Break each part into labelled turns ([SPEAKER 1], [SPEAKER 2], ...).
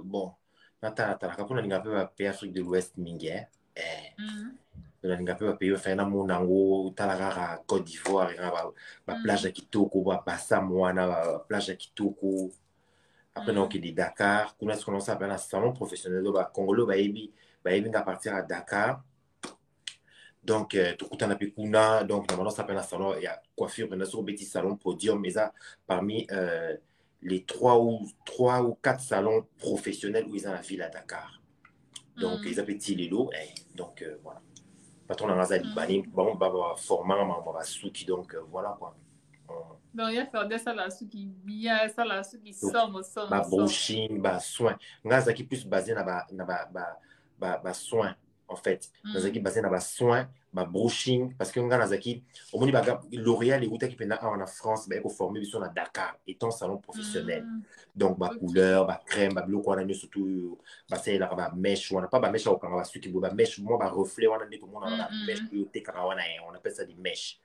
[SPEAKER 1] bon, t'as pour un pays Afrique de l'Ouest, mingue. Eh,
[SPEAKER 2] Mm.
[SPEAKER 1] un pays, fait un monango, t'as Côte d'Ivoire, la plage
[SPEAKER 2] Mm.
[SPEAKER 1] à Kitoko, Bassamoana, la plage à Kitoko. Après, donc,
[SPEAKER 2] Mm.
[SPEAKER 1] il est Dakar. Qu'on a ce qu'on appelle un salon professionnel, bah, Congolo, bah, à partir à Dakar. Donc, tout le temps, Kuna, donc, normalement, ça s'appelle un salon, il y a coiffure, il y a un petit salon podium, mais ça, parmi les trois ou quatre salons professionnels où ils ont la ville à Dakar. Donc, ils
[SPEAKER 2] Mm.
[SPEAKER 1] appellent Tilelo, donc, voilà. Patron, on a un
[SPEAKER 2] Mm.
[SPEAKER 1] Libanais, bon, bah, formant, bah, Souki, donc, voilà, quoi.
[SPEAKER 2] Donc, il y a faire des salaires qui bien, salaires qui
[SPEAKER 1] Donc,
[SPEAKER 2] somme,
[SPEAKER 1] bah,
[SPEAKER 2] somme.
[SPEAKER 1] brushing, bah, soin. Nga qui plus basé dans bah, soin, en fait. Nga qui
[SPEAKER 2] Mm.
[SPEAKER 1] basé dans bah, soin, bah, brushing, parce que nga zaki, au moins, bah, L'Oréal et Outa qui pendant en France, bah, il faut former, ils sont à Dakar, étant salon professionnel.
[SPEAKER 2] Mm.
[SPEAKER 1] Donc, bah,
[SPEAKER 2] Ok.
[SPEAKER 1] couleur, bah, crème, bah, bleu, quoi, on a surtout, bah, c'est là, bah, mèche, on n'a pas, bah, mèche, au Canada, ceux qui, bah, mèche, moi, bah, reflet, on a dit, tout le monde,
[SPEAKER 2] Mm.
[SPEAKER 1] bah, mèche,
[SPEAKER 2] Mm.
[SPEAKER 1] on appelle ça des mèches.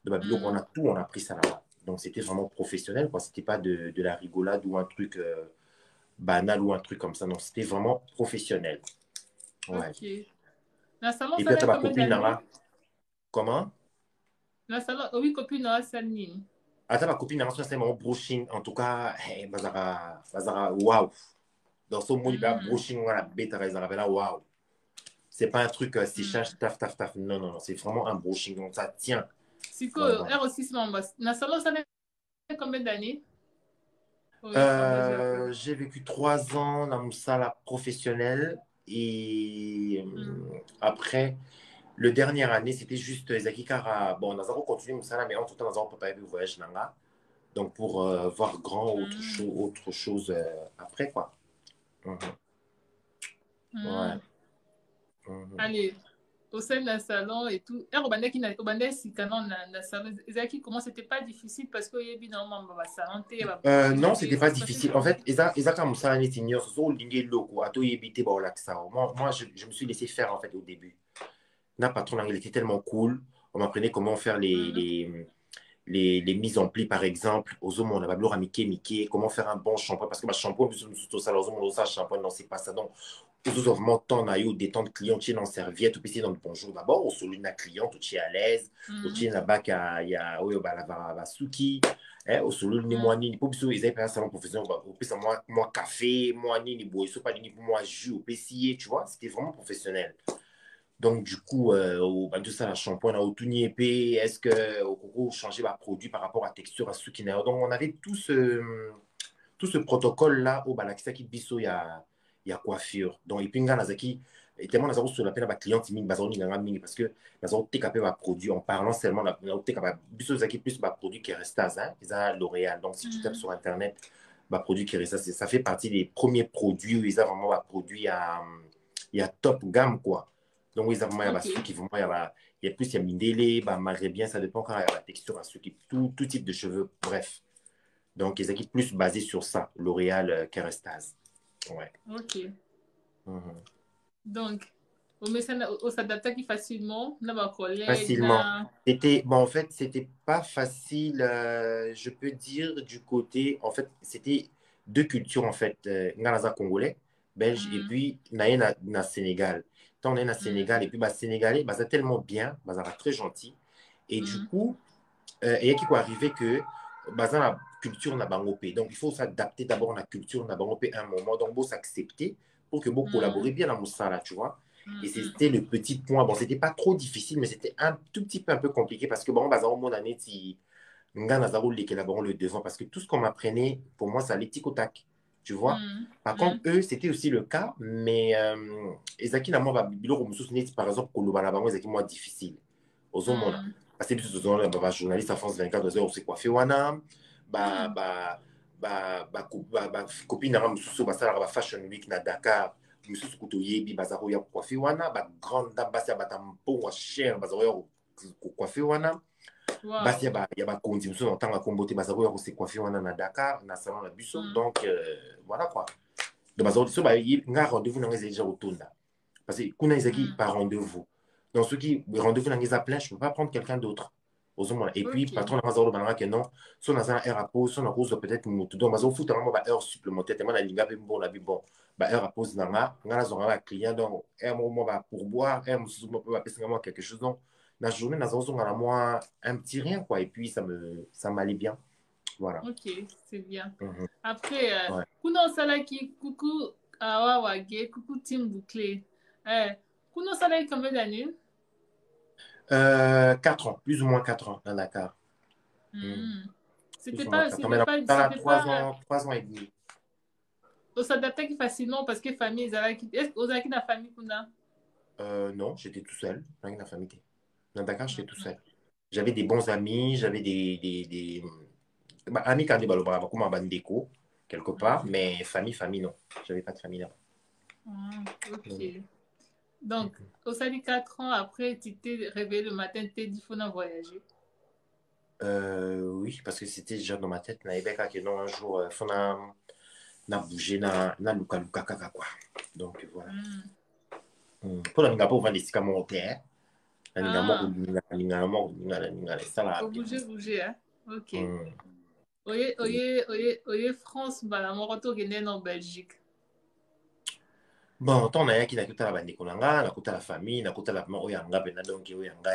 [SPEAKER 1] De bah, bleu, on a
[SPEAKER 2] Mm.
[SPEAKER 1] tout, on a pris ça là-bas. Donc, c'était vraiment professionnel, quoi. C'était pas de la rigolade ou un truc banal ou un truc comme ça. Non, c'était vraiment professionnel. Ouais.
[SPEAKER 2] Ok. La salon,
[SPEAKER 1] Et
[SPEAKER 2] ça
[SPEAKER 1] puis, tu
[SPEAKER 2] fait
[SPEAKER 1] ma
[SPEAKER 2] combien
[SPEAKER 1] copine,
[SPEAKER 2] d'années?
[SPEAKER 1] là, comment?
[SPEAKER 2] La salon, oh oui, copine, non, c'est Nini.
[SPEAKER 1] Ah, ma copine, là, c'est mon brushing. En tout cas, waouh. Dans ce monde, il y a
[SPEAKER 2] Mm.
[SPEAKER 1] brushing, on a bête, là, waouh. C'est pas un truc, séchage,
[SPEAKER 2] Mm.
[SPEAKER 1] taf, taf, taf. Non, non, non. C'est vraiment un brushing. Donc, ça tient.
[SPEAKER 2] Siko,
[SPEAKER 1] Ouais, ouais.
[SPEAKER 2] elle aussi, c'est mon boss. La salon, ça fait combien d'années? Oui, travailler après.
[SPEAKER 1] J'ai vécu 3 ans dans une salle professionnelle et
[SPEAKER 2] Mm.
[SPEAKER 1] après, le dernière année, c'était juste Zaki Kara. Bon, nous avons continué mon salle, mais en tout temps, nous avons préparé le voyage là. Donc, pour voir grand
[SPEAKER 2] Mm.
[SPEAKER 1] autre chose après, quoi. Mhm. Ouais.
[SPEAKER 2] Mm.
[SPEAKER 1] Mhm.
[SPEAKER 2] Allez, au sein d'un salon et tout. Et au bandé, si canon dans salon, Zaki, comment c'était pas difficile parce qu'il y a évidemment, bah, salon, bah, brushing,
[SPEAKER 1] Non, c'était pas
[SPEAKER 2] ça se passait
[SPEAKER 1] difficile. En
[SPEAKER 2] comment?
[SPEAKER 1] fait, comme ça, on est senior, ce sont les locaux, à tout éviter, bon, là, que ça. Moi je me suis laissé faire, en fait, au début. Notre patron, il était tellement cool. On m'apprenait comment faire
[SPEAKER 2] Mm.
[SPEAKER 1] les mises en pli, par exemple. Aux hommes, on a pas Mickey, comment faire un bon shampoing. Parce que ma shampoing, tout ça, aux hommes, on a shampoing, non, c'est pas ça. Donc, aux autres, vraiment, temps, on a eu des temps de clients, tu es dans serviette, tu es dans le bonjour d'abord, au solide, la cliente, tu es à l'aise, tu es
[SPEAKER 2] Mm.
[SPEAKER 1] là-bas, il y a, oui, bah, la souki, au solide, ni moi,
[SPEAKER 2] Mm.
[SPEAKER 1] ni, pour ils avaient pas un salon professionnel, au plus, moi, café, moi, ni, bois, ils pas ni pour moi, jus, au PCA, tu vois, c'était vraiment professionnel. Donc, du coup, bah, tout ça, la shampoing, au tout épais, est-ce que au coco changer ma produit par rapport à texture, à ce qui n'est. Donc, on avait tout ce protocole-là au Balakisa qui biso, il y a coiffure. Donc, et puis, Nazaki, et tellement Nazaro sur la peine à client, il bazoni nganga mingi parce que Nazaro TKP va produit en parlant seulement la TKP biso Zaki plus ma produit qui reste à ça, ils ont L'Oréal. Donc, si tu tapes
[SPEAKER 2] Mm.
[SPEAKER 1] sur Internet, ma produit qui reste ça fait partie des premiers produits où ils ont vraiment un produit il y a top gamme, quoi. Donc, ils ont vraiment, il y a ceux
[SPEAKER 2] Ok.
[SPEAKER 1] qui vraiment, il y a plus, il y a Mindele, bah, bien, ça dépend quand il y a la texture, à ceux qui, tout type de cheveux, bref. Donc, ils équipent plus basé sur ça, L'Oréal Kerastase. Ouais.
[SPEAKER 2] Ok.
[SPEAKER 1] Mhm.
[SPEAKER 2] Donc, au médecin, au s'adapter facilement, dans ma collègue,
[SPEAKER 1] Facilement.
[SPEAKER 2] dans.
[SPEAKER 1] Bon, en fait, c'était pas facile, je peux dire, du côté, en fait, c'était deux cultures, en fait, Nganaza congolais, belge, et
[SPEAKER 2] Mm.
[SPEAKER 1] puis, na Sénégal. Quand on est na Sénégal,
[SPEAKER 2] Mm.
[SPEAKER 1] et puis, bah, Sénégalais, bah, c'est tellement bien, bah, ça va très gentil. Et du
[SPEAKER 2] Mm.
[SPEAKER 1] coup, et qui peut arriver que bah, dans la culture n'a pas ngopé. Donc il faut s'adapter d'abord à la culture n'a pas ngopé un moment donc faut s'accepter pour que vous
[SPEAKER 2] Mm.
[SPEAKER 1] collaborer bien dans ça là, tu vois. Et
[SPEAKER 2] Mm. Mm.
[SPEAKER 1] c'était le petit point. Bon, c'était pas trop difficile, mais c'était un tout petit peu un peu compliqué parce que bon, bah, dans mon année, si nga nazaro les collaborants le devant parce que tout ce qu'on m'apprenait, pour moi, ça allait tic au tac, tu vois.
[SPEAKER 2] Mm.
[SPEAKER 1] Par contre,
[SPEAKER 2] Mm.
[SPEAKER 1] eux, c'était aussi le cas, mais Ezaki n'a pas bilo par exemple, Kolobana, Ezaki moi difficile. Ozomona.
[SPEAKER 2] Mm.
[SPEAKER 1] Parce que biso tozona ba journaliste à France 24 ozo se coiffer wana
[SPEAKER 2] Mm.
[SPEAKER 1] copine na mosusu basalaka ba fashion week na Dakar mosusu kutu oyebi baza koya kocoiffe wana ba grande dame basi ya bata mpongo cher baza koya kocoiffe wana basi
[SPEAKER 2] Wow.
[SPEAKER 1] ya bakonzi mosusu na ntanga kombo te baza koya kose coiffe wana na Dakar na salon na biso
[SPEAKER 2] Mm.
[SPEAKER 1] donc voilà quoi donc baza so ba nga rendez-vous na nga déjà rotonda parce que kuna ezaki
[SPEAKER 2] Mm.
[SPEAKER 1] par rendez-vous donc ceux qui rendez-vous dans les plein je ne peux pas prendre quelqu'un d'autre. Et puis,
[SPEAKER 2] Ok.
[SPEAKER 1] patron, que non, son agent air à pause, son cause peut-être moto. Donc, parce fout vraiment heure supplémentaire, tellement la ligne bon, la bon, heure à pause, nanga, ngana zonga client, donc, un moment pour boire, un moment peut passer quelque chose. Donc, la journée, nous avons moi un petit rien, quoi. Et puis, ça m'allait bien. Voilà.
[SPEAKER 2] Ok, c'est bien.
[SPEAKER 1] Mhm.
[SPEAKER 2] Après,
[SPEAKER 1] Ouais.
[SPEAKER 2] Kuno Salaki, coucou Awawage, coucou Tim Bouclé. Kuno Salaki, combien d'années?
[SPEAKER 1] 4 ans, plus ou moins 4 ans dans Dakar. Mm.
[SPEAKER 2] Hmm.
[SPEAKER 1] Plus ou moins 4 ans. Mais dans
[SPEAKER 2] C'était
[SPEAKER 1] 3
[SPEAKER 2] pas,
[SPEAKER 1] ans, 3 ans et demi.
[SPEAKER 2] on s'adaptait facilement parce que famille, est-ce que vous avez la famille Kuna?
[SPEAKER 1] Non, j'étais tout seul. Dans la famille. Dans Dakar, j'étais tout
[SPEAKER 2] Mhm.
[SPEAKER 1] seul. J'avais des bons amis, j'avais amis quand on comme un bandeko, quelque part,
[SPEAKER 2] Mhm.
[SPEAKER 1] mais famille, non. J'avais pas de famille là. Non.
[SPEAKER 2] Ok. Donc, au salut 4 ans après, tu t'es réveillé le matin, tu t'es dit, faut en voyager.
[SPEAKER 1] Oui, parce que c'était déjà dans ma tête. Que non, un jour, faut na bouger, na luka kaka, quoi. Donc, voilà.
[SPEAKER 2] Hmm.
[SPEAKER 1] Pour la minga, pour vendre des sicamons au terre. La
[SPEAKER 2] Ah,
[SPEAKER 1] minga, ça là,
[SPEAKER 2] faut
[SPEAKER 1] bien.
[SPEAKER 2] bouger, hein? Ok.
[SPEAKER 1] Hmm.
[SPEAKER 2] Oye, France, bah, mon retour est en Belgique.
[SPEAKER 1] Bon, ton na yaki nakuta la bandeko na nga, nakuta la famille, nakuta la mama oyo yanga pena donc oyo yanga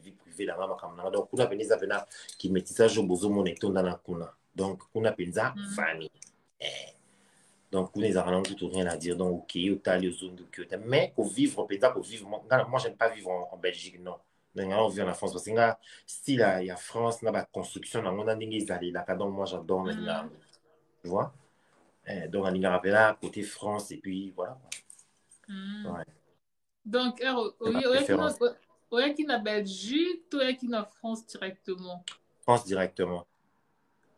[SPEAKER 1] vie privée na nga makambo na nga donc kuna pena eza pena kimetissage oyo bozomona etonda na kuna donc kuna penza
[SPEAKER 2] Hmm.
[SPEAKER 1] famille donc kuna ezalaka nango tout rien à dire donc ok otali ozondi oki ota mais kovivre penza kovivre moi j'aime pas vivre en Belgique non ndenge nga ovivre na France parce que nga style ya France na baconstruction nango na ndenge ezalelaka donc moi j'adore na linga
[SPEAKER 2] Hmm.
[SPEAKER 1] yango tu vois donc na linga rapela côté France et puis voilà
[SPEAKER 2] Hmm.
[SPEAKER 1] ouais.
[SPEAKER 2] Donc,
[SPEAKER 1] C'est ma préférence.
[SPEAKER 2] oye qui na Belgique, toi qui na France directement.
[SPEAKER 1] France directement.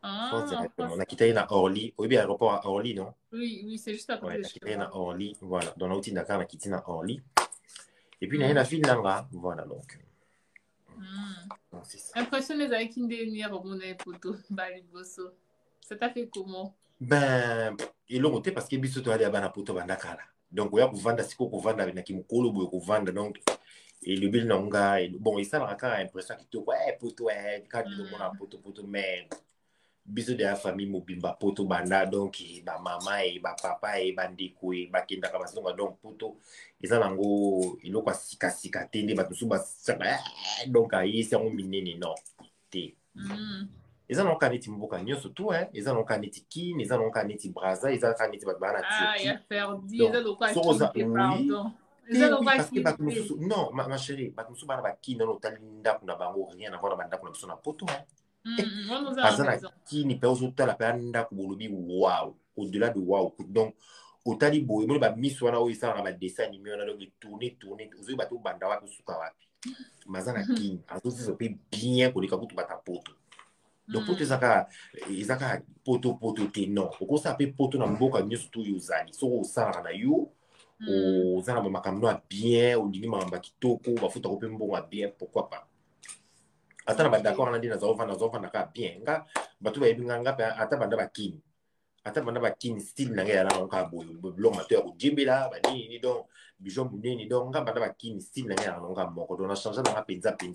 [SPEAKER 1] France
[SPEAKER 2] Ah, en
[SPEAKER 1] directement. On
[SPEAKER 2] France.
[SPEAKER 1] a quitté à Orly. Oui, bien, aéroport à Orly, non?
[SPEAKER 2] Oui, oui, c'est juste à côté
[SPEAKER 1] Ouais,
[SPEAKER 2] de
[SPEAKER 1] on a
[SPEAKER 2] chez
[SPEAKER 1] quitté
[SPEAKER 2] moi.
[SPEAKER 1] à Orly. Voilà. Dans l'outil Dakar, on a quitté à Orly. Et puis, il y a
[SPEAKER 2] Hmm.
[SPEAKER 1] une ville là. Voilà,
[SPEAKER 2] Hmm.
[SPEAKER 1] donc c'est ça.
[SPEAKER 2] Impressionné avec une dernière au monde photo, Bali Bosso. Ça t'a fait comment?
[SPEAKER 1] Ben, et l'autre côté, parce que biso to ali abana poto bandakala. Donc, oya kuvanda siko kuvanda na kimukolo boyo kuvanda. Donc, et le bil nonga. Bon, et ça, on a quand même l'impression qu'il te ouais, poto, ouais, quand il le monde a
[SPEAKER 2] Hmm.
[SPEAKER 1] poto, mais. Biso de la famille mobimba poto banda donc ba mama et ba papa et bandeko et ba kenda ka basonga donc poto eza nango iloko sika te nde bato so basaka donc aye sango minene non te
[SPEAKER 2] Hmm.
[SPEAKER 1] eza nango neti mboka nyonso tu eza nango neti Kine eza nango neti Brazza eza kaka neti bato baa na
[SPEAKER 2] Ah, il
[SPEAKER 1] Turquie
[SPEAKER 2] a perdu. Ils
[SPEAKER 1] donc
[SPEAKER 2] ont quoi
[SPEAKER 1] soko oza
[SPEAKER 2] quinte,
[SPEAKER 1] oui
[SPEAKER 2] pardon. Ils
[SPEAKER 1] te
[SPEAKER 2] ont
[SPEAKER 1] oui
[SPEAKER 2] quoi
[SPEAKER 1] parce que bato
[SPEAKER 2] quinte.
[SPEAKER 1] mosusu non ma chérie bato mosusu bana bakine nano otali ndako na bango rien à voir na bandako na biso na poto
[SPEAKER 2] On nous a à la
[SPEAKER 1] baza na
[SPEAKER 2] maison.
[SPEAKER 1] kini mpe ozotala mpe andako bolobi wow au-delà de wow donc otali boye moni bamiso wana oyo esalaka badessin anime wana donc tourne ozoyi bato obanda wapi osuka wapi baza na kini azozisa mpe bien koleka kutu bata poto donc poto
[SPEAKER 2] Hmm.
[SPEAKER 1] eza kaka poto te non okosala mpe poto na mboka nyonso to oyo ozali soki osalaka na yo
[SPEAKER 2] Hmm.
[SPEAKER 1] oza na bamakambo ya bien olingi makambo ya kitoko bafutaka mpe mbongo ya bien pourquoi pas ata na
[SPEAKER 2] Ok.
[SPEAKER 1] badakord na nde nazovanda kaka bien nga bato bayebi nga nga mpe ata banda bakini ata banda bakini style na ngai yala nango kaka boye biloko mato ya kojembela banini donc bijo monene donc nga banda bakini style na ngai yala nango kaka moko donc na change nanga penza te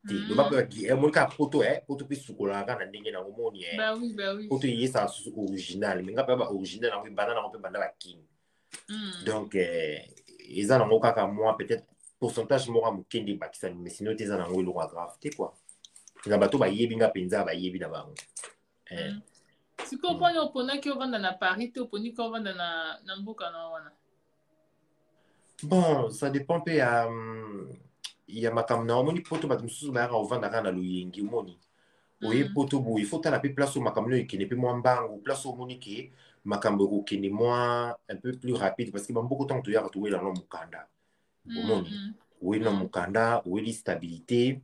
[SPEAKER 1] loba
[SPEAKER 2] Hmm.
[SPEAKER 1] mpe emoni kaka poto mpe sukolaka na ndenge nango moni
[SPEAKER 2] Bah oui.
[SPEAKER 1] poto eyesaka susu original me nga mpe ba original nango ebanda nango mpe banda bakini
[SPEAKER 2] Hmm.
[SPEAKER 1] donc eza nango kaka moi peut-être pourcentage moko ya moke nde ebakisani mais sinon te eza nango eloko ya grave te quoi na bato bayebi nga mpenza bayebi na bango
[SPEAKER 2] Hmm. Sikoyo mponi oponaki ovanda na Paris te oponiki ovanda na mboka na wana.
[SPEAKER 1] bon ça dépend mpe ya makambo na omoni poto bato mosusu bayaka ovanda kaka na loyengi omoni oye
[SPEAKER 2] Hmm.
[SPEAKER 1] poto boye il faut tala mpe place oyo makambo oyo ekende mpe mwa mbangu place oyo omoni ke makambo ekokende mwa un peu plus rapide parce que bamboka ntango toyaka towela no mokanda
[SPEAKER 2] Hmm.
[SPEAKER 1] omoni
[SPEAKER 2] Hmm.
[SPEAKER 1] oweli na mokanda oweli stabilité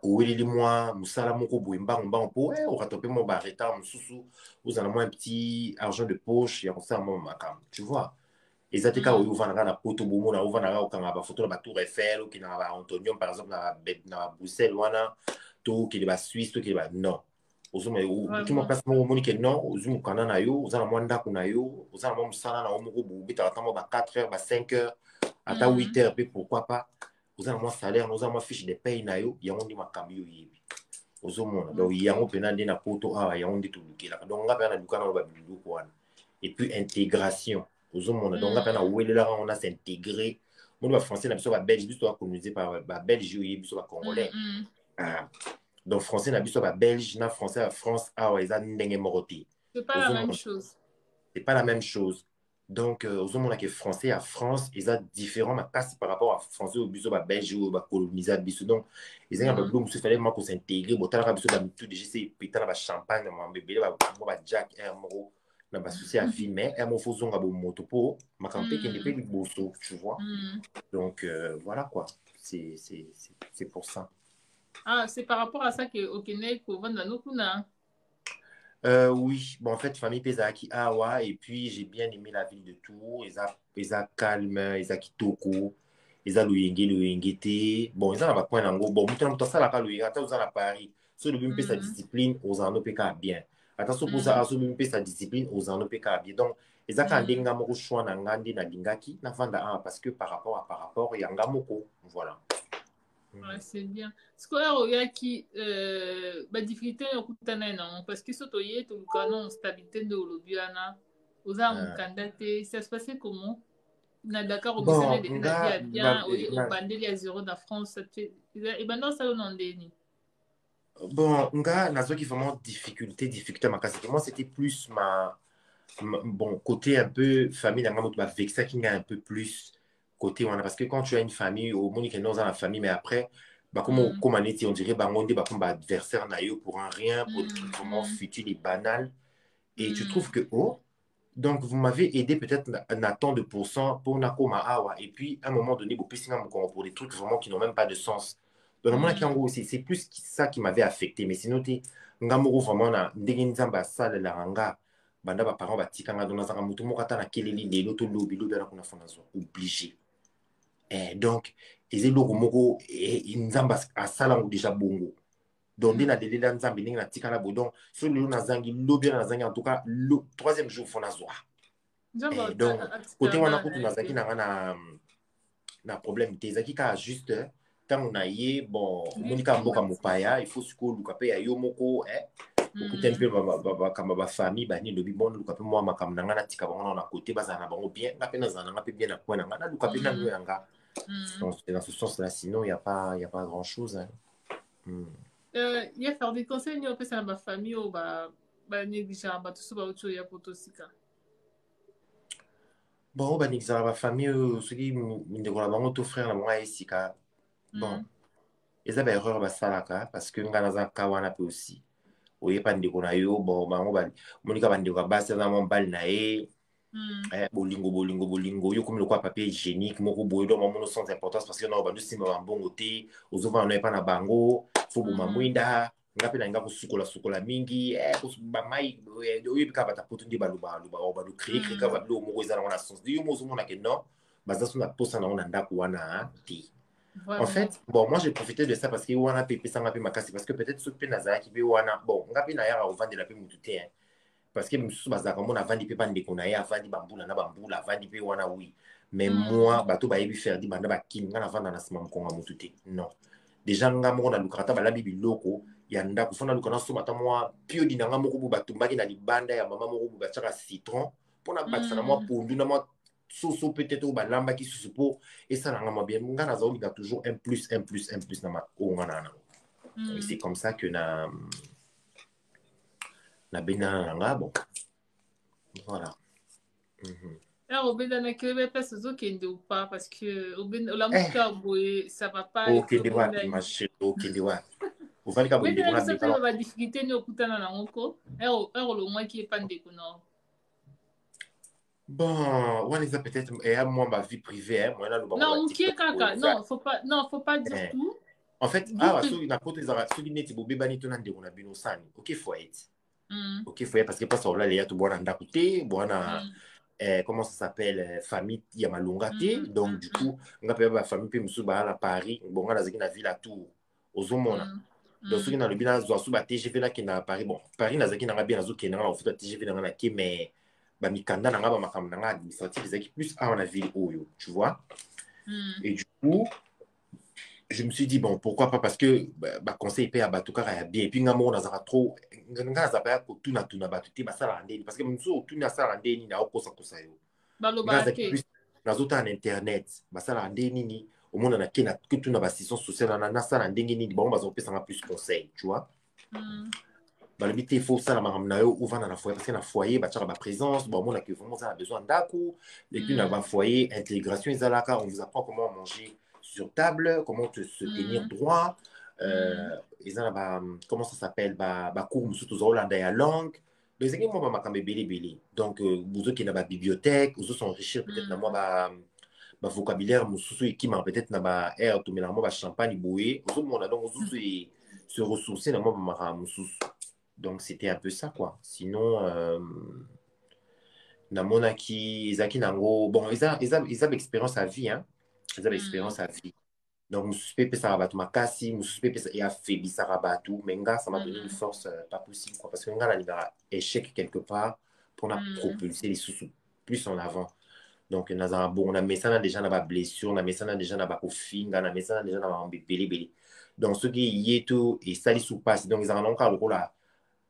[SPEAKER 1] oweleli mwa mosala moko boye mbangu mpo okata mpe mwa baretard mosusu ozala mwa un petit argent de poche ya kosala mwa makambo tu vois eza te kaka oyo ovandaka na poto bomona ovandaka okanga bafoto na batour eiffel okendaka baantonium par exemple na babruxelles wana to okende basuisse tokende non oki mwa
[SPEAKER 2] Vraiment.
[SPEAKER 1] place moko omoni ke non ozwi mokanda na yo oza na mwa ndako na yo oza na mwa mosala na yo moko boye obetaka ata mwa ba 4 heures ba 5 heures ata 8 heures mpe pourquoi pas oza na mwa salaire oza na mwa fiche de paye na yo yango nde makambo yo oyebi ozomona donc yango mpena nde na poto awa yango nde tolukelaka donc nga mpe na luka nango babiloko wana et puis intégration ozomona donc nga mpe na welelaka ngo na s'intégrer moni bafrançais na biso babelge biso bacolonisé par babelge oyo biso bacongolais donc français na biso babelge na français ya France awa eza ndenge moko te
[SPEAKER 2] c'est pas la même chose
[SPEAKER 1] c'est pas la même chose donc ozomona ke français ya France eza différent makasi par rapport à français oyo biso babelge oyo bacolonisa biso donc ezanga babilo mosusu fallait moko s'intégrer botalaka biso bamitu déjà se epeta na bachampagne na mambo ebele bajack air moko na basusi ya vie mais air moko fozonga bomoto mpo makambo mpe kende mpe liboso tu vois donc voilà quoi c'est pour ça.
[SPEAKER 2] Ah, c'est par rapport à ça que okene kovanda nokuna.
[SPEAKER 1] Oui, bon, en fait, famille Pezaki Awa, et puis j'ai bien aimé la ville de Tours, ils ont calme, ils ont kitoko, ils ont le bon, ils ont un point d'ango, bon, maintenant, ça, la Loyenge, attends, ils ont la Paris, sur le but sa discipline, aux en OPK bien. Attention pour ça, sur le but sa discipline, aux en OPK bien. Donc, ils ont quand même un choix dans Ngandi, na Lingaki, na Vanda, parce que par rapport, il y a un gamoko, voilà.
[SPEAKER 2] Ouais, c'est bien. Ce qu'il y a qui difficulté parce que surtout il y a tout le canon stabilité de l'obiana aux armes candidates ça se passait comment na Dakar au Bissau des na bien au bandeli à zéro de France et maintenant ça on déni
[SPEAKER 1] bon nga nazo qui vraiment difficulté makasi moi c'était plus bon côté un peu famille na ngamoto ba vexa qui a un peu plus côté parce que quand tu as une famille au Monique est dans la famille mais après bah comme on on dirait bah on dit bah comme adversaire naïo pour un rien pour des trucs vraiment futiles et banals et tu trouves que oh donc vous m'avez aidé peut-être à tant de pourcents pour Nakoma Awa et puis à un moment donné pour des trucs vraiment qui n'ont même pas de sens donc normalement c'est plus ça qui m'avait affecté mais sinon tu ngamoro vraiment na ndengenza sala la ranga banda ba parents batikanga donc nazaka mutu moko ata na keleli lelo to lobi na kuna fona zo obligé donc ezelo moko nzamba asala ngo déjà bongo donc dès na delela nzambe ndenge na tikala bo donc so lelo nazangi lobi nazangi en tout cas le troisième jour fona zo donc côté wana kutu nazaki na problème te ezaki ka juste tant na ye bon monika mboka mopaya il faut siko luka pe ya yo moko okuta mpe bakamba bafamille bani lobi bon luka mpe mwa makambo na nga natika bango na côté bazala na bango bien nga mpe nazala na nga mpe bien na point na nga naluka mpe nano yanga dans ce sens là sinon il y a pas grand chose
[SPEAKER 2] il y a faire des conseils au pesa na bafamille o ba négligent bato so bauti oyo ya potosika
[SPEAKER 1] bon banégligent bafamille soki mindeko na bango to frère na bango ayesika bon eza baerreur basalaka parce que nga naza ka wana mpe aussi oyeba ndeko na yo bon bango monika bandeko ya basi aza mwa mbali na ye bolingo yo komi lokwa papier hygiénique moko boye donc mamono sans importance parce que na obandi osimba bambongo te ozovanda no epa na bango fo boma mwinda nga mpe na nga kosukola mingi bamai oyebi kaka bata poto nde baloba créer kaka babiloko moko eza nango na sens yo mo ozomona ke non baza so na posa nango na ndako wana te. En fait, bon, moi j'ai profité de ça parce que wana pepe sanga pe makasi parce que peut-être ce pe nazaki pe wana bon nga pe na yara ovandi la pe mutute hein parce que mususu bazaka mona vandi pe bande ko na ya vandi bambula na bambula vandi pe wana oui mais moi bato ba yebi faire di banda ba kim nga na vanda na sima mkonga mutute non déjà nga moko na lukata ba labi biloko ya ndako fona lukana so mata moi pio di nga moko bu batumbaki na libanda ya mama moko bu bataka citron pona batisa na moi pondu na moi soso peut-être au balamba qui se pour et ça n'a bien nga na zo a toujours un plus na ma onga na et c'est comme ça que na bena nga bon voilà
[SPEAKER 2] alors bena na kebe place zo kende ou pas parce que la muka boye ça va pas
[SPEAKER 1] OK de wa ma chérie OK de wa vous fallait ka bo ndeko na
[SPEAKER 2] bena ba difficulté ni okutana na ngoko ero lo mwa ki epande ko no.
[SPEAKER 1] Bon, on est peut-être et moi ma vie privée hein moi là
[SPEAKER 2] non qui est kaka non faut pas dire tout
[SPEAKER 1] en fait so na kote za so neti bo beba ni to na ndeko na bino sani OK faut être OK faut être parce que pas ça là les to bona ndako te bona comment ça s'appelle famille ya malunga te donc du coup nga pe ba famille pe musu ba à Paris bon nga nazaki na ville à Tours ozomona donc soki na lobi na zo so ba TGV na kina Paris bon Paris nazaki na nga bien nazo kina na futa TGV na nga ki mais bamikanda na nga bamakambo na nga administratif ezalaki plus awa na ville oyo tu vois et du coup je me suis dit, bon, pourquoi pas, parce que bah, conseil paye à Batukara ya bien, et puis ngamo on a trop, nga zapaya ko tuna tuna batuti basala ndeni, parce que mso tuna sala ndeni na okosa kosa yo. Nga
[SPEAKER 2] balobaka
[SPEAKER 1] zaki
[SPEAKER 2] te
[SPEAKER 1] plus nazota na internet, basala ndeni ni, au monde na kena que tuna basison sociale na sala ndeni ni, bon bazo pesa nga plus conseil, tu vois. Balobi te faut ça la maramna yo ou vana na foyer, parce que na foyer ba tchaka ba présence, bon on a que vraiment ça a besoin d'aku, et puis na ba foyer intégration izalaka, on vous apprend comment manger sur table, comment se tenir droit, comment ça s'appelle, cours surtout aux Hollandais à langue. Les équipes, moi, ma belé. Donc, vous autres qui n'avez pas bibliothèque, vous autres s'enrichir peut-être dans moi, vocabulaire, vous autres qui m'a peut-être dans ma air, tout mais dans moi, champagne, boué. Vous autres, on a donc, vous autres se ressourcer dans moi, donc, c'était un peu ça, quoi. Sinon, na monaki, Isaki Nango, bon, ils ont expérience à vie, hein. Ils ont expérience à vie. Donc, je suis pas ça ma casse, je suis pas et affaibli ça tout, mais ça m'a donné une force pas possible, quoi, parce que nga a échec quelque part pour propulser les sous plus en avant. Donc, on a mis ça déjà dans la blessure, on a mis ça déjà dans la coffine, on a mis ça déjà dans la belé. Donc, ce qui y est tout, et ça les sous-passe, donc ils en ont encore le rôle là.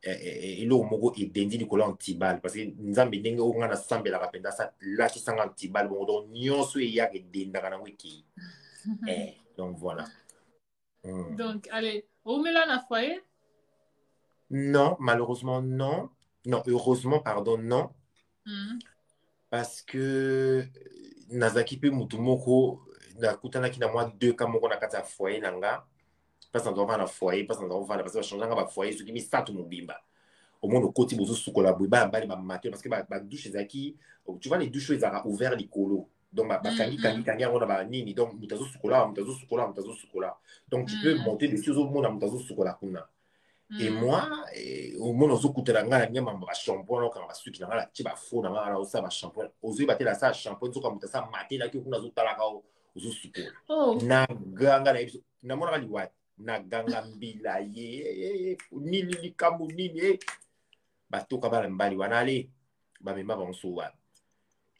[SPEAKER 1] Et là, on est dendi du colon antibal parce que nous avons des gens qui ont sambe la rapenda ça là qui sont antibal bon donc nyon so ya que denda kana wiki donc voilà.
[SPEAKER 2] Donc allez au Milan à foyer
[SPEAKER 1] Non, malheureusement non, non heureusement pardon non parce que nazaki pe mutumoko na kutana kina moi deux cas moko na kati ya foyer nanga parce que on va na foyer parce que on va parce que changer nga ba foyer ce qui mi satu mobimba au moins le côté bozo sukola boiba bali ba matin parce que ba douche ezaki tu vois les douches ils ont ouvert les colos donc ba kangi on a ba nini donc mutazo sukola donc tu peux monter dessus au monde mutazo sukola kuna et moi au monde ozo kutela nga na nyama ba shampoing quand ba suki na nga ti ba fo na nga oza ba shampoing ozo ba tela sa shampoing zo ka mutasa matin la ki kuna zo tala ka ozo sukola na ganga na mona li wat na ganga mbila ye nini likambo nini batoka bala mbali wana ale bamema banso wana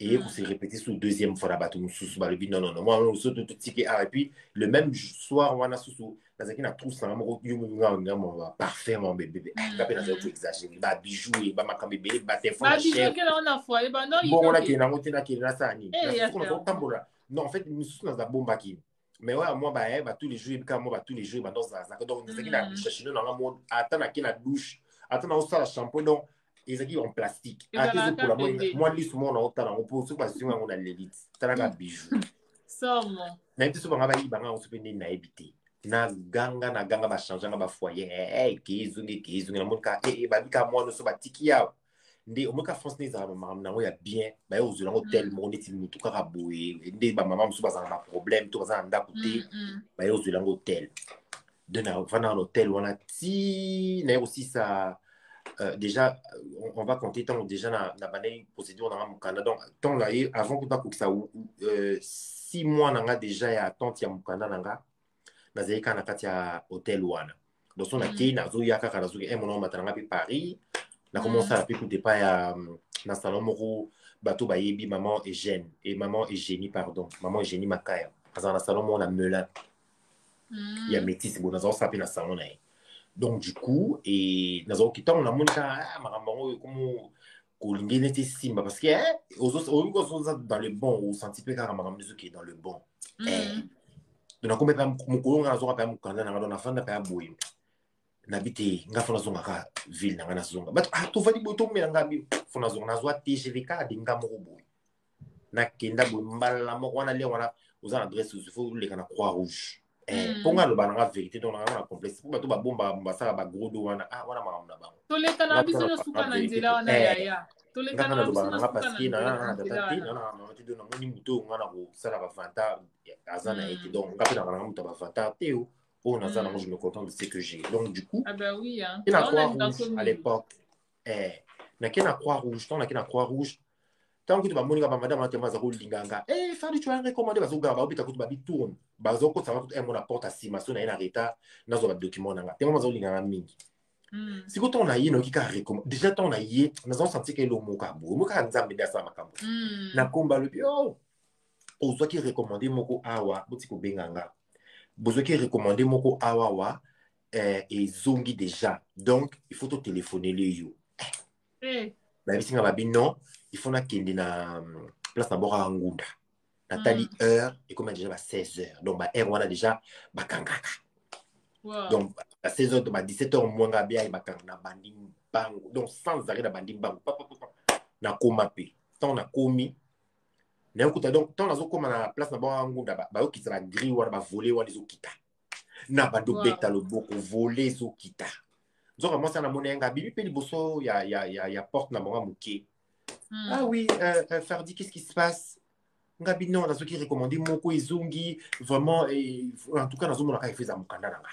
[SPEAKER 1] et pour se répéter sur deuxième fois la bateau sous balobi non moi on saute tout ticket et puis le même soir wana sous nazaki na trousse na moko yo nga parfait mon bébé ngapé na zako exagérer ba bijoux et ba makambe bébé ba téléphone
[SPEAKER 2] ba bijoux que on a foyer ba non
[SPEAKER 1] bon on a qui na ngoti na qui na ça ni
[SPEAKER 2] na
[SPEAKER 1] on a tambola non en fait nous sous na bomba qui mais ouais moi ba tous les jours quand moi tous les jours ba dans ça donc nazaki na chercher dans la mode attends qui na douche attends on ça la shampoing donc ils ont en plastique. Moi, souvent, on a autant de choses on a l'élite. C'est un bijou. Mais souvent, on se fait na éviter. Na ganga ba changer ba foyer. Kizungi na monka ba bika moi no so ba tikia. Ndé o moka France neza ba na ya bien. Ba yo zo hôtel mo neti mutu ka boye. Ndé ba maman so ba za ba problème to ba za nda côté. Ba yo zo hôtel. De na va dans l'hôtel on a ti na aussi ça déjà, on va compter tant déjà la procédure dans le Canada. Donc, tant là, avant que tu ça 6 mois nanga déjà ya tant ya mukanda nanga na zeka na kati ya hôtel wana. Donc on a qui na zo ya ka na zo e mon matanga pi Paris. Na commencé à écouter pas ya na salon moko bateau ba yebi maman Eugénie pardon. Maman Eugénie Makaya. Parce que na salon mon na Melun. Il y a métis bon na zo sa pi na salon na. Donc, du coup, et nous avons quitté, on a montré comment Kolingé était simba parce que dans le bon, au senti peu car ma qui est dans le bon. Donc, comme pas mon colon, on a pas mon canada, on a fait un peu à bouillir. N'habite, n'a fait une ville, n'a pas zonga. Mais tout va dire, tout mais n'a pas fait une zone, n'a pas TGVK, dinga morobo. N'a kenda bombal la mort, on a l'air, on a aux adresses, il faut les canards Croix-Rouge. Pour nga le bananga vérité donc na complexe pour bato ba bomba ça ba gros do wana wana mamna ba
[SPEAKER 2] to le kana biso no suka na nzela wana ya to le kana biso no suka
[SPEAKER 1] parce que na tati na mati do na moni muto ngana ko sala ba vanta azana été donc nga pena na muto ba vanta teo on a ça moi je me contente de ce que j'ai donc du coup
[SPEAKER 2] ah bah oui hein
[SPEAKER 1] on a à l'époque na kena Croix-Rouge tant na kena Croix-Rouge tant que tu vas moniga ba madame te mazako linganga fali tu as recommandé bazo ga ba bita ko ba bitourne bazo ko ça va tout mon porte à simation na reta na zo ba document na te mazo linganga mingi si ko ton na yi no ki ka recommande déjà ton na yi na zo senti que le moka bo moka nzambe da sa makambo na komba le bio o zo ki recommander moko awa botiko benganga besoin qui recommandé moko awawa et zongi déjà. Donc, il faut te téléphoner les yo. Bah, bisinga babi non, il faut na kende na place na bora ngunda. Nathalie heure et comme déjà 16 heures. Donc, bah, heure on a déjà bakangaka. Donc, à 16 heures, bah, 17 heures, moins bien, il na bandi bango. Donc, sans arrêt, na bandi bango. Na koma pe. Tant na komi. Na yokuta donc, tant na zo koma na place na bora ngunda, bah, okita na gris wana, ba voler wana zo kita. Na bando beta le boko voler zo kita. Zoka moi ça na monenga bibi pe liboso ya porte na monga muke. Ah oui, Fardi, qu'est-ce qui se passe? Ngabi non, na zoki recommandé moko izungi vraiment en tout cas na zo mona ka feza mukanda nanga.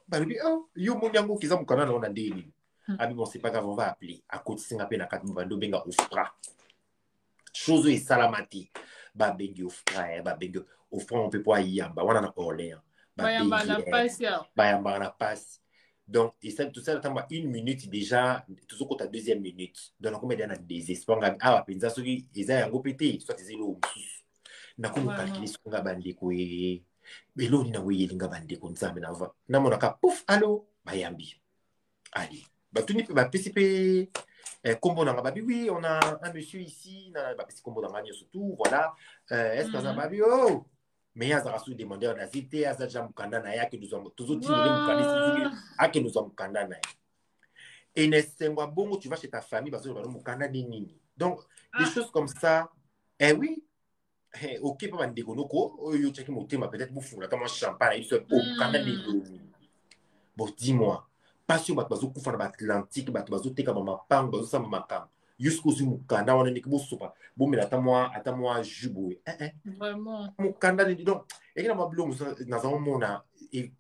[SPEAKER 1] Bah bibi oh, yo monyango kiza mukanda na ndeli. Ah bon, c'est pas grave, on va appeler. À côté singa pe na kat bando benga ofra. Chose est salamati. Ba bengi ofra, ba bengi ofra on peut pas yamba wana na Orléans.
[SPEAKER 2] Bayamba na passe ya.
[SPEAKER 1] Bayamba na passe. Donc, et ça, tout ça, attends, une minute déjà, toujours quand ta deuxième minute. Donc, on met dans le désespoir. Ah, penza soki, ils ont un gros pété, soit ils ont na ko calculer ce qu'on va bander quoi. Mais l'on n'a oui, il nga bander comme ça, mais na va. Na mon aka, pouf, allô, bayambi. Allez. Bah, tout n'y peut, bah, PCP, combo dans babi, oui, on a un monsieur ici, na, bah, c'est combo dans la surtout, voilà. Est-ce que ça babi, oh! Mais il y a des demandeurs d'asile, il y a des gens qui nous ont toujours dit que nous sommes condamnés. Et bon, tu vas chez ta famille parce que nous sommes donc, des choses comme ça, eh oui, ok, pas mal de dégonoko, yo check mon thème, peut-être vous foutre comme un champagne, il se au Canada. Bon, dis-moi, pas sur ma bazo koufana Atlantique, ma bazo teka ma pang, bazo sama makam. Jusqu'au Mukanda, on est que sopa. Bon, mais attends-moi, jubo.
[SPEAKER 2] Vraiment.
[SPEAKER 1] Mukanda, donc, et là, ma blonde, nous mona, et,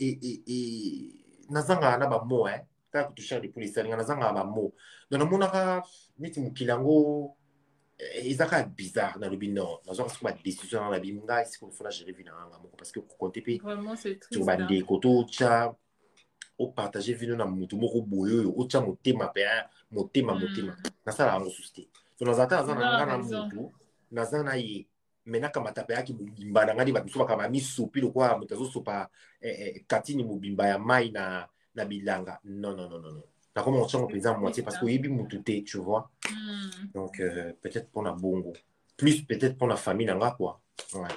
[SPEAKER 1] nazanga na ba mo, quand tu cherches des policiers, nazanga ba mo. Donc, mon ara, niti mukilango, ezaka bizarre dans le bin non. Nazanga c'est pas décision dans la bimga, c'est qu'on faut la gérer vina parce que pour compter puis.
[SPEAKER 2] Vraiment, c'est triste.
[SPEAKER 1] Tu vas des koto, tcha. Au partager vino na mutu moko boyo o tcha motema pe motema na sala ngo susté so na zata na mutu na zana ye mena kama tape yaki mubimba na ngadi batuso bakaba misupi lokwa mutazo sopa katini mubimba ya mai na bilanga non na comment on tient présent moitié parce que yebi mutu te tu vois donc peut-être pour la bongo plus peut-être pour la famille nanga quoi ouais.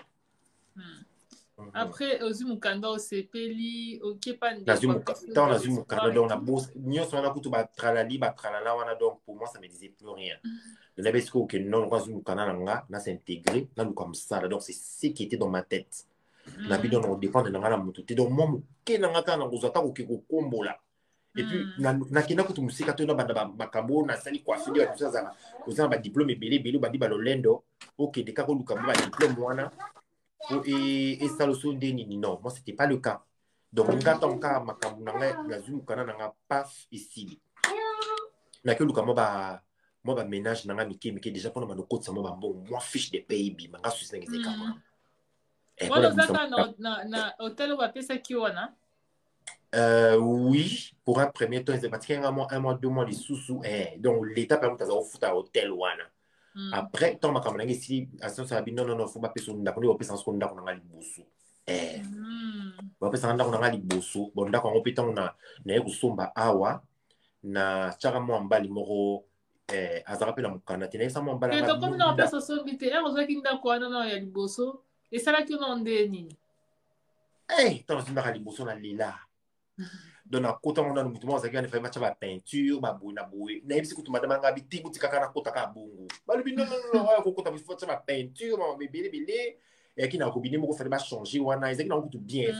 [SPEAKER 2] Après, aux mukanda au sepeli, ok pas
[SPEAKER 1] na mukanda donc na boss nyonso wana kutu ba tralala wana donc pour moi ça me disait plus rien. Le nebesco que non kwa mukanda nanga na s'intégrer na comme ça donc c'est ce qui était dans ma tête. Na bidon on dépend de nanga na mututé donc moi muke nanga kana ngozata ko kombola. Et puis na kina kutu musika to na banda makambo na sali kwa fili wa tusaza ozana ba diplôme belé ba di ba lolendo ok de ka ko luka ba diplôme wana. Et ça le son non, moi c'était pas le cas. Donc on a ton cas makamuna na zoom kana na paf ici. Na que moi ba ménage na mike déjà pour na côté ça moi bon moi fiche de pays manga susi ngeze kama.
[SPEAKER 2] Voilà zaka na hôtel ou pesa kiona.
[SPEAKER 1] Oui, pour un premier temps c'est pratiquement un mois 2 mois de sous donc l'état permet de faire un hôtel wana. Après tant makamuna ici à ça non faut pas pesa ndako ni opesa son ndako na liboso. Bapesa ndako na liboso bon ndako ngo peta na kusomba awa na chaka mo mbali moko azaka pe na mukanda tena esa mo mbali
[SPEAKER 2] na comme na pesa so bité ozaki ndako wana na ya liboso et ça là qui on ndeni
[SPEAKER 1] tant ndako liboso na lela donc na kota ngo na mutu mo azaki na fa matcha ba peinture ba boue na yebisi kutu madama ngabi tibu tikaka na kota ka bungu balubi non ko kota bi fa ba peinture ba belé et qui n'a pas bien beaucoup fait changer wana ils ont tout bien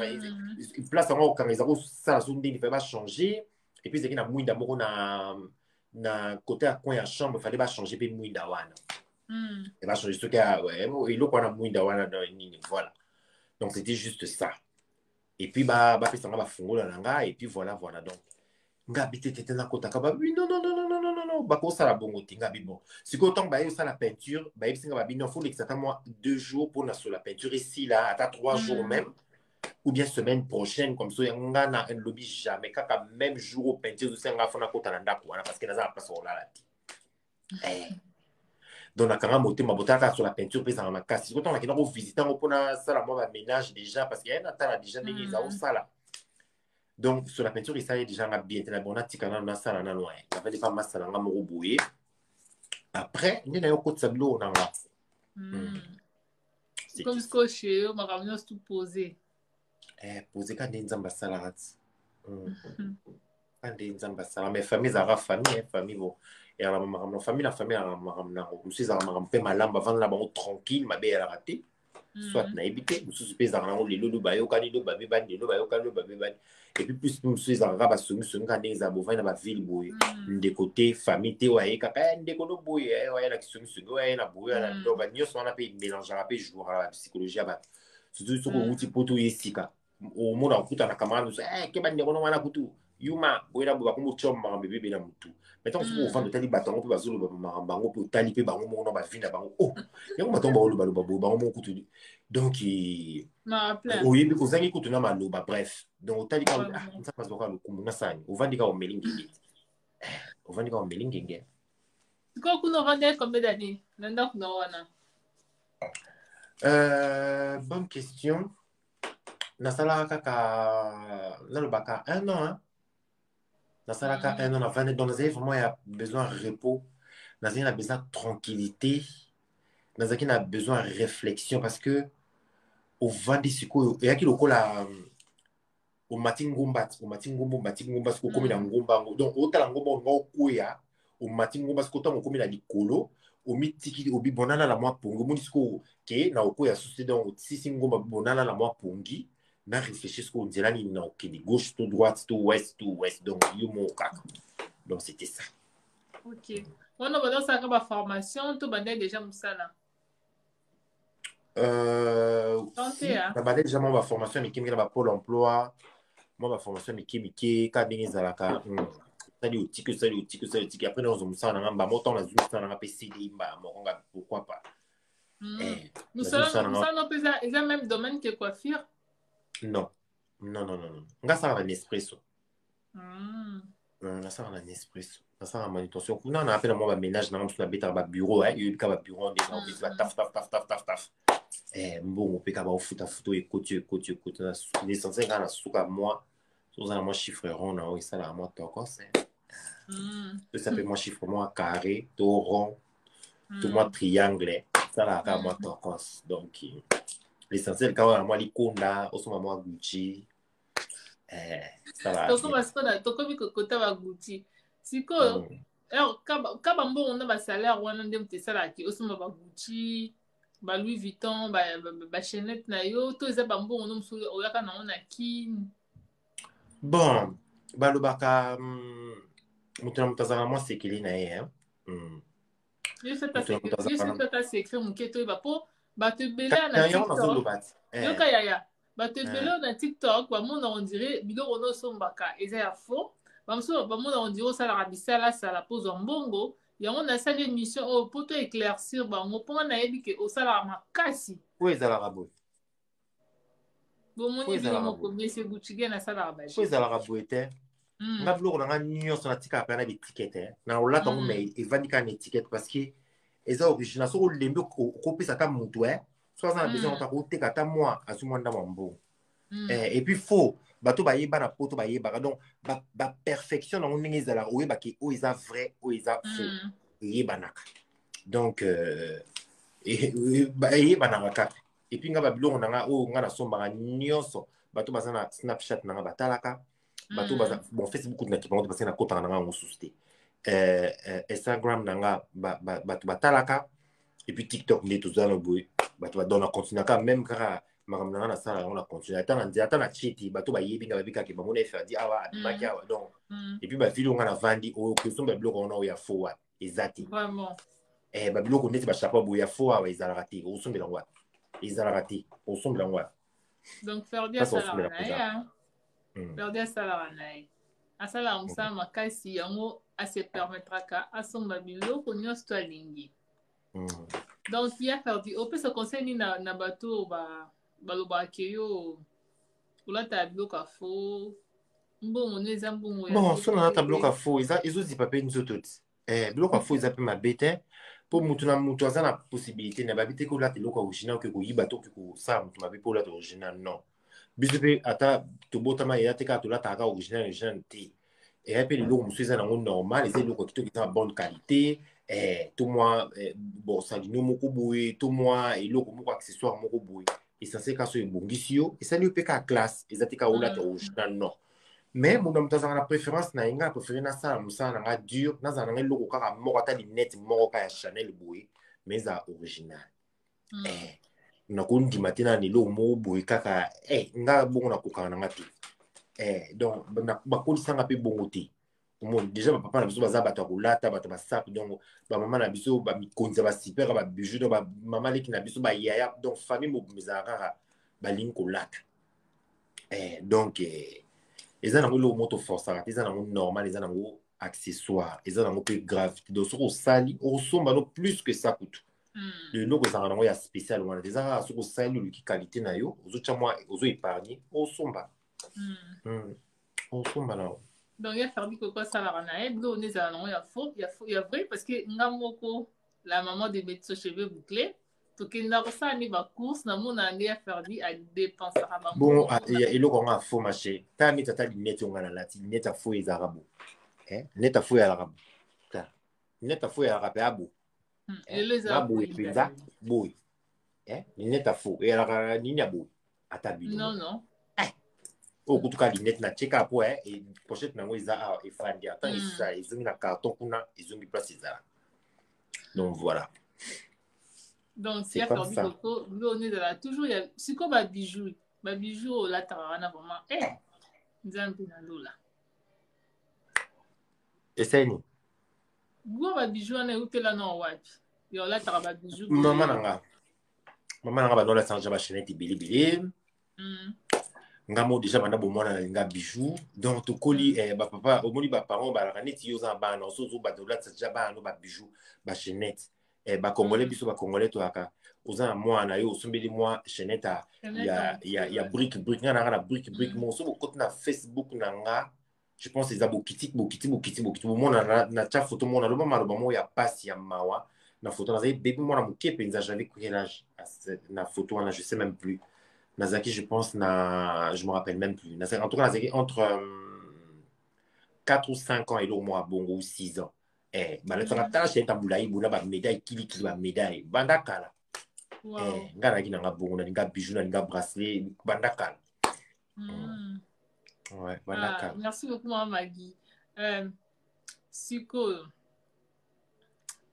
[SPEAKER 1] place en quand ils ont ça zone il fait pas changer et puis ils ont moins d'amour na côté à coin à chambre fallait pas changer puis moins d'awana et va changer ce qu'il ouais il le quoi moins d'awana voilà donc c'était juste ça et puis bah fait ça va fongo la langa et puis voilà donc ngabi tete na kota ka ba oui non ba ko sala bongo tinga bon si ko tant ba yo ça la peinture ba yebisi nga ba non faut exactement 2 jours pour na sur la peinture ici là à 3 jours même ou bien semaine prochaine comme ça nga na un lobby jamais kaka même jour au peinture de senga fona kota na ndako wana parce que na za place on là donc nakanga motema botaka sur la peinture pesa na makasi siko tanga kina ko visiter ngo pona sala moi ba ménage déjà parce qu'il y a un atala déjà ndenge za osala donc sur la peinture ça est déjà bien tena bona tikana na sala na loin ça fait pas masala nga moko boye après ndena yo kotsa bilo nanga
[SPEAKER 2] comme ce que chez ma ramener tout posé
[SPEAKER 1] posé quand nzamba sala rat quand nzamba sala mais famille za famille bon et alors ma famille la suis à ma pe malamba avant là bon tranquille ma belle a raté soit na évité nous suis pesa na le lolo ba yo kani do ba be ban lo ba yo kani ba be ban et puis plus nous suis à raba somi quand des abova na ba ville boy de côté famille te wa e kaka ndeko no boy wa na somi wa na boy na do ba nyo so na pe mélanger pe jour la psychologie ba surtout sur outil poto yesika au monde en kuta na camarade ke ba ndeko no wana kutu yuma boyela bo bakombo choma bébé bela mutu maintenant on vend de tali batango pe bazolo ba marambango pe tali pe bango mo na ba vina bango oh yango batongo ba lo ba bango mo kutu donc oyebi ko zangi kutu na maloba bref donc tali ka ça passe beaucoup le kumu na sani o vandi ka o melingenge o vandi ka o melingenge
[SPEAKER 2] ko kuno vandi combien d'années nanda kuno wana
[SPEAKER 1] bonne question na sala kaka na lo baka 1 an hein Nasalaka un an avant, donc vraiment il y a besoin de repos, il y a besoin de tranquillité, il y a besoin de réflexion parce que au vandi siko il y a qui le cola au matingomba siko comme na ngomba donc au tala ngomba ngo kuya au matingomba siko tamo comme na likolo au mitiki au bibonana la moi pongo mo siko ke na okuya susi donc sisi ngomba bonana la moi pongi na réfléchir ce qu'on dirait ni non qui de gauche tout droite tout ouest donc yo mon kaka donc c'était ça
[SPEAKER 2] ok on a besoin ça comme formation tout bandé déjà musala
[SPEAKER 1] si na bandé déjà moi ma formation mais qui me ba pôle emploi moi ma formation mais qui ka dingi zalaka sali outil après dans musala na ba moto na zoom musala na PCD ba mokonga pourquoi pas
[SPEAKER 2] musala non pesa ils ont même domaine que coiffure.
[SPEAKER 1] Non. Nga ça va un espresso. Nga ça va un espresso. Nga ça va manutention. Kuna na appelle moi ba ménage na msu na beta ba bureau il ka ba bureau on est va taf. Bon on peut ka ba futa et côté na l'essentiel kana suka moi. Soza moi chiffre rond na ça la moi toko c'est. Ça fait moi chiffre moi carré, to rond, to moi triangle. Ça la ka moi toko donc l'essentiel quand on a les conda au son moi Gucci ça va
[SPEAKER 2] donc parce que to comme que côté va Gucci siko alors kaba mbo on a ba salaire wana ndem te sala ki au son ba Gucci ba Louis Vuitton ba Chanel na yo to za ba mbo on mso o yaka na ona ki
[SPEAKER 1] bon ba lo baka mutazana moi c'est qu'il na hein
[SPEAKER 2] je sais pas c'est écrit mon keto ba po bato ebele na TikTok yoka yaya bato ebele na TikTok bamona on dirait biloko nosombaka eza ya faux bamosusu bamona on dirait osalaka bisala sala mpozwa mbongo yango nasali émission oyo mpo to éclaircir bango mpo nga nayebi ke osalaka makasi
[SPEAKER 1] po ezalaka boye
[SPEAKER 2] bomoni bino moko mese guchige nasalaka baje
[SPEAKER 1] po ezalaka boye te nga biloko na nga nyonso natikaka mpe na bitikete na olata ngo mai evandi kaka na étiquette parce que eza original soko olembi okopesa ata motu so aza na besoin otaka oteka ata mwa azwi mwa ndamwa mbongo et puis faux bato bayeba na poto bayebaka donc baperfection nango ndenge ezalaka oyebaki oyo eza vrai oyo eza faux eyebanaka donc eyebanaka kaka et puis nga babiloko na nga oyo nga nasombaka nyonso bato baza na snapchat na nga batalaka bato baza bon facebook na kipango te parce que nakotaka na nga yango susu te Instagram nanga bato batalaka et puis TikTok nde toza na boye bato badona continue ka même kaka makambo nanga na sala yango na continue ata na cheti bato bayebi nga babikaki bamona efe adi awa abimaki awa donc et puis bavideo nga na vandi oyo question babiloko wana oyo ya faux wapi eza te babiloko neti bachapa boye ya faux awa ezalaka te osombela ngo wapi ezalaka te osombela ngo wapi
[SPEAKER 2] donc Ferdi asalaka na ye Ferdi asalaka na ye asalaka mosala makasi yango ase permettraka asomba biloko nyonso to alingi donc ya Ferdi opesa conseil nini na bato balobaka ke yo olata biloko ya faux mbongo no eza mbongo
[SPEAKER 1] bon so nalata biloko ya faux ezozipa mpe nzoto ti biloko afo eza pe mabe te mpo mutu na mutu aza na possibilité na babi te kolata eloko original oke koyiba to oke kosala mutu mabe mpo olata original non biso mpe ata tobotama eya te kaka tolataka original te eya mpe leloko mosusu eza nango normal eza eloko ya kitoko eza na bonne qualité to mwa borsalino moko boye to mwa eloko moko accessoire moko boye essentiel kaka so ebongisi yo esali yo mpe kaka classe eza te kaka olata original non mais mon homme tazana la préférence na inga préféré na ça musana nga dur na zana ngai loko kaka moko ata lunette moko ka ya Chanel boye mais za original na ko ndima tena ni lo mo boye kaka nga bongo na kokana na ngati donc na ba kolisa nga pe bongo te mo déjà ba papa na biso baza bato kolata bato ba sap donc ba mama na biso ba mikonza ba super ba bijou donc ba mama leki na biso ba yaya donc famille mo mizara ba link kolata donc eza nango eloko moto forçaka te eza nango normal eza nango accessoire eza nango mpe grave donc soki osali osomba no plus que ça kutu eloko ezalaka nango ya spécial wana te eza kaka soki osali oluki qualité na yo ozotya mwa ozo épargne osomba osomba nango
[SPEAKER 2] donc ya ferdi koko asalaka na ye biloko nde ezala nango ya faux ya vrai parce que nga moko la maman de médecin cheveux bouclés tokenda kosala ni bacourse namona nde ya ferdi adépensaka
[SPEAKER 1] bon eloko yango afaux maché tala neti ata linete onga nalati linete afaux ezalaka bo linete afaux ezalaka bo linete afaux ezalaka mpe abo na boye mpenza boye linete afaux ezalaka nini ya boye ata bilo
[SPEAKER 2] non
[SPEAKER 1] oyo kutuka linete na tieka po pochette nango eza awa efandi ata ezongi na carton kuna ezongi place ezala donc voilà
[SPEAKER 2] donc si ya ferdi koko biloko nde ezala toujours ya sikoyo babijou olataka wana vraiment nzambe na lola
[SPEAKER 1] eseni
[SPEAKER 2] bwa babijou wana eutela na wapi ya olataka babijou
[SPEAKER 1] mama nanga banolatanga bachenete ebelebele ngamo déjà banda bomwana nalinga bijou donc tokoli bapapa omoni baparent balaka neti yo oza na bana osozo batolatisa déjà bana no babijou bachenete bakongolais biso bakongolais toyaka oza na mwana yo osombeli mwa chenete ya brique nga nanga na brique mo so bokoti na Facebook na nga je pense eza bokiti bomona na tia photo mona loba maloba moko ya pasi ya mawa na photo nazali bébé mwana moke mpenza j'avais quel âge na photo wana je sais même plus nazaki je pense je me rappelle même plus en tout cas nazaki entre 4 ou 5 ans eloko moko bongo ou 6 ans balataka tala chenete ya molai bona bamédaille kilikili bamédaille banda kala nga naki nanga bongo nalinga bijou nalinga bracelet banda kala banda kala
[SPEAKER 2] merci beaucoup mama Magui sikoyo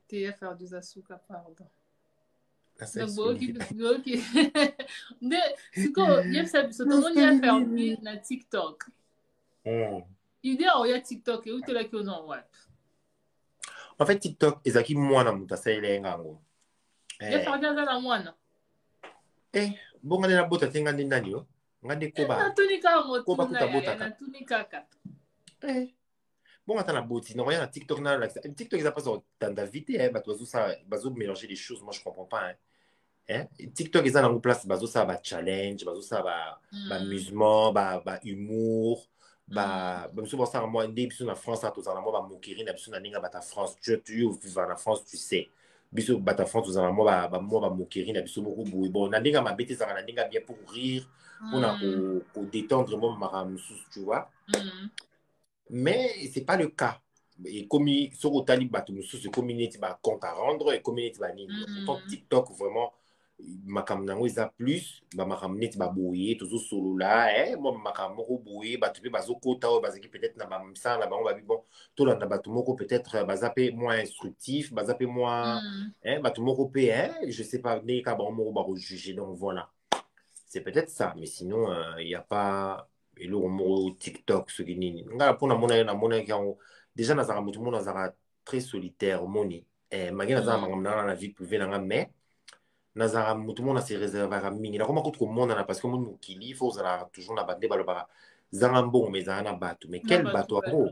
[SPEAKER 2] teya faire des asuka pardon nde sikoyo yebisa biso tomoni ya ferdi na TikTok idée oya TikTok eutelaki oza wapi
[SPEAKER 1] en fait TikTok ezalaki mwana moto asaleli yango
[SPEAKER 2] ya ferdi aza na mwana
[SPEAKER 1] bonga nde nabota te nga nde nani yo nga nde
[SPEAKER 2] natuni kaka motuna natuni kaka
[SPEAKER 1] bonga ata na boti nakoya na TikTok TikTok eza mpasa otanda vite bato bazomélanger les choses moi je comprends pas TikTok eza nango place bazosala bachallenge bazosala bamusement bahumour biso basala mwa nde biso na France tozala na mwa bamokeri na biso na ndenge bata France yo vivre na France tu sais biso bata France tozala na mwa bamokeri na biso moko boye bon na ndenge ya mabe te ezalaka na ndenge ya bien pour rire mpona kodétendre mwa makambo mosusu tu vois mais c'est pas le cas ekomi soki otali bato mosusu ekomi neti bacompte à rendre ekomi neti banini pourtant TikTok vraiment makambo nango eza plus bamakambo neti baboye tozosolola mwa makambo moko boye bato mpe bazokota oyo bazalaki peut-être na bamisala na bango babi bon tolanda bato moko peut-être baza mpe moins instructif baza mpe moins bato moko mpe je sais pas ndenge kaka bango moko bakojuge donc voilà c'est peut-être ça mais sinon il y a pas eloko moko TikTok soki nini ngai mpona namonaki yango déjà nazalaka moto moko nazalaka très solitaire omoni maki naza na makambo nanga na vie privé nanga mais nazalaka moto moko nase réservaka mingi nakoma kutu komonana parce que omoni mokili fo ozalaka toujours na bande balobaka zanga mbongo mais ezalaka na bato mais quel bato yango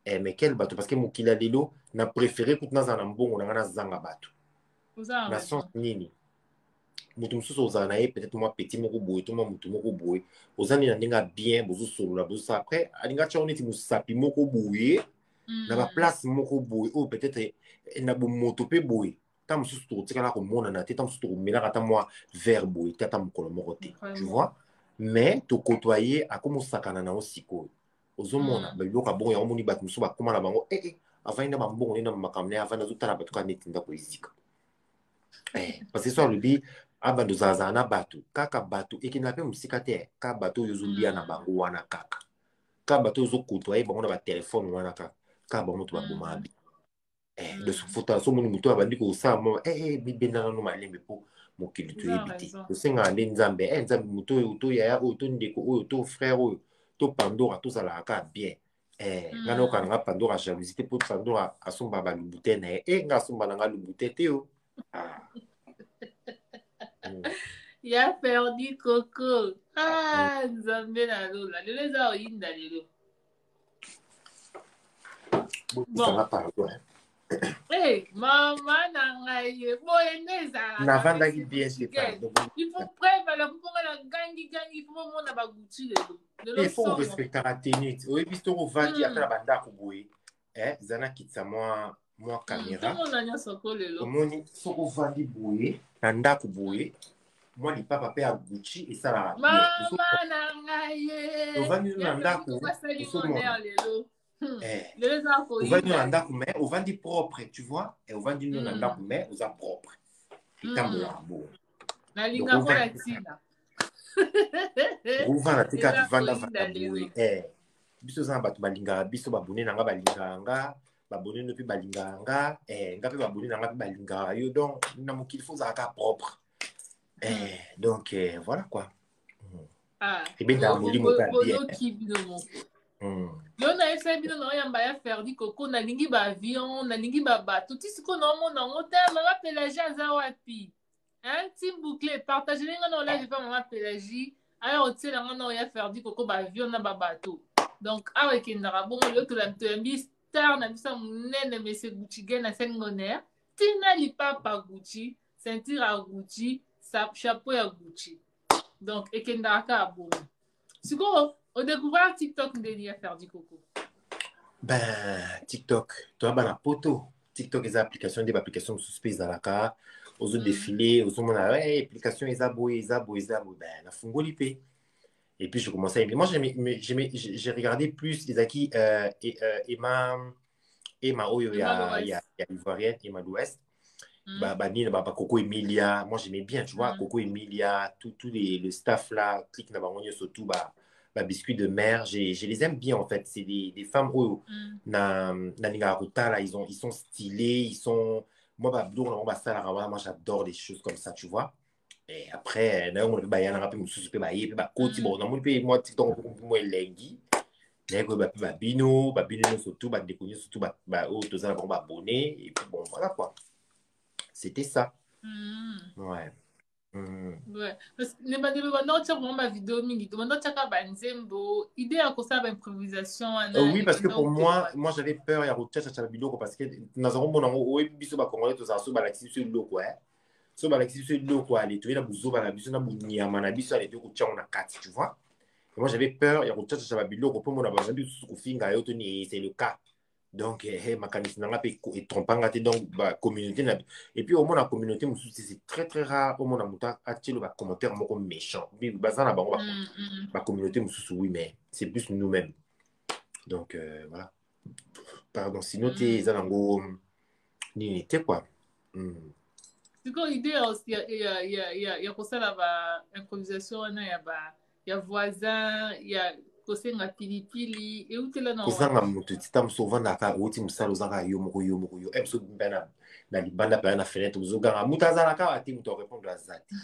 [SPEAKER 1] mais quel bato parce que mokili ya lelo na préféré kutu nazala na mbongo nanga nazanga bato na sens nini moto mosusu ozala na ye peut-être mwa petit moko boye to mwa moto moko boye oza nini na ndenge ya bien bozosolola bozosala après alinga tia neti mosapi moko boye na ba place moko boy ou peut-être na bo moto pe boy tam sous to tikala ko mona na te tam sous to mena kata moi vers boy tata mokolo moko te tu vois mais to côtoyer a comme sakana na osiko ozomona ba biloka bon ya omoni bat musu ba koma na bango avant ina ba mbongo ina makamne avant na zutala ba tuka netinda ko izika parce que so le bi abando zaza na batu kaka batu ekina pe musika te ka batu yozulia na bango wana kaka ka bato zo côtoyer bango na ba téléphone wana ka bango to ba bomabi de ce fota so moni muto abandi ko sa mo bibenda no malembe po mokili to ebiti to senga ale nzambe nzambe muto to ya o to ndeko o to frère o to pandora to sala ka bien ngana o kana pandora jalousie te po pandora asomba ba lubute na nga somba na nga lubute te o
[SPEAKER 2] ya perdu Coco nzambe na lola lelo eza oyinda lelo
[SPEAKER 1] bon pardon
[SPEAKER 2] mama na ngai boye nde ezalaka
[SPEAKER 1] navandaki bien c'est pardon
[SPEAKER 2] il faut prévala mponga na gangi il faut mona baguti lelo
[SPEAKER 1] il faut respecter la tenue oyebi so kovandi ata na bandako boye zana kitisa mwa caméra
[SPEAKER 2] tomona nyonso ko lelo
[SPEAKER 1] omoni so kovandi boye na ndako boye mwa lipapa mpe ya gucci esalaka
[SPEAKER 2] mama na ngai
[SPEAKER 1] ovandi na ndako osomona ovandi na ndako mais ovandi propre tu vois ovandi na ndako mais oza propre etambolaka boye
[SPEAKER 2] nalinga kola ntina
[SPEAKER 1] ovanda te kaka tovandavanda boye biso oza na bato balingaka biso babone na nga balingaka nga babone no mpe balingaka nga nga mpe babone na nga mpe balingaka yo donc na mokili fo ozalaka propre donc voilà quoi ebendaka molimo mpe
[SPEAKER 2] yo nayebisa bino na oyamba ya ferdi Coco nalingi baavion nalingi babato ti siko naomona yango te mama Pélagie aza wapi ti boucle partage nga na olage mpa mama Pélagie aya otiela nga na oya ferdi Coco baavion na babato donc awa ekendaka bongo lelo toyambi star na biso monene monsieur Gucci Gang na scène honneur tina lipapa Gucci ceinture ya Gucci chapeau ya Gucci donc ekendaka kaka bongo sikoyo au découvert TikTok ndeni ya Ferdi Coco
[SPEAKER 1] TikTok toa bana poto TikTok eza application nde baapplication mosusu mpe ezalaka ozo défilé ozomona application eza boye nafungoli mpe et puis je commençais à aimer moi j'ai regardé plus ezaki Emma oyo ya ivoirienne Emma d'Ouest Coco Emilia moi j'aimais bien tu vois Coco Emilia tout le staff là clique na bango surtout biscuits de mer je les aime bien en fait c'est des femmes oyo na lingaka là ils sont stylés ils sont moi moi j'adore les choses comme ça tu vois et après na on ba yana pe mususu pe ba ye pe ba koti bon na mo pe moi TikTok mo elengi na ko ba bino surtout ba déconner surtout ba o to za ba abonné et puis bon voilà quoi c'était ça ouais
[SPEAKER 2] parce que ne bandelo bando tia vraiment ba vidéo mingi to bando tia ka ba nzembo idée ya kosala ba improvisation
[SPEAKER 1] oui parce que pour moi j'avais peur ya rochacha la biloko parce que nazaro mona o biso ba congolais to za so ba laxi sur loko so ba laxi sur loko ali to ina buzoba na biso na bunyama na biso ali to ko tia na kati tu vois et moi j'avais peur ya rochacha la biloko pour mona ba zambi su ko finga yo to ni c'est le cas donc makanisi nanga pe trompanga te donc ba communauté na et puis au moins la communauté c'est très très rare au moins na muta atilo ba commentaire moko méchant bi bazana bango ba communauté mususu oui mais c'est plus nous-mêmes donc voilà pardon sinon t'es zanango ni te quoi
[SPEAKER 2] siko idée aussi ya kosala ba improvisation wana ya voisin ya kosenga pilipili eutela na
[SPEAKER 1] kozanga moto tita moso ovandaka outi mosala ozanga yo moko biso mpe na libanda mpe na fenêtre ozoganga moto azalaka ate moto arépondre aza te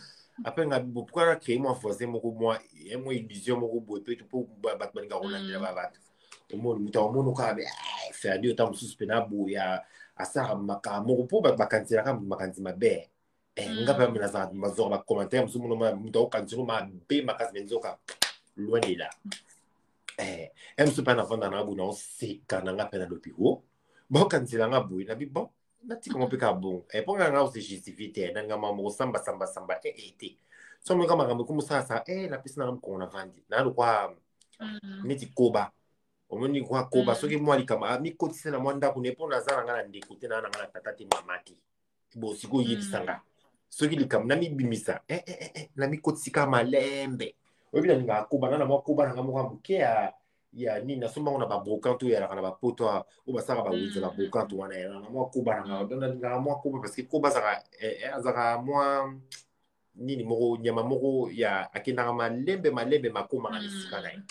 [SPEAKER 1] apres nga pourquoi na créé mwa voisin moko mwa illusion moko boye mpe mpo bato balingaka kolandela babato omoni moto aomoni kaka be ferdi ota mosusu mpe na boye asalaka makambo moko mpo bato bakanzelaka makanisi mabe nga mpe amenazaka mazoka bacommentaire mosusu moto aokaniselo mabe makasi me nzoka loin de là mosusu mpe navanda nanga boye naoseka nanga mpe na lopiro baokanisela nga boye nabi bon natikango mpe kaka bongo mpo nga nga ose justifie te nanga mamo kosambasamba te so moka makambo ekomosalasa napesi nanga mokongo navandi naa lokwa neti koba omoni kwa koba soki mwa likama mi kotisa na mwa ndako ne mpo naza na nga na ndeko te na nga na tata te mama te bo sikoyo oyebisanga soki likama na mibimisa na mikotisika malembe oyebi na ninga koba nga na mwa koba na nga moko moke ya nini nasombango na babrokante oyo yalaka na bapoto oyo basalaka bawiza babrokante wana yalaka mwa koba na nga nalingaka mwa koba parce que koba azalaka mwa nini moko nyama moko ya akendaka malembe makomaka na esika na ye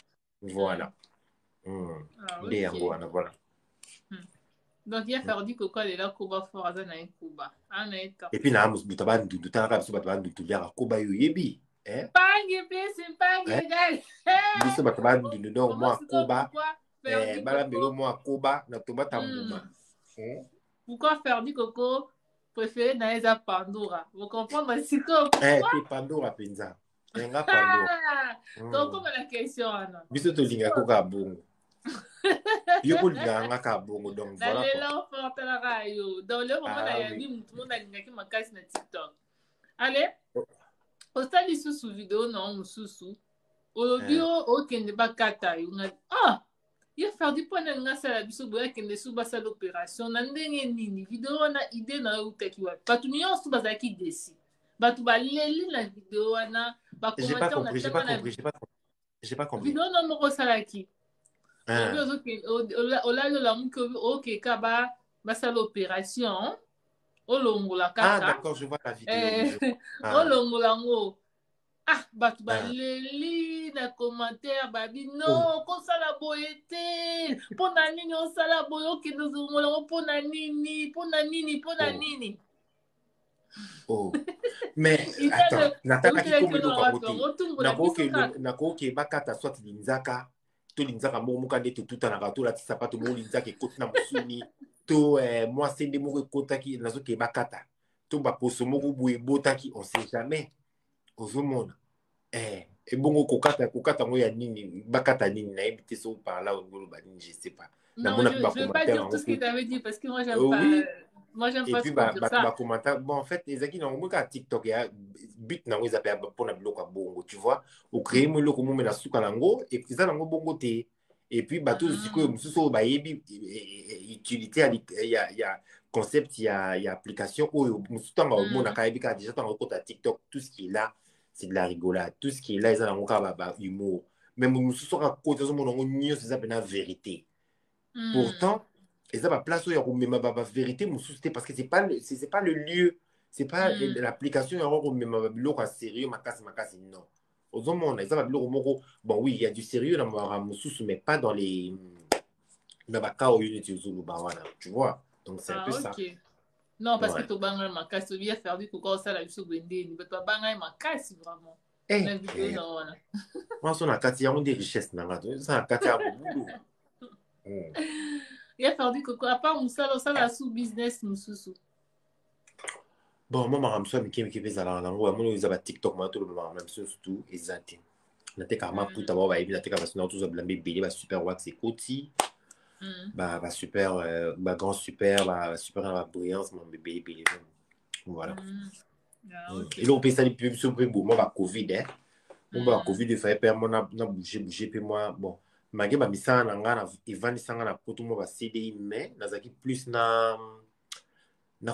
[SPEAKER 1] voilà nde yango wana voilà
[SPEAKER 2] donc ya fardi koko alela koba fort aza na ye koba
[SPEAKER 1] et puis na buta bandundu talaka biso bato bandundu liaka koba yo oyebi
[SPEAKER 2] pange pesi pange gal
[SPEAKER 1] biso bato bandundu donc mwa koba balambelo mwa koba na tobata mbuma
[SPEAKER 2] pourquoi fardi koko préféré na eza Pandora vous comprenez siko
[SPEAKER 1] te Pandora penza nga Pandora
[SPEAKER 2] donc la question ana
[SPEAKER 1] biso tolinga koka bongo yo kolinga nga ka bongo donc voilà
[SPEAKER 2] quoi nalela fortala yo dans le moment na yabi mutu monde alingaki makasi na TikTok allez osali susu video na mususu olobi okende bakata yo nga ye faire du point na sala biso boya kende su basala opération na ndenge nini video na idée na utaki wa batu nyonso bazaki desi batu baleli na video wana ba commentaire
[SPEAKER 1] j'ai pas compris
[SPEAKER 2] video na moko salaki olalola muke okeka basala opération olongola kaka
[SPEAKER 1] d'accord je vois la vidéo
[SPEAKER 2] olongola ngo batu baleli na commentaire babi non kosala boye te mpona nini osala boye okende ozongola ngo mpona nini
[SPEAKER 1] mais attends natalaki nakoki bakata soit linzaka to linzaka moko moka nde totutanaka tolatisa pato moko linzaka ekoti na mosuni to mwasi nde moko ekotaki nazoke bakata to baposo moko boye ebotaki on sait jamais ozomona ebongo kokata ngo ya nini bakata nini nayebi te so par là oloba nini je sais pas
[SPEAKER 2] non je vais pas dire tout ce que tu avais dit parce que moi j'aime pas moi j'aime pas ça
[SPEAKER 1] commentaire bon en fait ezaki na ngo ka TikTok ya but nango eza pe pona biloko ya bongo tu vois o créer mo loko mo na suka nango et puis ça nango bongo te et puis bato sikoyo mususu bayebi utilité ya concept ya application oyo mususu tanga omona ka yebi ka déjà tanga kota TikTok tout ce qui est là c'est de la rigolade tout ce qui est là ils ont encore humour même mususu ka kota zo monongo nyonso ça pena vérité pourtant ils ont pas place où il y a même ba vérité mususu parce que c'est pas le lieu c'est pas l'application il y a même biloko sérieux makasi non aux hommes ils ont biloko moko bon oui il y a du sérieux dans ma mususu mais pas dans les na ba ka unity zuluba wana tu vois donc c'est un peu ça
[SPEAKER 2] non parce que to banga makasi bien faire du pourquoi ça la biso bendeni mais to banga makasi vraiment la vidéo non wana
[SPEAKER 1] moi son akati ya des richesses nanga ça akati ya boulou
[SPEAKER 2] ya faire du coco à part musala ça sous business mususu
[SPEAKER 1] bon moi maramso mikemi bezala nango ya moni za ba TikTok ma to le même surtout exact na te kama puta ba ebi na te kama sino tous blamber belé ba super wax ekoti ba super ba grand super ba super la brillance mon bébé belé voilà et là on peut ça les pubs sur bon moi ba covid moi ba covid il fallait perdre na bouger puis moi bon mage ba misana na nga na evani sanga na poto mo ba CDI mais nazaki plus na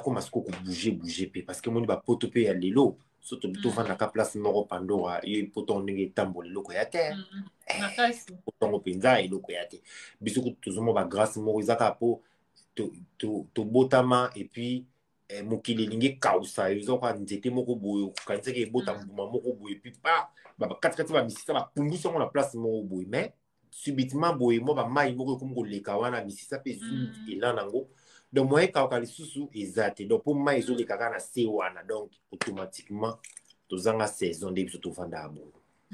[SPEAKER 1] koma siko ko bouger pe parce que moni ba poto pe ya lelo surtout to vanda ka place moko Pandora yo poto ndenge tambo leloko ya terre poto penza eloko ya te biso ko tozomo ba grâce moko izaka po to botama et puis mokili lingi kausa yo kwa nzete moko boyo kanisa ke botama moko boyo puis pas ba katikati ba misisa ba pungusa na place moko boyo mais subitement boye mo ba mai moko comme ko leka wana misisa pe zunti ela nango donc moi quand lisusu ezate donc pour mai zo leka kana se wana donc automatiquement tozanga saison de biso to vanda abo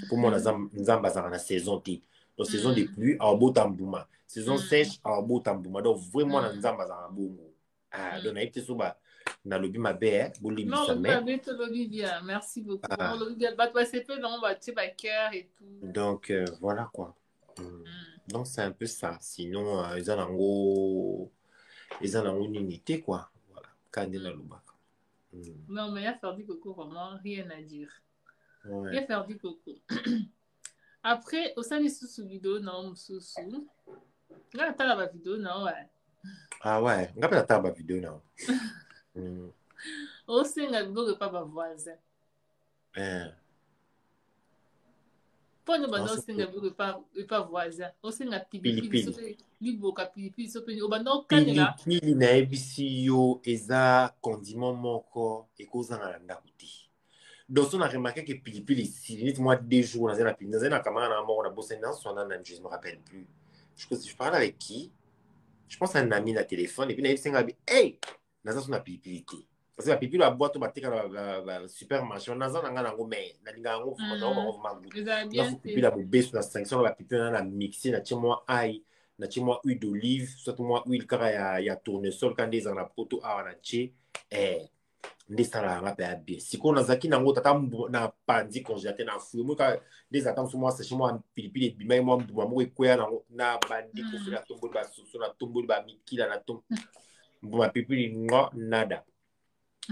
[SPEAKER 1] pour moi nzamba za na saison ti donc saison de pluie a botambuma saison sèche a botambuma donc vraiment na nzamba za bongo donc na ite so ba na lobi mabe bolimisa mais
[SPEAKER 2] non bien merci beaucoup lobi bien ba toi c'est fait non ba tu ba cœur et tout
[SPEAKER 1] donc voilà quoi donc c'est un peu ça sinon ils ont une unité quoi voilà Kandela Lubaka
[SPEAKER 2] non mais il y a faire du coco vraiment rien à dire il y a faire du coco après au sein des sous vidéo non sous Nga tala ba vidéo na ouais.
[SPEAKER 1] Ah ouais, nga pe ta ba vidéo na.
[SPEAKER 2] Osenga biloko pa ba voisin. Pone bando osenga biloko pa voisin. Osenga pilipili so pe liboka pilipili so pe obanda okanela.
[SPEAKER 1] Pilipili na ebisi yo eza condiment moko ekozanga na ndako te. Donc on a remarqué que pilipili ici, neti moi 2 jours dans un pilipili, dans un camarade na moko na bosse na son nan je me rappelle plus. Je parlais avec qui? Je pense à un ami na téléphone et puis na ebisi nga bi hey, naza so na pilipili te. Parce que la pilipili la boîte ba tika na supermarché, naza na nga nango mais na linga ngo vraiment goût. Na pilipili la bobesu na 500 la pilipili na mixer na tie moi ail. Na tie moi huile d'olive, soit moi huile kara ya tournesol quand des en a poto a na tie nde sala nga pe bien. Siko nazaki nango tata na pandi congélateur na fou. Moi ka des attentes sur moi c'est chez moi pilipili et bimai moi mbuma mo ekwea na bandi ko fela tombo ba soso na tombo ba mikila na tombo. Mbuma pilipili ngo nada.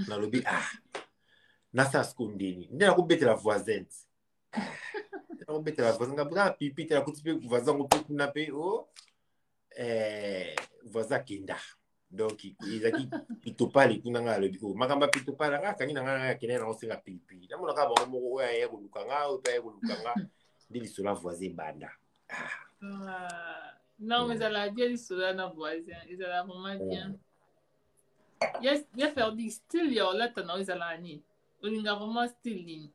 [SPEAKER 1] Na lobi na sa skondeni. Nde na ko betela voisine. Na ko betela voisine nga bra pilipili la ko tipe voisin ko pe na pe voisin kenda. Donc izaki pitopali kuna nga lobi makamba pitopali nga kangi nga kene na osenga pilipili na mona ka ba mo oya ya kuluka nga o pa ya kuluka nga ndili sola voisin banda
[SPEAKER 2] non mais elle a bien dit cela na voisin ils a vraiment bien yes ya faire du style yo là tana ils ala ni olinga vraiment style ni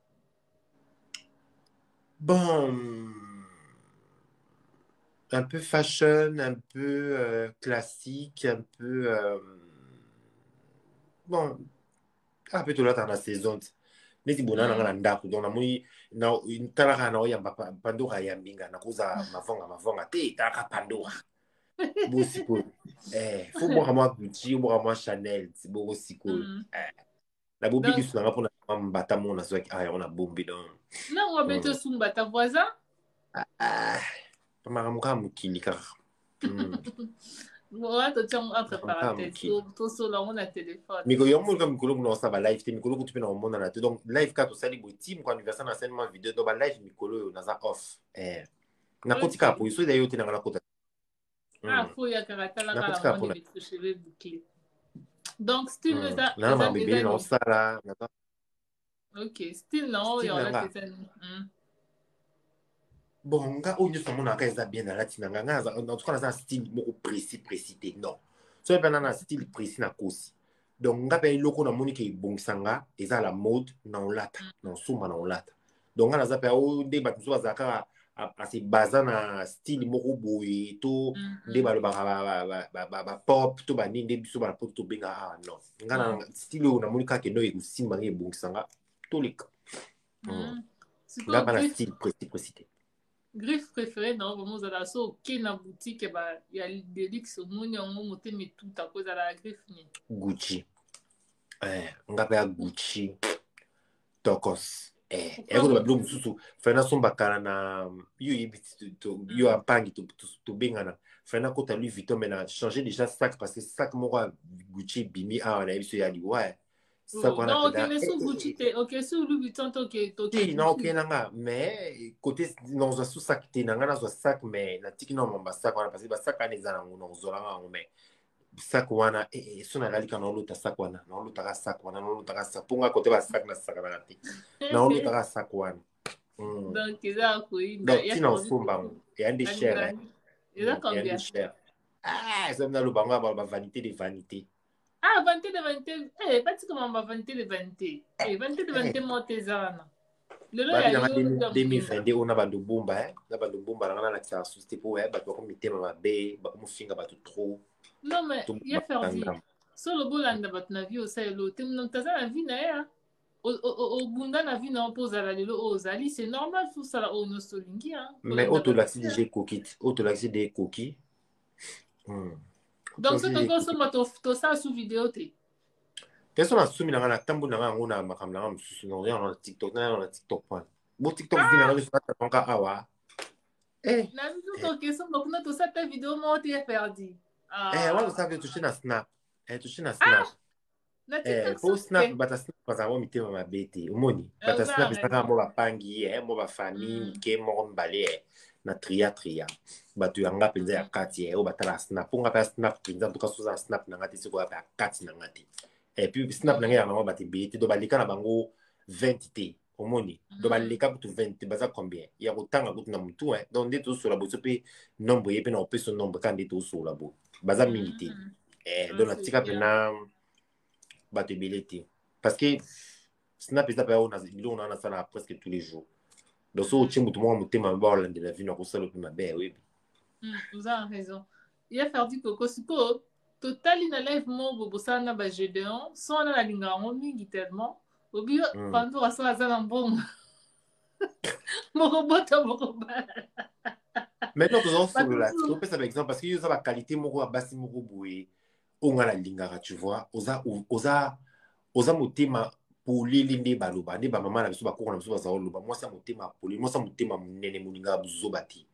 [SPEAKER 1] bon un peu fashion, un peu classique, un peu bon, un peu tout là dans la saison. Neti bonana nga na ndako donc na moni na talaka na oyamba pandora ya mbinga na kuza mavonga te talaka pandora. Bo siko faut moi moi Gucci moi moi Chanel c'est beau siko la bobi qui suna pour na mbata mona so on a bombi donc
[SPEAKER 2] non on beto sumba ta voisin
[SPEAKER 1] maramuka mukili kaka
[SPEAKER 2] ouais to tiens entre parenthèses to solo on a téléphone
[SPEAKER 1] miko yo mo comme mikolo no sa ba live te mikolo kutu pe na mona na te donc live ka to sali bo team ko anniversaire na seulement vidéo do ba live mikolo na za off na kotika po iso d'ailleurs te na la kota
[SPEAKER 2] faut ya karata la kala mo ni bitso cheveux bouclés donc style ça
[SPEAKER 1] na ma bébé na sala
[SPEAKER 2] OK style non yo la te
[SPEAKER 1] bon nga oyo nyonso monaka eza bien na lati na nga en tout cas naza style moko précis te non so mpe na style précis na kosi donc nga mpe eloko namoni ke ebongisanga eza la mode na olata na osomba na olata donc nga naza mpe oyo nde bato mosusu bazalaka ase baza na style moko boye to nde balobaka bapop to banini nde biso balapoto tobenga non nga na style oyo namoni kaka eno ekosimba nga ebongisanga toleka nga mpa na style précis te
[SPEAKER 2] griffe préférée non vraiment za la so ok na boutique ya Delix omoni yango motema etuta koza la griffe ni
[SPEAKER 1] Gucci nga pe ya Gucci tokos eko ba bilo mususu fana sombakana na yo yebiti yo ampangi to bengana fana kota Louis Vuitton mais na changer déjà sac parce que sac moko Gucci bimi na biso ya li
[SPEAKER 2] non, ok, mais sous Gucci, ok, sous Louis Vuitton, ok.
[SPEAKER 1] Non, ok, nanga, mais côté, non, je suis sac, nanga, je suis sac, mais na tiki non, mon sac, parce que sac, on est dans un zola, mais sac, wana, son agali, quand on l'autre sac, wana, non, l'autre sac, wana, non, l'autre sac, pour moi, côté, sac, na sac, wana, non, l'autre sac, wana.
[SPEAKER 2] Donc, ils ont appris.
[SPEAKER 1] Donc, tu n'en fous pas, il y a des chers,
[SPEAKER 2] il y a combien?
[SPEAKER 1] C'est dans le bango, vanité des vanités.
[SPEAKER 2] Vanité de vanité. Pratiquement vanité de vanité. Vanité de vanité, moi, t'es zana. Le lot
[SPEAKER 1] il y a 2022, on a bandu bomba, na bandu bomba, on a la société pour bato comme mitema mabe, comme finga bato trop.
[SPEAKER 2] Non mais il y a faire dire. Sur le bolanda bato na vie au sai lo, tem non taza la vie na ya. Au bunda na vie na opose à la lelo ozali, c'est normal tout ça la ono solingi hein.
[SPEAKER 1] Mais autolaxi des coquilles, autolaxi des coquilles.
[SPEAKER 2] Donc c'est encore ça to ça sous vidéo te.
[SPEAKER 1] Qu'est-ce qu'on a soumis dans la tambour dans on a makam na mususu non on a TikTok na on TikTok point. Bo TikTok vient na sur ta tonka awa.
[SPEAKER 2] Na vidéo to question donc na to ça ta vidéo mo te perdu.
[SPEAKER 1] On savait toucher na snap. Toucher na snap.
[SPEAKER 2] Na TikTok
[SPEAKER 1] Po
[SPEAKER 2] so
[SPEAKER 1] snap, bata snap bazango mitema mabete. Umoni. Bata snap esaka mo bapangi, mo bafami, mike mo mbale na tria. Batu yanga penza ya kati, o batala snap. Ponga pa snap, penza tuka soza snap na ngati siko ya kati na ngati. Et puis snap na ngati na bati bete, do balika na bango 20 te. Omoni. Do balika kutu 20, baza combien? Ya kutanga kutu na mutu, donc nde to so la bo so pe nombre yepe na ope so nombre kan nde to so la bo. Baza mingi te. Do na tika pena bato ebele te parce que snap eza mpe biloko na nasala presque tous les jours donc so otie moto moko motema mabe aolandela vino akosala ope mabe oyebi
[SPEAKER 2] oza na raison ya ferdi koko sikoyo totali na live moko bosala na bagédéon so wana nalingaka yango mingi tellement obi pandour asala aza na mbongo mokobota mokobala
[SPEAKER 1] maintenant tozosolola topesa baexemple parce que yo oza baqualité moko ya basi moko boye oyo nga nalingaka tu vois oza motema polele nde baloba nde bamama na biso bakoko na biso baza oloba mwasi ya motema polele mwasi ya motema monene molingaka bozoba te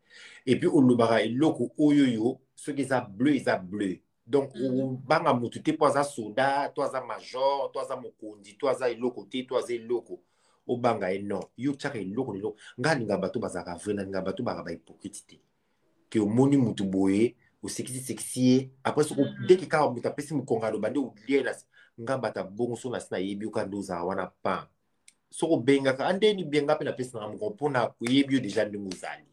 [SPEAKER 1] epuis olobaka eloko oyo yo soki eza bleu donc obanga motu te po aza soda to aza major to aza mokonzi to aza eloko te to aza eloko obanga ye non yo tiaka eloko na eloko nga alingaka bato bazalaka vrai nalingaka bato baka bahypocrite te ke omoni motu boye osekisi ye après soko deke kaka moto apesi mokongo aloba nde olie na nga bata bongo so na si nayebi yoka nde ozala wana pa soko obengaka andeni bienga mpe napesi nanga mokongo mpona koyebi yo deja ndenge ozali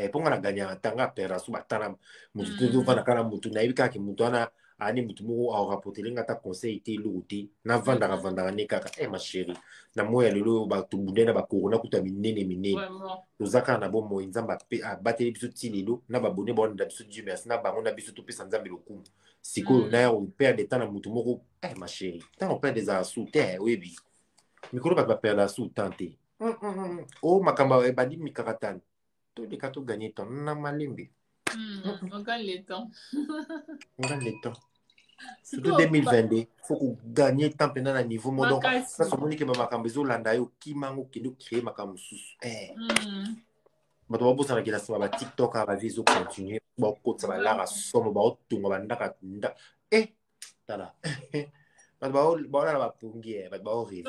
[SPEAKER 1] mponga na ganyaka ntanga apera so batala motu te ovanda kaka na motu nayebi kaka ke motu wana ani motu moko aorapportele nga ata conseil te eloko te navandaka ne kaka ma chéri na moi ya lelo bato bunde na bakorona kuta minene toza kaka na bomoi nzambe abateli biso ti lelo na babone baoneda biso dieu merci na bango na biso topesa nzambe lokumu sikoyo naya operde temps na motu moko ma chéri ntango operde ezala su te oyebi mikolo bato baperdaka su temps te o makambo ebandi mikakatani toleka toganye temps na malembe
[SPEAKER 2] on gagne le temps
[SPEAKER 1] surtout 2022 faut ko gagner temps pendant na niveau mo donc ça so moni ke makambo ezolanda yo kimango kendo créer makambo mosusu bato babosana ke na nsima ba tiktok a bavi ezocontinue bakotisa balaka somo baotonga bandaka tala bato baolala bapongi bato baoreve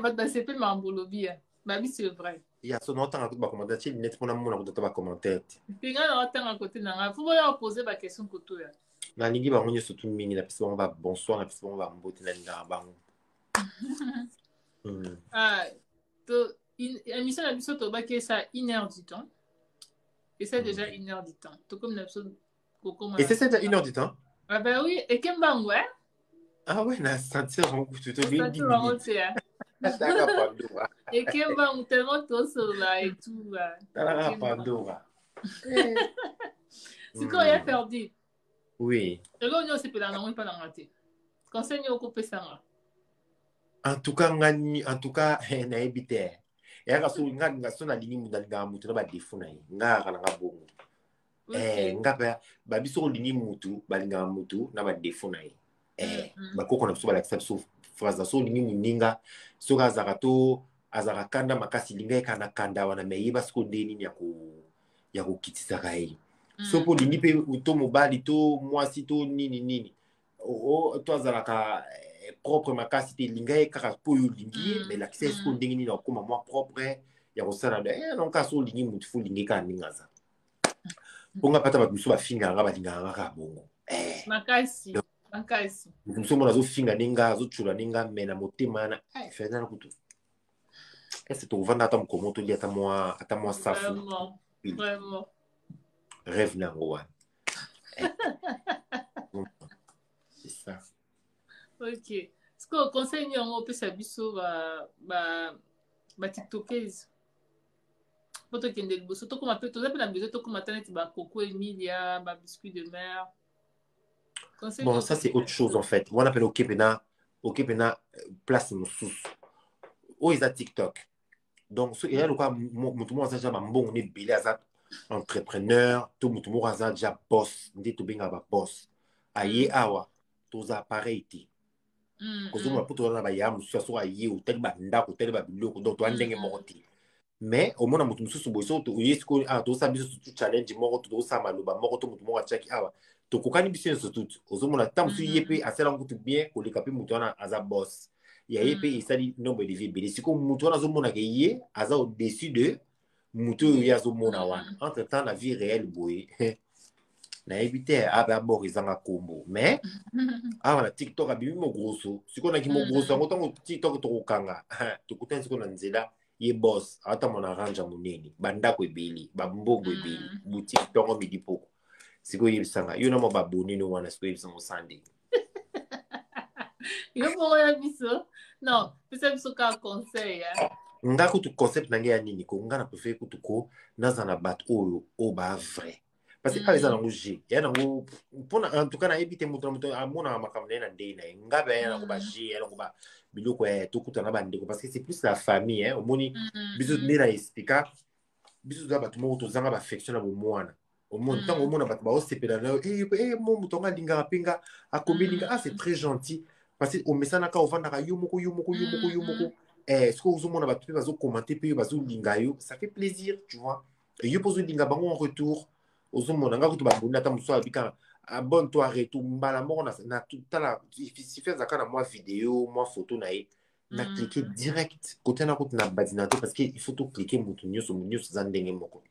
[SPEAKER 2] bato basepeli mambolobi babi c'est vrai
[SPEAKER 1] ya so naotanga kutu bacommentaire tie linete mpona mona kutata bacommentaire te
[SPEAKER 2] pinga naotanga kote na ngai fo boya opose baquestion koto ya
[SPEAKER 1] nalingi bango nyonso tu mingi napesi bango babonsoir napesi bango bambote nalingaka bango
[SPEAKER 2] émission na biso tobaki esa 1h du temps esa déjà 1h du temps tokomi na biso kokoma
[SPEAKER 1] et c'est déjà 1h du temps
[SPEAKER 2] ah ben oui ekembango
[SPEAKER 1] ah ouais na sentir bango kutu to bien 10
[SPEAKER 2] minutes
[SPEAKER 1] Taka Pandora.
[SPEAKER 2] Ekembango tellement tosolola et tout
[SPEAKER 1] Taka Pandora.
[SPEAKER 2] sikoyo ya perdi
[SPEAKER 1] oui
[SPEAKER 2] eloko nyonso sepela nango epa nanga te conseil nini okopesanga
[SPEAKER 1] en tout cas nayebi te eyaka so nga so nalingi moto alingaka motu na badefu na ye nga kaka nanga bongo nga mpe babiso olingi motu balingaka motu na badefu na ye bakoko na biso balakisa biso phrase so olingi moninga soki azalaka kanda makasi linga ye kana kanda wana me yeba siko nde nini ya kokitisaka ye so mpo olingi mpe to mobali to mwasi to nini to azalaka propre makasi te linga ye kaka mpo oyo olingi ye me lakisa ye siko ndenge nini akoma mwa propre ya kosala non kaka so olingi motu fo olingi kaka ndenge aza mponga pata bato mosusu bafingaka balingaka kaka bongo
[SPEAKER 2] makasi
[SPEAKER 1] motu mosusu mona azofinga ndenge azotshula ndenge me na motema wana ferdinand kutu ese tokovanda ata mokomo tolia ata mwa safu rêve na yango wana c'est ça
[SPEAKER 2] ok sikoyo conseil nini yango opesa biso batiktokese mpo tokende liboso tokoma mpe toza mpe na besoin tokoma ta neti bakoko emilia babiscuit de mer
[SPEAKER 1] bon ça c'est autre chose en fait wana mpena oke pena place mosusu oyo eza tiktok donc so eya lokola motu moko aza ja bambongo nde ebele aza entrepreneur to motu moko aza ja boss nde tobengaka baboss aye awa toza pareil te kozomona mpo toza na bayaya mosusu ya soki aye otali bandako otali babiloko donc toya ndenge moko te mais au moins mutu mususu boye so oyesiko tosala biso surtout challenge moko tosala maloba moko to mutu moko atiaki awa tokokani biso nyonso tutu ozomona ta mosusu ye mpe asala kutu bien koleka mpe mutu wana aza boss ya ye mpe esali nombre de vie ebele sikoyo mutu wana azomonaka ye aza au-dessus de mutu oyo ye azomona wana entre temps na vie réelle boye nayebi te ape abor ezanga kombo mais awa na tiktok abimi mogroso sikoyo naki mogroso yango ntango tiktok tokokanga tokutani sikoyo na nzela ye boss atamona arrange monene bandako ebeli bambongo ebeli boutique ntongo midi poko sikoyo yebisanga yo namo babonene wana sikoyo yebisanga sande
[SPEAKER 2] yo moko ya biso non pesa biso ka conseil
[SPEAKER 1] nga kutu concept nange ya nini ko nga na préféré kutu ko naza na bato oyo ba vrai parce que eza nango g ya nango mpona en tout cas nayebi te moto na moto amonaka makambo na ye na ndenge na ye nga be ya nango ba g ya nango ba biloko ya tokuta na bandeko parce que c'est plus la famille omoni biso nde na explika biso toza bato moko tozanga baaffection na bomwana omoni ntango omona bato baosepela na yo mo moto anga alingaka mpe nga akomelinga c'est très gentil parce que omesanaka ovandaka yo moko est-ce ozomona bato mpe bazokomante mpe yo bazolinga yo ça fait plaisir tu vois yo mpo ozolinga bango en retour ozomona nga kutu baboni ata mosusu abika abonne toi retour mbala moko na tala sife azalaka na mwa video mwa photo na ye na cliquer direct côté na kutu na badina te parce que il faut to cliquer mutu nyonso za ndenge moko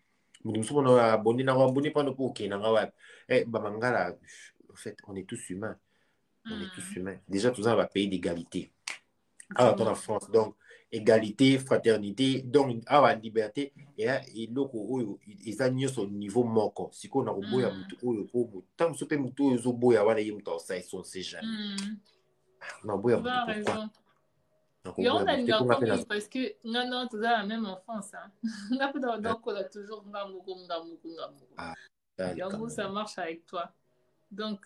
[SPEAKER 1] mutu mosusu mpona abonne na abonne mpona mpo okende nanga wapi bamangala en fait on est tous humains déjà tous dans un pays d'égalité dans la France donc égalité fraternité donc awa liberté eloko oyo eza nyonso niveau moko sikoyo na koboya mutu oyo po ntango mosusu mpe mutu oyo ozoboya wana ye mutu aosala son se jamais naboya mutu pourquoi
[SPEAKER 2] yango nalinga komi parce que nga na toza la même enfance nga mpe dakola toujours nga moko yango ça marche avec toi donc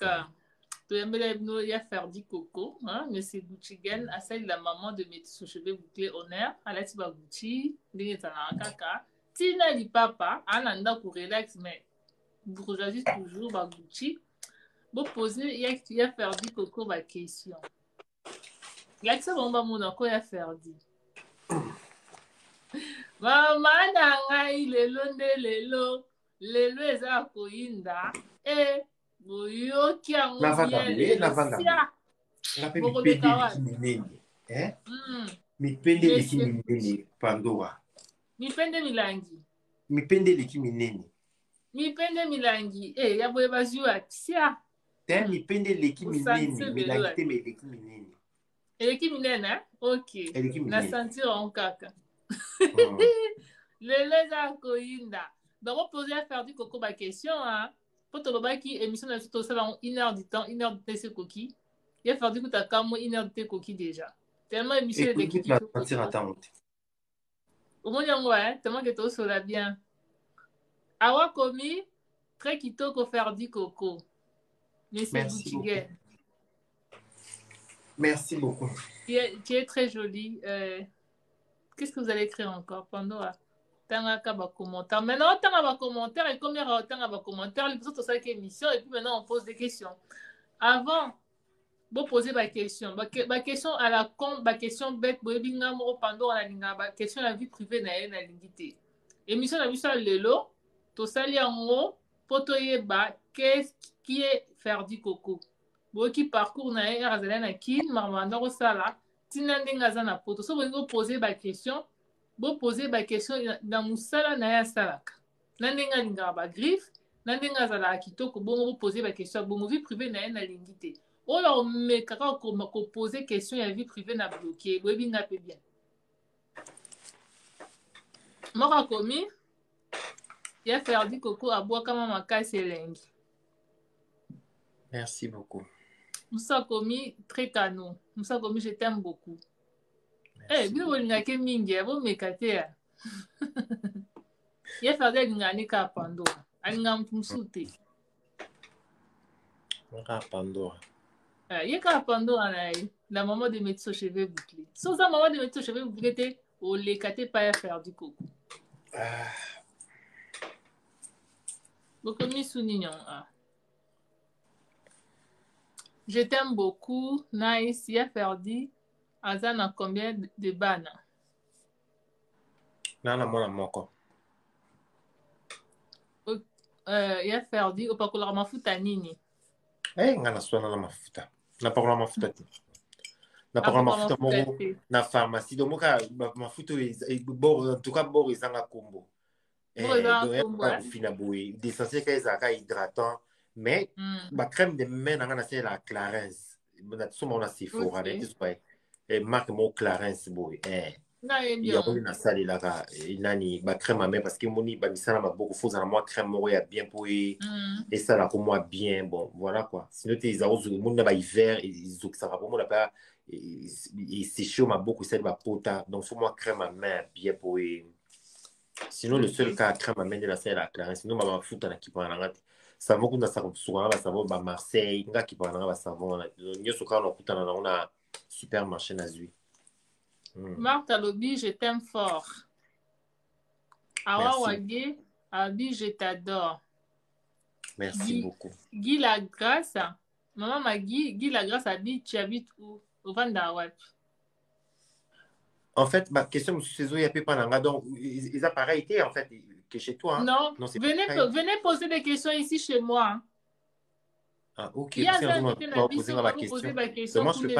[SPEAKER 2] toyambela bino ya Ferdi Coco monsieur Gucci asali la maman de métis aux cheveux bouclés honneur alati ba Gucci ndenge ezalaka kaka tina lipapa ana ndako relax mais bourgeoisie toujours ba Gucci bopose ya Ferdi Coco ba question yakisa bango bamona ko ya Ferdi mama na ngai lelo nde lelo eza koyinda boyoki yango
[SPEAKER 1] mipende eleki minene Pandora
[SPEAKER 2] mipende milangi ya boye bazwi atisia
[SPEAKER 1] te mipende eleki minene milangi te eleki minene
[SPEAKER 2] eleki minene ok na sentir on kaka lelo eza koyinda donc opose ya Ferdi Coco ba question po tolobaki émission na biso tosala 1 heure du temps 1 heure de se koki ya Ferdi kutaka mo 1 heure de koki déjà tellement émission de kiki omoni yango tellement que tosola bien awa komi très kitoko Ferdi Coco monsieur Gucci
[SPEAKER 1] merci beaucoup
[SPEAKER 2] tu es très jolie qu'est-ce que vous allez écrire encore pendant tangaka ba commentaires maintenant tanga ba commentaires et comme il tanga ba commentaires les autres ça émission et puis maintenant on pose des questions avant bon poser ba question à la con ba question bête bo binga mo pendant la linga ba question la vie privée na lingité émission na biso lelo to sali yango poto yeba qu'est-ce qui est Ferdi Coco bo qui parcours na razala na kin marmanda ko sala tina ndenga za na poto so bo poser ba question bo poser ba question na musala na ya salaka na ndenga linga ba griffe na ndenga za la kitoko bongo bo poser ba question bongo vie privée na lingité oyo me kaka ko poser question ya vie privée na bloqué bo binga pe bien moko komi ya Ferdi Coco abwa kama makasi elengi
[SPEAKER 1] merci beaucoup
[SPEAKER 2] Moussa Komi très canon Moussa Komi je t'aime beaucoup bien olinga ke mingi abo mekate ya Ferdi alinga ni ka Pandora alinga mtu te
[SPEAKER 1] ka Pandora
[SPEAKER 2] ye ka Pandora la maman de métis aux cheveux bouclés so ça maman de métis aux cheveux bouclés te olekate pa ya Ferdi Coco Bokomi Sounignon je t'aime beaucoup nice ya Ferdi Azana combien de bana
[SPEAKER 1] Nana mwana moko.
[SPEAKER 2] Ya Ferdi opakolaka mafuta nini?
[SPEAKER 1] Nga naswana na mafuta. Napakola mafuta te. Napakola
[SPEAKER 2] Apakola
[SPEAKER 1] mafuta
[SPEAKER 2] mafuta
[SPEAKER 1] moko
[SPEAKER 2] te.
[SPEAKER 1] na pharmacie. Donc moka mafuta en tout cas bord ezanga kombo.
[SPEAKER 2] Moko eza
[SPEAKER 1] Donc
[SPEAKER 2] nkombo,
[SPEAKER 1] ya kofina boye. D'essentiel ka ezalaka hydratant. Mais ba crème de main nanga na la Clarins. Na tsoma na Sephora na tispa. Marque mo Clarins boye. Il y a une salle là nani ba crème à main parce que moni ba misala maboko faut za moi crème moko ya bien pour et ça là pour moi bien bon voilà quoi sinon tu les autres monde na ba hiver ils ont ça va pour moi là pas et c'est chaud ma beaucoup c'est ba pota donc faut moi crème à main bien pour et sinon le seul cas crème à main de la salle à Clarence sinon ba foot na qui prend na savon kuna ça souvent ba savon ba Marseille nga qui prend na ba savon nyoso ka na kutana na ona supermarché na zui.
[SPEAKER 2] Marthe Alobi, je t'aime fort. Awa Wage, Abi, je t'adore.
[SPEAKER 1] Merci beaucoup.
[SPEAKER 2] Guy Lagrasse, maman m'a Guy Lagrasse Abi, tu habites où? Au Vandawap.
[SPEAKER 1] En fait, ma question, M. Cézo, il y a pas pendant donc, ils ont pareil été, en fait, que chez toi. Hein?
[SPEAKER 2] Non, venez poser des questions ici chez moi.
[SPEAKER 1] Ah, ok.
[SPEAKER 2] Il y a
[SPEAKER 1] Parce
[SPEAKER 2] ça,
[SPEAKER 1] que
[SPEAKER 2] je
[SPEAKER 1] poser ma question. Moi, je ne peux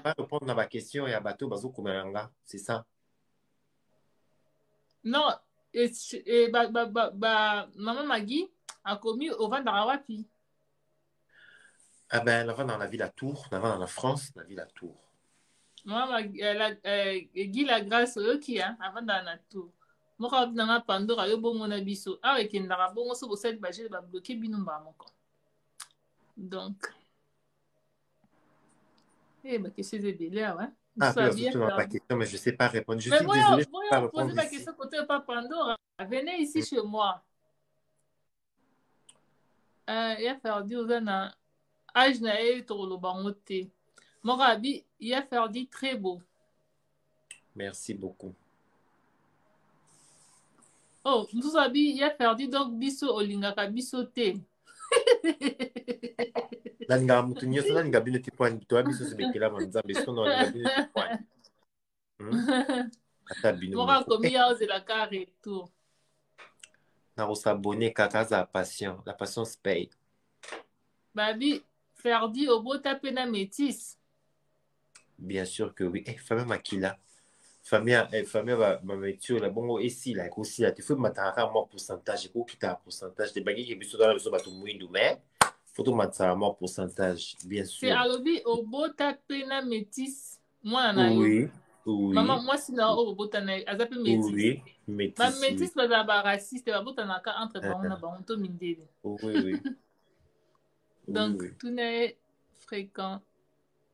[SPEAKER 1] pas répondre à ma question et à bateau, bazo kumelanga. C'est ça.
[SPEAKER 2] Non, maman Magui a commis au Vandarawapi.
[SPEAKER 1] Ah ben, là-bas dans la ville à Tours, là-bas dans la France, la ville à Tours.
[SPEAKER 2] Maman Guy la grâce qui a avant dans la Tours. Moi, dans ma pandora, yo bon mon abisso. Ah, et qu'il n'a pas bon, so, cette bagage va bloquer binumba mon corps. Donc, bah, que c'est des là, ouais.
[SPEAKER 1] Ah, puis, surtout dans ma question, mais je ne sais pas répondre. Je
[SPEAKER 2] mais
[SPEAKER 1] suis désolé, je ne
[SPEAKER 2] moi,
[SPEAKER 1] peux pas
[SPEAKER 2] poser
[SPEAKER 1] répondre
[SPEAKER 2] ma
[SPEAKER 1] ici.
[SPEAKER 2] question côté pas Pandora. Venez ici chez moi. Il y a faire dire aux gens, âge n'a eu trop le bangoté. Mon rabi, il y a faire dire très beau.
[SPEAKER 1] Merci beaucoup.
[SPEAKER 2] Oh, nous savons, il y a faire dire donc biso olingaka biso te.
[SPEAKER 1] Nalinga mutu nyonso nalinga bino ti point to biso se bekela manzambe so no nalinga bino ti point. Ata bino
[SPEAKER 2] moko akomi ya ozela ka retour
[SPEAKER 1] na kosabone kaka aza patient la patience paye.
[SPEAKER 2] Babi Ferdi obota pe na métis.
[SPEAKER 1] Bien sûr que oui. Famille makila famille ba métier la bongo esi la aussi la tu faut mataka moi pourcentage ko kita pourcentage de bagi ke biso dans la biso batu mwindu mais faut to mataka moi pourcentage bien sûr.
[SPEAKER 2] C'est alobi obota pe na métis moi na yo.
[SPEAKER 1] Oui. Oui.
[SPEAKER 2] Maman moi sina obota na azape métis.
[SPEAKER 1] Oui, métis.
[SPEAKER 2] Ba métis ba ba raciste ba bota na ka entre bango na bango to mindele.
[SPEAKER 1] Oui oui.
[SPEAKER 2] Donc oui. Tout n'est fréquent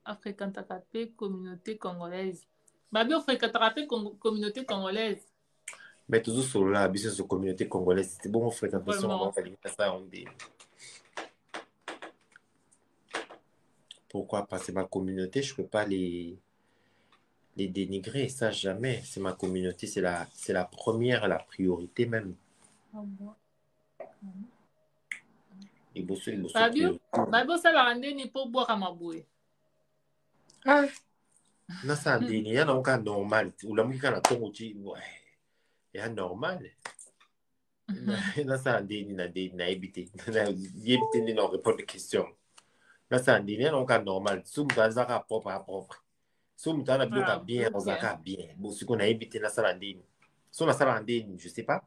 [SPEAKER 2] à fréquenter la communauté congolaise. Babi fréquente la communauté congolaise.
[SPEAKER 1] Mais toujours sur la business de communauté congolaise, c'est bon fréquentation on va faire ça on dit. Pourquoi pas? C'est ma communauté, je peux pas les dénigrer, ça jamais. C'est ma communauté, c'est la première, la priorité même. Et
[SPEAKER 2] Babi ça la rende ni pour boire à ma bouée.
[SPEAKER 1] Ah. Non, ça ndeni, il y a un cas normal. Ou la musique à la tongue, ouais, il y a normal. Non, ça ndeni, na éviter. Y éviter de répondre aux questions. Là, ça ndeni, il y a un cas normal. Soum dans propre à propre. Soum dans la bloc bien, on a bien. Bon, ce qu'on a évité, là, ça ndeni. Sur la salle ndeni, je sais pas.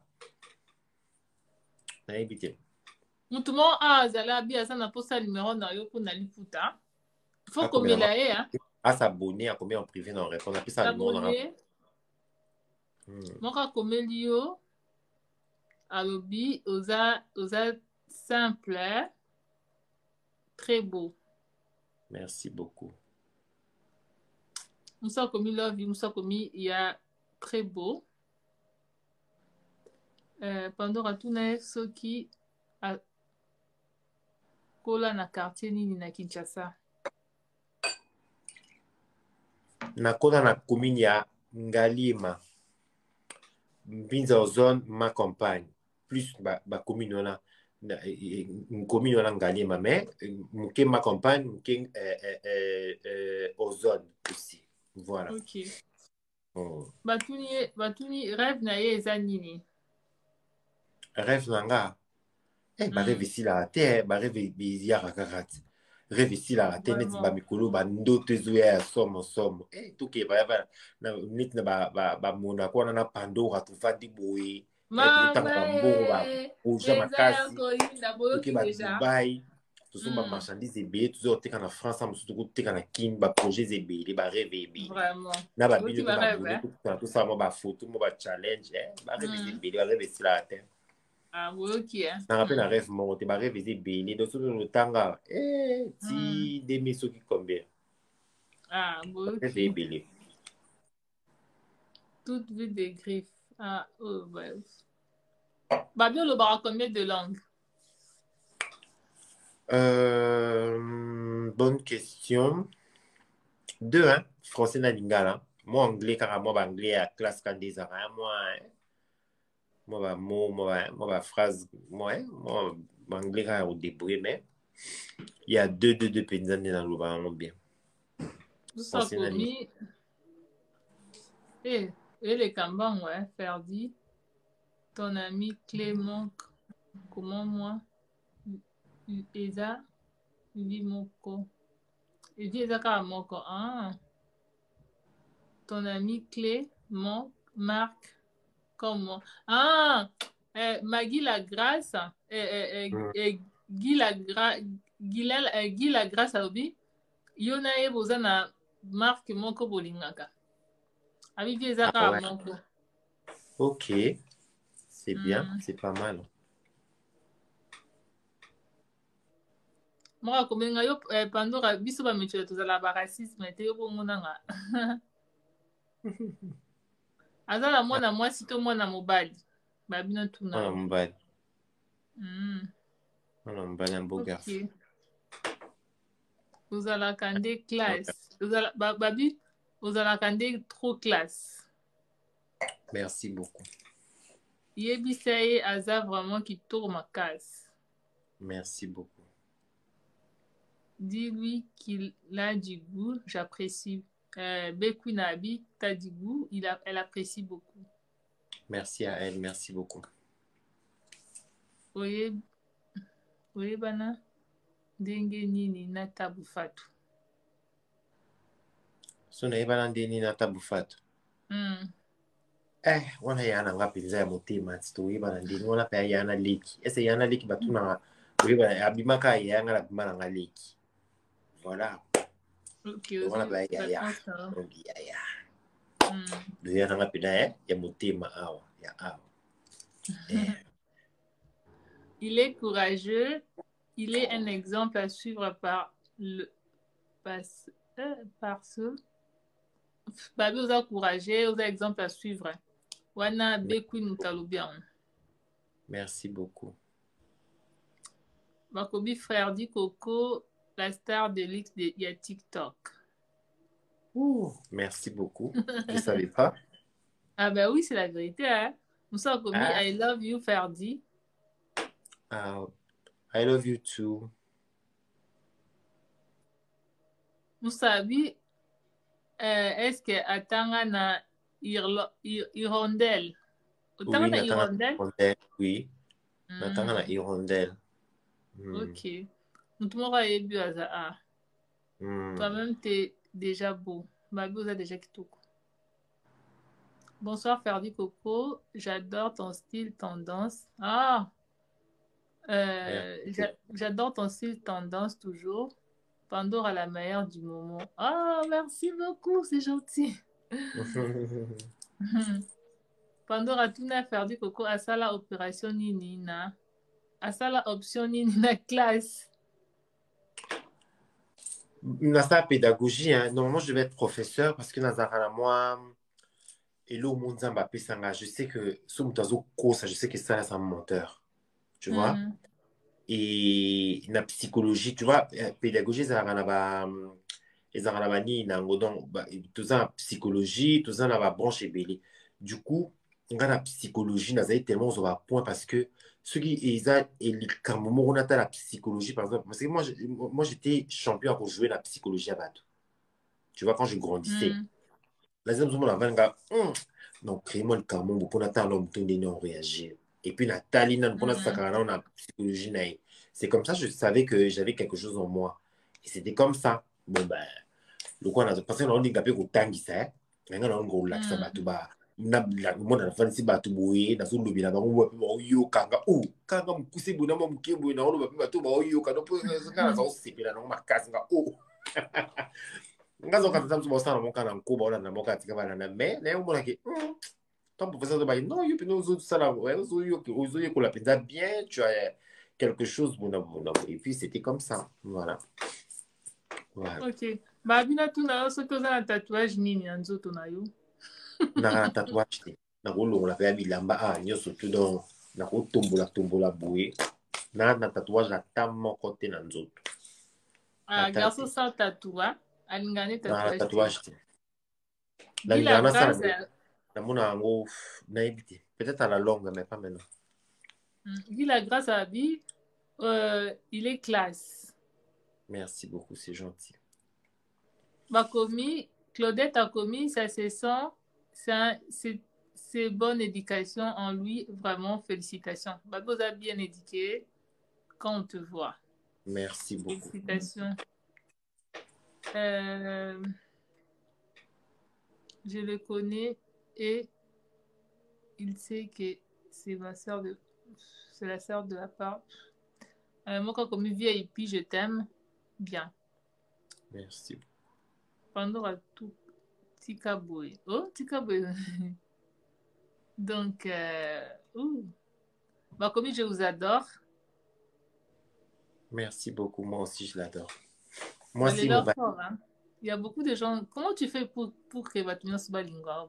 [SPEAKER 1] Na éviter.
[SPEAKER 2] Mutumo a zala bi asa na posa numéro na yo pour na liputa. Il faut combien là hein?
[SPEAKER 1] À s'abonner à combien en privé non répondre puis ça numéro dans
[SPEAKER 2] Moka komelio alobi oza simple très beau.
[SPEAKER 1] Merci beaucoup.
[SPEAKER 2] Moussa komi love you, Moussa komi il y a très beau. Pandora tuna soki a kola na quartier nini na Kinshasa.
[SPEAKER 1] Na kola na commune ya Ngalima. Mbinza ozone ma campagne. Plus ba commune là une commune là Ngalima mais muke ma campagne muke ozone aussi. Voilà.
[SPEAKER 2] OK.
[SPEAKER 1] Oh.
[SPEAKER 2] batuni rêve na ye eza nini?
[SPEAKER 1] Rêve nanga. Ba rêve ici là, ba rêve bizarre kaka. Rêve ici là, net ba
[SPEAKER 2] Vraiment.
[SPEAKER 1] mikolo ba ndoto ezoya ya somo. Toke ba na net na ba mona kwa na Pandora tufandi boye.
[SPEAKER 2] Mama
[SPEAKER 1] Tokutanga ba mbongo ba oja
[SPEAKER 2] eza ya
[SPEAKER 1] makasi.
[SPEAKER 2] koyinda
[SPEAKER 1] Toke
[SPEAKER 2] boyoki
[SPEAKER 1] ba
[SPEAKER 2] deja.
[SPEAKER 1] Dubaï. Tosomba marchandise ebele tozoteka na France mosusu tokoteka na Kin ba projets ebele ba rêve ebele.
[SPEAKER 2] Vraiment.
[SPEAKER 1] Na ba bino
[SPEAKER 2] Boyoki
[SPEAKER 1] pe
[SPEAKER 2] ba
[SPEAKER 1] ba
[SPEAKER 2] rêve,
[SPEAKER 1] bone
[SPEAKER 2] hein?
[SPEAKER 1] tokutana tosala mo ba photo mo ba challenge ba rêve ebele ba rêve esila la terre.
[SPEAKER 2] Ah, boyoki, hein?
[SPEAKER 1] Na rappelle un rêve moko te ba rêve eza ebele donc soki olotanga ti demi soki combien
[SPEAKER 2] Ah,
[SPEAKER 1] rêve
[SPEAKER 2] boyoki.
[SPEAKER 1] ebele.
[SPEAKER 2] Toute vue des griffes. Ah, oh, bref. Babi olobaka combien de langues?
[SPEAKER 1] Bonne question. Deux, hein? Français na lingala. Moi anglais car moi ba anglais à classe quand des arabes moi moi ba mot moi ba phrase moi ba anglais car au débrouiller mais il y a deux pédants dans le bas bien.
[SPEAKER 2] Tout ça
[SPEAKER 1] Français na lingala.
[SPEAKER 2] commis. Et les Kambang, ouais, Ferdi, ton ami Clément, comment moi, Eza, Vimoko. Et dit Eza Karamoko, ah, ton ami Clément, Marc, comment. Ah, Maggie la Grâce, Guy la Grâce, Guy la Grâce, Obi, Yona e bozana Marc Moko Bolingaka. Abi vie Eza
[SPEAKER 1] Ah ouais.
[SPEAKER 2] Karamoko.
[SPEAKER 1] Ok, c'est bien, c'est pas mal.
[SPEAKER 2] Moi komenga yo Pandora biso ba mitelo tozala ba racisme te yo bomona nga. Azala mwana mwasi to mwana mobali. Ba bino tuna.
[SPEAKER 1] Mwana mobali. Mwana mobali un beau garçon.
[SPEAKER 2] Ok. Ozalaka nde classe. Babi ozalaka nde trop classe.
[SPEAKER 1] Merci beaucoup.
[SPEAKER 2] Yebisa ye aza vraiment kitoko makasi.
[SPEAKER 1] Merci beaucoup.
[SPEAKER 2] Dis-lui qu'il a du goût, j'apprécie. Bekou Nabi, t'as du goût, elle apprécie beaucoup.
[SPEAKER 1] Merci à elle, merci beaucoup.
[SPEAKER 2] Oyebana ndenge nini na tabu fatu.
[SPEAKER 1] So nayebana ndenge nini na tabu fatu. Wana yana nga mpenza ya motema ti toyebana ndenge wana mpe yana leki. Ese yana leki batunanga oyebana abimaka yanga na bima na nga leki. Voilà.
[SPEAKER 2] Ok,
[SPEAKER 1] wana mpe yaya. Yana nga mpenza ya motema awa ya awa.
[SPEAKER 2] Il est courageux, il est un exemple à suivre par ce. Babi oza courageux, oza exemple à suivre. Wana Bekou Mutalobian.
[SPEAKER 1] Merci beaucoup.
[SPEAKER 2] Makobi frère dit Coco, la star de l'X de y a TikTok.
[SPEAKER 1] Merci beaucoup. Je ne savais pas.
[SPEAKER 2] Ah ben oui, c'est la vérité. Hein? Moussa Komi, I love you, Ferdi.
[SPEAKER 1] I love you too.
[SPEAKER 2] Moussabi, est-ce que atanga na hirondelle?
[SPEAKER 1] Oui, oui. Natanga na hirondelle.
[SPEAKER 2] Ok. Mutumora yebi aza. Toi-même, t'es déjà beau. Babi oza déjà kitoko. Bonsoir Ferdi Coco, j'adore ton style tendance. J'adore ton style tendance toujours. Pandora la meilleure du moment. Merci beaucoup, c'est gentil. Pandora tuna Ferdi Coco asala opération nini na asala option nini na classe.
[SPEAKER 1] Nasa pédagogie, hein. Normalement je devais être professeur parce que Nazara moi et l'eau Monzamba Pesanga, je sais que sous je sais que ça c'est un menteur. Tu vois? Et la psychologie, tu vois, pédagogie ça tout ça en psychologie, tout ça dans la branche ébélée. Du coup, on a la psychologie, on a tellement on va point parce que ceux qui ils a et quand on a la psychologie par exemple, parce que moi j'étais champion pour jouer la psychologie à bateau. Tu vois quand je grandissais. La deuxième seconde, on va donc, créez-moi le camon pour attendre l'homme tout donné, on réagit. Et puis, Nathalie, pour on a psychologie. C'est comme ça que je savais que j'avais quelque chose en moi. Et c'était comme ça. Bon, ben, le quoi, parce qu'on a dit que tangi ça. Maintenant, on a ça, batuba. Moi, na fansi batu boye, na so lobi na bango wa yo kanga. Oh, kanga mukuse bona mo muke boye na lo ba batu ba yo kanga. Po nga za o sepela na makasi nga. Oh. Nga zo kata tamsu bosa na monka na nkoba ona na monka tika bana na me, na yo mona ke. Ton professeur de bail, non, yo pino zo ça là, ouais, zo yo ko la penza bien, tu as quelque chose bon. Et puis c'était comme ça. Voilà.
[SPEAKER 2] Voilà. OK. Ba bina tu na so to za tatouage nini na nzoto na yo?
[SPEAKER 1] Na tatouage te na kolongola pe ya bilamba nyonso tu donc na kotombola boye na tatouage ata moko te na nzoto.
[SPEAKER 2] Garçon sans tatouage alingane
[SPEAKER 1] tatouage te
[SPEAKER 2] la grâce
[SPEAKER 1] namona yango nayebi te, peut-être à la longue mais pas maintenant.
[SPEAKER 2] Guy la grâce à Abi, il est classe.
[SPEAKER 1] Merci beaucoup, c'est gentil.
[SPEAKER 2] Bakomi, Claudette a commis, ça se sent, c'est bonne éducation en lui, vraiment félicitations. Babo a bien éduqué quand on te voit.
[SPEAKER 1] Merci beaucoup.
[SPEAKER 2] Félicitations. Je le connais et il sait que c'est la sœur de la part. Moi, quand comme vieille et puis je t'aime bien.
[SPEAKER 1] Merci.
[SPEAKER 2] Pendant tout Tikaboy. Oh, Tikaboy. Donc, bah, comme je vous adore.
[SPEAKER 1] Merci beaucoup. Moi aussi, je l'adore. Moi
[SPEAKER 2] aussi, mon fort, hein? Il y a beaucoup de gens. Comment tu fais pour que votre maison soit lingua?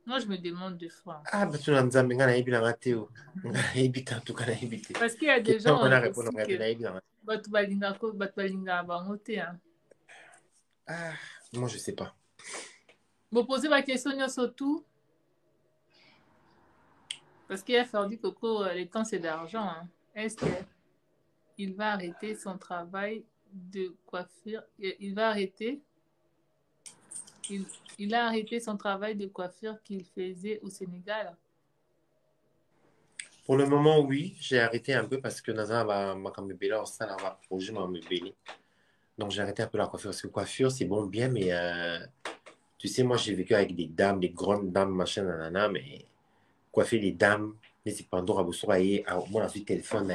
[SPEAKER 2] Moi, je me demande deux fois.
[SPEAKER 1] Ah, bah, tu n'as pas dit que tu as dit
[SPEAKER 2] parce qu'il y a des gens aussi
[SPEAKER 1] ah, moi, je sais pas.
[SPEAKER 2] Vous posez ma question surtout parce qu'il a fait du coco, le temps c'est d'argent. Hein. Est-ce qu'il va arrêter son travail de coiffure? Il va arrêter. Il a arrêté son travail de coiffure qu'il faisait au Sénégal.
[SPEAKER 1] Pour le moment, oui, j'ai arrêté un peu parce que donc j'ai arrêté un peu la coiffure parce que coiffure c'est bon bien mais tu sais moi j'ai vécu avec des dames, des grandes dames machin nanana mais coiffer les dames mais c'est pendant moi ensuite téléphone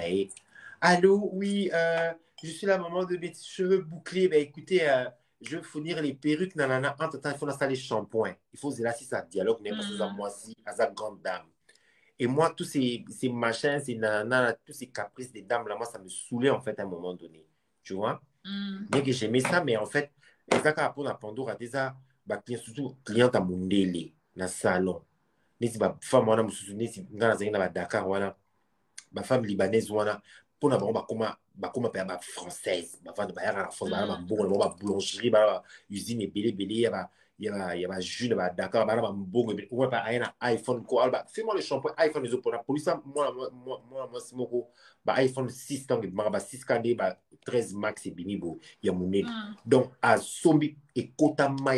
[SPEAKER 1] allô oui je suis la maman de mes cheveux bouclés ben écoutez je veux fournir les perruques nanana entre temps il faut installer le shampoing il faut là si ça dialogue n'est pas moi si à sa grande dame. Et moi, tous ces machins, ces nananas, tous ces caprices des dames, là, moi, ça me saoulait, en fait, à un moment donné. Tu vois? Bien que j'aimais ça, mais en fait, ça, quand on a Pandora, déjà, surtout, client à mon délai, dans le salon. Mais si ma femme, on a me souvenir, si on a Dakar, voilà, ma femme libanaise, voilà, pour avoir comme française, ma femme de la France, ma boulangerie, ma usine, belé, il y a June, Dakar, on va un iPhone, fais-moi le shampoing iPhone, les autres, pour la police, moi, c'est mon iPhone 6, 6 canés, 13 Max et Binibo, il y a mon nez. Donc, à Sombi, et Kotama,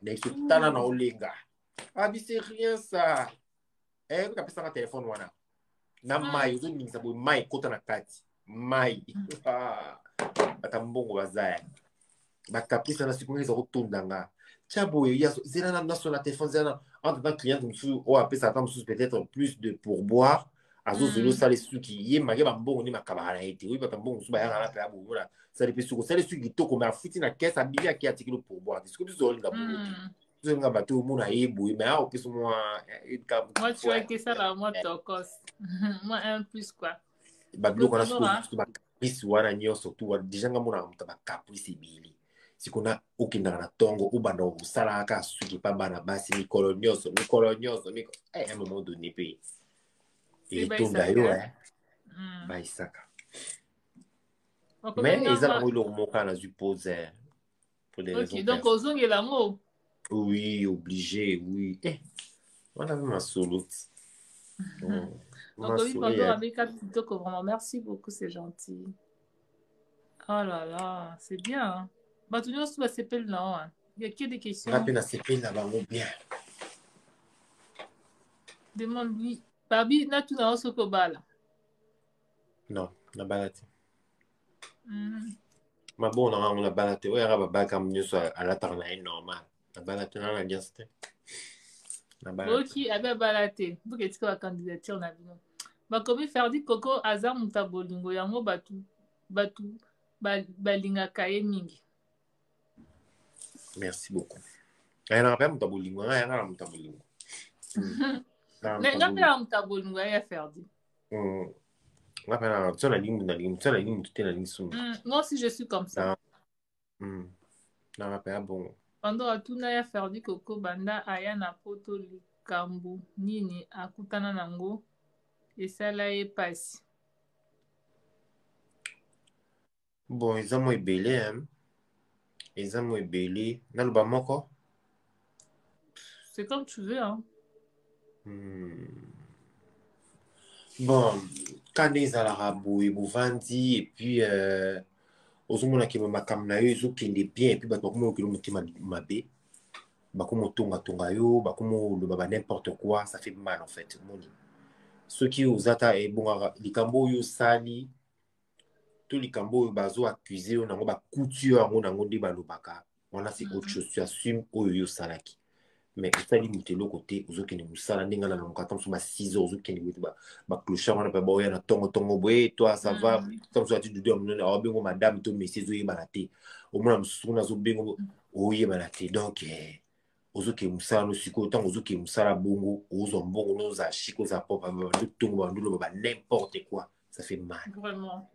[SPEAKER 1] n'a eu ce talent dans les gars. Ah, mais c'est rien ça. Eh, vous avez ça dans téléphone, voilà. Na mai uzoni sababu mai kota na kati mai batambongo bazaya bakapisa na siku ngeza kutundanga chabo ya zela na naso na téléphone zela entre tant client musu o apesa ata musu peut-être plus de pourboire azo zelo sale suki ye mage bambongo ni makabara ete oui batambongo musu bayanga na pe abu la sale pe suko sale suki toko ma futi na caisse abili ya kia tikilo pourboire disco biso olinga bongo nga bato mona yeboye mais a opesa moi
[SPEAKER 2] tu vois que ça là moi tokos moi un plus quoi
[SPEAKER 1] babiloko wana surtout bakaprisi wana nyonso tu deja nga mona moto bakaprisi ebele sikona okendaka na ntongo obanda kosala kaka suki mpa bana basi mikolo nyonso un moment donné mpe etonda yo baisaka mais eza nango eloko moko kaka nazwi pose pour des raisons
[SPEAKER 2] donc ozongela yango
[SPEAKER 1] oui obligé oui wana mpe masolo ti
[SPEAKER 2] donc oui, pendant avec Kitoko, vraiment, merci beaucoup, c'est gentil. Oh là là, c'est bien. Hein? Bah, tout le monde s'appelle non. Il y a que des questions.
[SPEAKER 1] Rappelle à CP là-bas, bien.
[SPEAKER 2] Demande-lui. Babi, na tu n'as pas bala.
[SPEAKER 1] Non, la balade.
[SPEAKER 2] Mm.
[SPEAKER 1] Ma bonne, on a balade. Ouais, on a balade comme nous à la tarna est normal. La balade, on a bien c'était. La balade.
[SPEAKER 2] Ok, abe balate. Vous qu'est-ce que la candidature na bino. Ba komi faire di koko azar mutabolingo yango batu balinga kaye mingi.
[SPEAKER 1] Merci beaucoup. Elle n'a pas mutabolingo, elle a mutabolingo.
[SPEAKER 2] Nga pela mutabolingo ya faire di.
[SPEAKER 1] Moi
[SPEAKER 2] aussi, je suis comme ça.
[SPEAKER 1] Bon.
[SPEAKER 2] Pendant atuna ya faire di koko banda aya na poto likambu nini akutana nango esala ye pasi.
[SPEAKER 1] Bon, ils ont belé, hein. Ils ont belé. Naloba moko.
[SPEAKER 2] C'est comme tu veux, hein.
[SPEAKER 1] Bon, quand ils ont la rabou, ils vandi et puis ozomona ke makambo na yo ezokende bien et puis bato bakoma okelo motema mabe bakoma otonga yo bakoma oloba ba n'importe quoi, ça fait mal en fait moni soki ozata ebongaka likambo oyo osali to likambo oyo bazo accuse yo nango bakuti yo yango nango nde balobaka wana c'est autre chose, tu assumes oyo yo osalaki mais osali moto eloko te ozokende mosala ndenge na longoka ntango so ba 6 heures ozokende boye baclochard wana mpe baoya na ntongo boye toi ça va ntango so ati dudu ya monene aobengo madame to messie ezoyebana te omona mosusu kuna azobengo oyebana te donc ozokende mosala no sikoyo ntango ozokende mosala bongo ozwa mbongo no ozala chike ozala propre bandotongo bandoloba ba n'importe quoi ça fait mal.
[SPEAKER 2] Vraiment.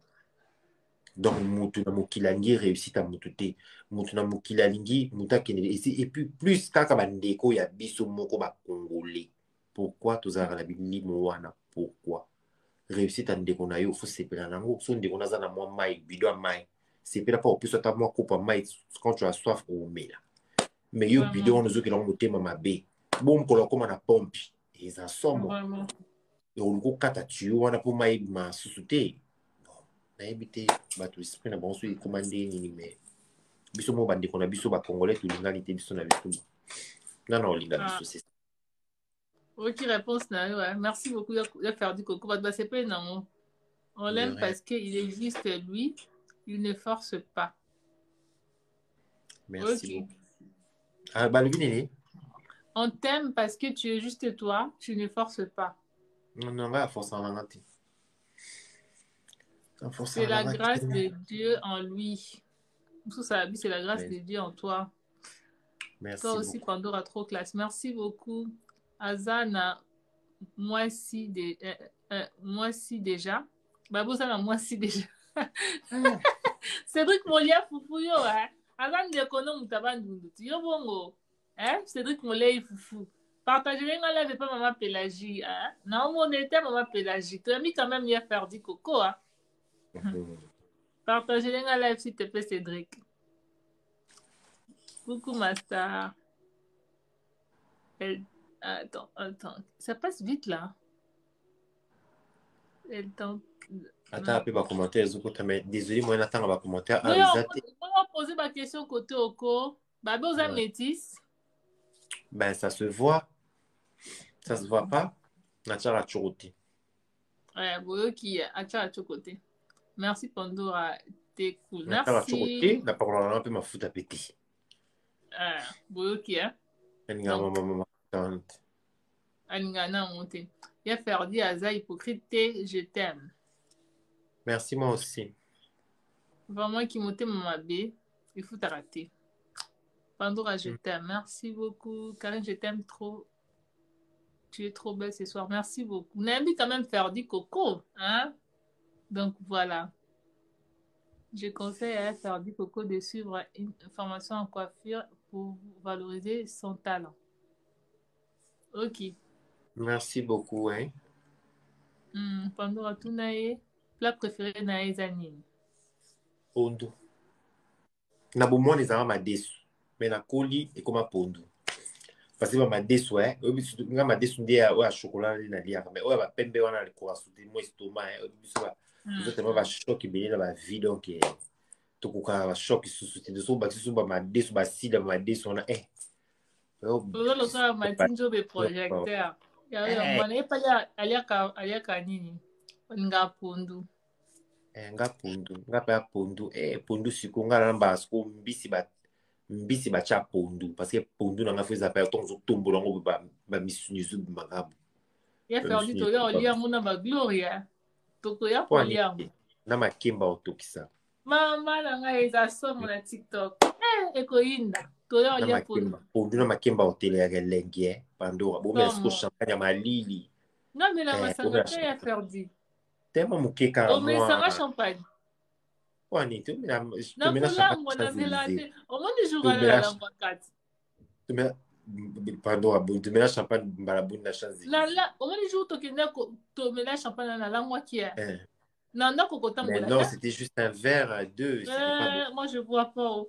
[SPEAKER 1] Donc mutu na mokili alingi réussite à mutu te mutu na mokili alingi mutu akende et puis plus kaka bandeko ya biso moko bakongole pourquoi tozalaka na bilimo wana pourquoi réussite ya ndeko na yo fo sepela nango so ndeko naza na mwa mai bido ya mai sepela mpa opesa ata mwa kopa mai quand tu as soif omela mais yo bido wana ozokela ngo motema mabe bomokolo akoma na pompi eza somo oluki okata tuyo wana mpo mai masusu te nayebi te bato esprit na bango so ekoma nde nini mais biso mo bandeko na biso bakongolais tolingani te biso na biso ngana olinga biso c'est ça.
[SPEAKER 2] Ok, réponse na yo, hein. Merci beaucoup de faire du coco. C'est pas non. On l'aime parce qu'il est juste lui, il ne force pas.
[SPEAKER 1] Merci beaucoup. Ah, bah,
[SPEAKER 2] on t'aime parce que tu es juste toi, tu ne forces pas.
[SPEAKER 1] Non, va force en langue.
[SPEAKER 2] C'est la grâce de Dieu en lui. C'est la grâce de Dieu en toi.
[SPEAKER 1] Merci
[SPEAKER 2] toi aussi, beaucoup. Pandora, trop classe. Merci beaucoup. Azana, moi si déjà. Babo, ça moi si déjà. Cédric Molia Foufou, yo, hein. Azana, de kono mutabandu. Yo, bongo. Hein? Cédric Molia Foufou. Partagez les live pas maman Pélagie. Hein? Non, on était maman Pélagie. Tu as mis quand même hier faire du coco. Hein? Partagez les live s'il te plaît, Cédric. Coucou, Master. Attends. Ça passe vite là. Elle tente.
[SPEAKER 1] Attends un peu ma commentaire. Désolé, moi, j'attends ma commentaire.
[SPEAKER 2] On va poser ma question côté Oko. Babi, vous êtes métis?
[SPEAKER 1] Ben, ça se voit. Ça se voit pas. Natia a chourouté.
[SPEAKER 2] Ouais, bon, qui Natia a chourouté. Merci Pandora. T'es cool.
[SPEAKER 1] Merci. Natia a chourouté. La parole un peu ma fout à péter.
[SPEAKER 2] Bon, qui est? Alingana monté. Il a fait dire à Za hypocrite, je t'aime.
[SPEAKER 1] Merci, moi aussi.
[SPEAKER 2] Vraiment qui montait mon B, il faut t'arrêter. Pandora, je t'aime. Merci beaucoup. Karine, je t'aime trop. Tu es trop belle ce soir. Merci beaucoup. N'aime quand même faire du coco. Hein? Donc voilà. Je conseille à faire du coco de suivre une formation en coiffure pour valoriser son talent. Ok.
[SPEAKER 1] Merci beaucoup. Hein?
[SPEAKER 2] Pandora, tout naïe. Plat préféré naïe zanine.
[SPEAKER 1] Pondu. Na bomoni ezanga madesu. Mais na koli ekoma pondu. Parce que madesu nga madesu nde ya chocolat na liaka mais oya ba pembe wana le korasu de mo estomac biso ba tellement ba choc ebele na ba vie donc tokoka choc isusu te so bakisi so ba madeso ba sida ba madeso na
[SPEAKER 2] Loka matinjo be projecteur. Ya mwana epa aliaka nini? Nga pundu.
[SPEAKER 1] Nga pundu, nga pa pundu. Pundu siko nga na basko mbisi ba cha pundu parce que pundu na nga feza pa tonzo tombo ngo ba misunizu magabu.
[SPEAKER 2] Ya ferdi to ya olia muna ba gloria. Toko ya polia.
[SPEAKER 1] Na makemba otokisa.
[SPEAKER 2] Mama na nga eza somo na TikTok. Ekoyinda. To ya olia pundu.
[SPEAKER 1] Pundu na makemba otele ya lengie pandora. Bo mesko champagne malili.
[SPEAKER 2] Non mais la masanga te ya ferdi.
[SPEAKER 1] Tema mukeka
[SPEAKER 2] moi. O mesanga champagne.
[SPEAKER 1] Wani tu mina
[SPEAKER 2] champagne. Au moins du jour à la langue 4.
[SPEAKER 1] Pardon, tu mets la champagne balabou na chance.
[SPEAKER 2] Là, au moins du jour tu mets la champagne dans la langue qui est. Non,
[SPEAKER 1] c'était juste un verre à deux.
[SPEAKER 2] Moi, je bois pas.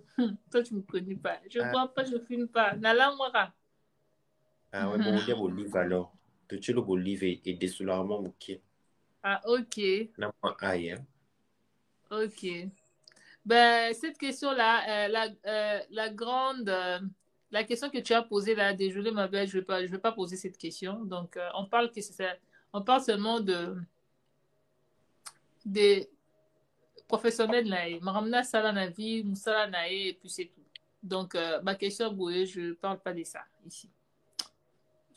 [SPEAKER 2] Toi, tu me connais pas. Je bois pas, je fume pas. Na langue
[SPEAKER 1] Ah ouais, bon, on dit olive alors. Tu as l'olive et des soulèvements moukier.
[SPEAKER 2] Ah, ok.
[SPEAKER 1] Aïe.
[SPEAKER 2] Ok. Ben, cette question-là, la grande, la question que tu as posée là, désolé ma belle, je vais pas poser cette question. Donc, on parle seulement des professionnels là, Maramna Sala Navi, Moussala Nae, et puis c'est tout. Donc, ma question, Boué, je parle pas de ça ici.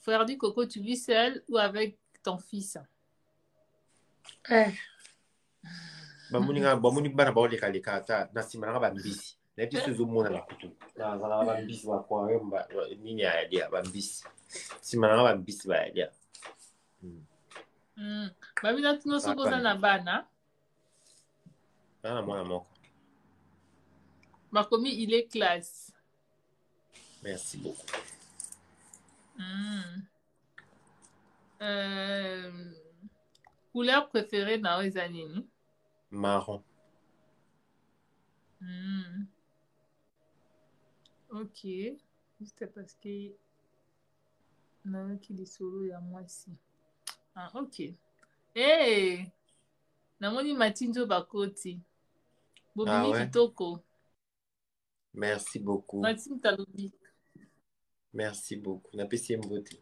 [SPEAKER 2] Frère dit Coco, tu vis seul ou avec ton fils?
[SPEAKER 1] Bamuni bana ba oleka leka ta na sima na ba mbisi. Na biso zo mona na kutu. Na za ba mbisi ba kwa yomba nini ya dia ba mbisi. Sima na ba mbisi ba dia.
[SPEAKER 2] Ba bina tuno soko za na bana.
[SPEAKER 1] Bana mwana moko.
[SPEAKER 2] Makomi il est classe.
[SPEAKER 1] Merci beaucoup.
[SPEAKER 2] Couleur préférée dans les années?
[SPEAKER 1] Marron.
[SPEAKER 2] Ok. Juste parce que non, qui est solo et à moi ici. Ah, ok. Hey! Namoni Matinjo Bakoti. Bobimi Kitoko.
[SPEAKER 1] Merci beaucoup.
[SPEAKER 2] Matim Talobi.
[SPEAKER 1] Merci beaucoup. Napesi mbote.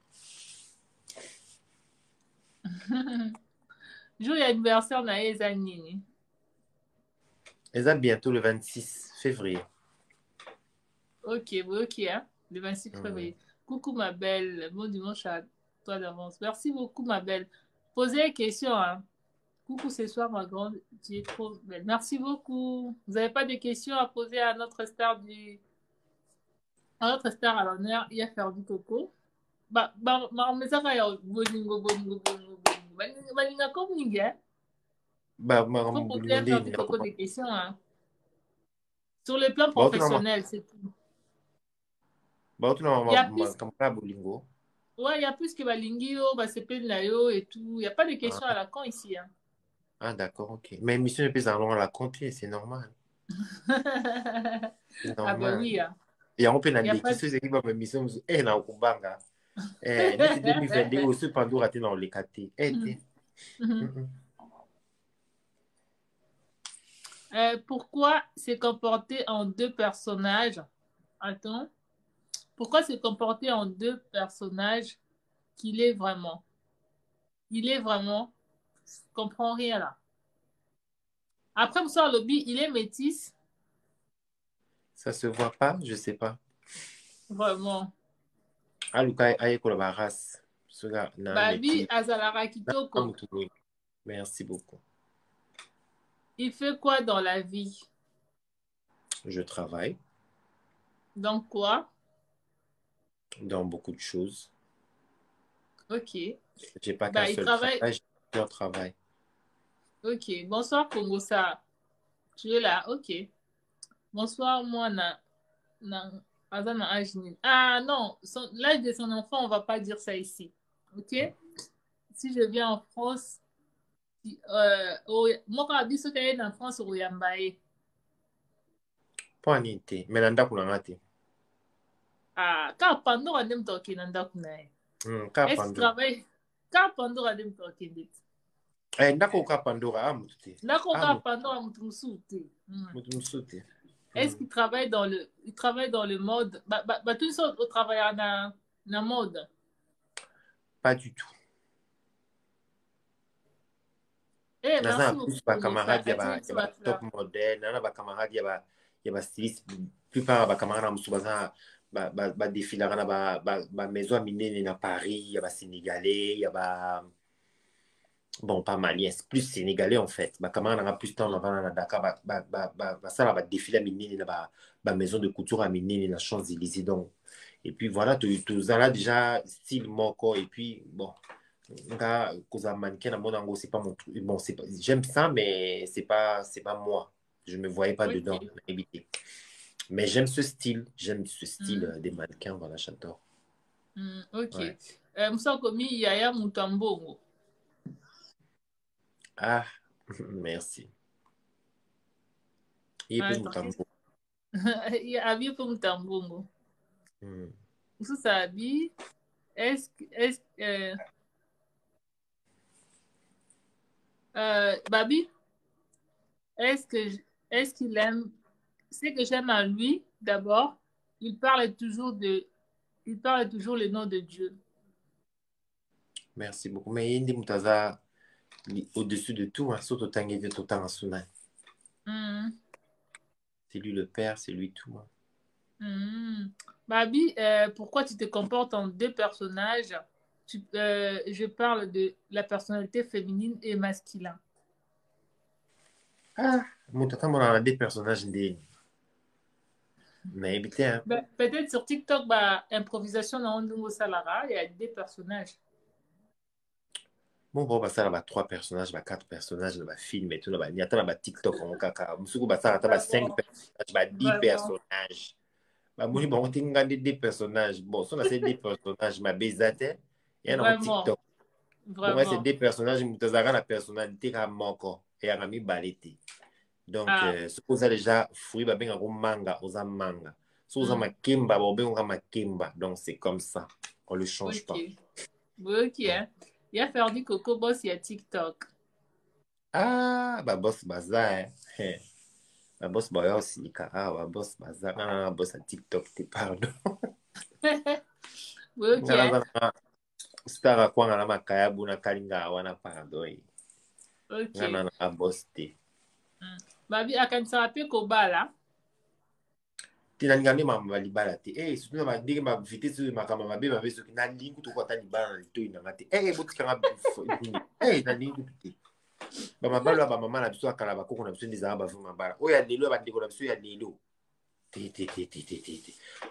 [SPEAKER 2] Jour d'anniversaire na eza nini?
[SPEAKER 1] Eza bientôt le 26 février.
[SPEAKER 2] Ok, hein? Le 26 février. Coucou ma belle. Bon dimanche à toi d'avance. Merci beaucoup ma belle. Posez une question, hein? Coucou ce soir ma grande. Tu es trop belle. Merci beaucoup. Vous n'avez pas de questions à poser à notre star à l'honneur, il a fait du coco. Marmezaka ya bolingo. Balinga comme ninga. Faut poser faire du coco des questions, hein. Sur le plan professionnel, c'est tout. Il y a plus... Ouais, il y a plus que Balingio, Sepelnayo et tout. Il n'y a pas de questions à la con ici, hein.
[SPEAKER 1] Ah, d'accord, ok. Mais mission n'est pas à la compter, c'est normal.
[SPEAKER 2] Ah, ben oui, hein.
[SPEAKER 1] Et on peut aller qui se dit que mission est là au Kubanga. N'est-ce 2022 aussi pendant raté dans les catés.
[SPEAKER 2] Pourquoi se comporter en deux personnages? Attends. Pourquoi se comporter en deux personnages qu'il est vraiment? Il est vraiment. Je comprends rien là. Après, Moussa Lobby, il est métis.
[SPEAKER 1] Ça se voit pas, je sais pas.
[SPEAKER 2] Vraiment.
[SPEAKER 1] Ah, Luka Ayeko la race.
[SPEAKER 2] Babi Azalara Kitoko.
[SPEAKER 1] Merci beaucoup.
[SPEAKER 2] Il fait quoi dans la vie?
[SPEAKER 1] Je travaille.
[SPEAKER 2] Dans quoi?
[SPEAKER 1] Dans beaucoup de choses.
[SPEAKER 2] Ok.
[SPEAKER 1] J'ai pas qu'un seul travail, j'ai plusieurs travail.
[SPEAKER 2] Ok. Bonsoir Kongosa. Tu es là, ok. Bonsoir, moi, Ah non, l'âge de son enfant, on va pas dire ça ici. Ok? Si je viens en France, moi, quand je suis en France, au Yambaye.
[SPEAKER 1] Pas nité, mais nanda kunangate.
[SPEAKER 2] Ah, quand Pandora n'aime toquer, nanda kunae. Est-ce que travail? Quand Pandora n'aime toquer, dit.
[SPEAKER 1] ndako ka Pandora, mutu te.
[SPEAKER 2] Ndako ka Pandora, mutu musu te.
[SPEAKER 1] Mutu musu te.
[SPEAKER 2] Est-ce qu'il travaille dans le mode, tout ça au travail dans la mode?
[SPEAKER 1] Pas du tout.
[SPEAKER 2] Eh, merci
[SPEAKER 1] Plus
[SPEAKER 2] beaucoup
[SPEAKER 1] ba
[SPEAKER 2] pour le
[SPEAKER 1] camarade
[SPEAKER 2] ça.
[SPEAKER 1] ya ba top modèle, nana ba camarade ya ba styliste, plupart ba camarade musu baza ba défiler na ba maison minene na Paris, ya ba sénégalais, ya ba bon pas malien, plus sénégalais en fait. Ba camarade na plus temps avant na Dakar ba ça ba défiler minene na ba maison de couture à minene na Champs-Élysées donc. Et puis voilà, tu as déjà style moko et puis bon nga cause mannequin à mon angle c'est pas mon truc bon c'est pas j'aime ça mais c'est pas moi je me voyais pas dedans mais j'aime ce style des mannequins voilà j'adore
[SPEAKER 2] ok Moussa Komi Yaya Mutambongo
[SPEAKER 1] ah merci il peut Mutambongo
[SPEAKER 2] Abi pour Mutambongo Moussa Sabi est-ce Babi, est-ce qu'il aime, ce que j'aime à lui, d'abord, il parle toujours le nom de Dieu.
[SPEAKER 1] Merci beaucoup. Mais il dit au-dessus de tout, hein, surtout tant qu'il est tout le temps en Sunan. C'est lui le père, c'est lui tout.
[SPEAKER 2] Babi, pourquoi tu te comportes en deux personnages? Je parle de la personnalité féminine et masculine.
[SPEAKER 1] Ah, mon tata, on a des personnages des. Mais hein.
[SPEAKER 2] Peut-être sur TikTok, improvisation dans Ndungo Salara, il y a des personnages.
[SPEAKER 1] Bon, ça, là, 3 personnages, 4 personnages, dans film et tout, il y a TikTok, on caca. Moussoukou, ça, il y a 5 personnages, 10 personnages. Moi, on a des personnages. Bon, si on a ces 2 personnages, ma bézate, il y a un TikTok. Bon, ces 2 personnages, ils ont la personnalité comme encore. Et à mi balete. Donc, ce qu'on a déjà, fruit, bah, bien, un manga, aux manga. Si on a ma kimba, bah, bien, on a ma kimba. Donc, c'est comme ça. On le change pas.
[SPEAKER 2] Ok, hein. Il y a Ferdi Coco Boss, il y a TikTok.
[SPEAKER 1] Ah, bah, boss, baza, hein. Bah, boss, bah, aussi, ah, bah, boss, baza, ah, boss, à TikTok, t'es pardon.
[SPEAKER 2] Ok.
[SPEAKER 1] Star kwa ngala makaya buna kalinga wana pardon.
[SPEAKER 2] Ok.
[SPEAKER 1] Ngana na boss te.
[SPEAKER 2] Babi akanisara pe kobala.
[SPEAKER 1] Tina ngani mama libala te. Surtout na ndenge ma vitesse makama mabe mabe soki na lingu to kwata libala na lito ina ngate. Botika nga na lingu te. Ba mabalo ba mama na biso akala ba koko na biso ndeza ba vuma bala. Oya lelo ba ndeko na biso ya lelo.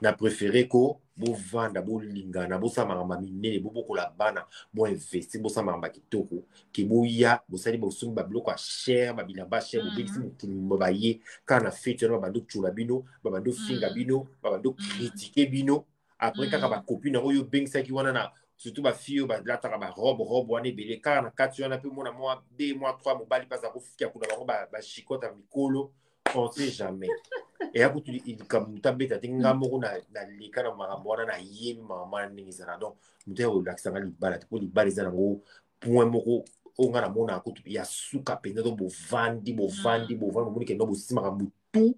[SPEAKER 1] Na préféré ko bo vanda bo lingana bo sama ngamba minene bo bokola bana bo investi bo sama ngamba kitoko ki bo ya bo sali bo sumba biloko a cher ba bilamba cher bo biksi mo ba ye kana fete na ba ndo chula bino ba ndo finga bino ba ndo critiquer bino après kaka ba copine oyo bengsa ki wana na surtout ba fille ba lataka ba robe wana ebele kaka na kati wana pe mona mois 2 mois 3 mobali pasa ko fikia kuna ba chikota mikolo on sait jamais. Et après, comme tu as dit, tu as dit que na yemi mama ndingi sana donc muteo laksanga libala ko libala za ngo point moko onga na mona ko ya suka penda do bovandi moni ke no bosima ka mutu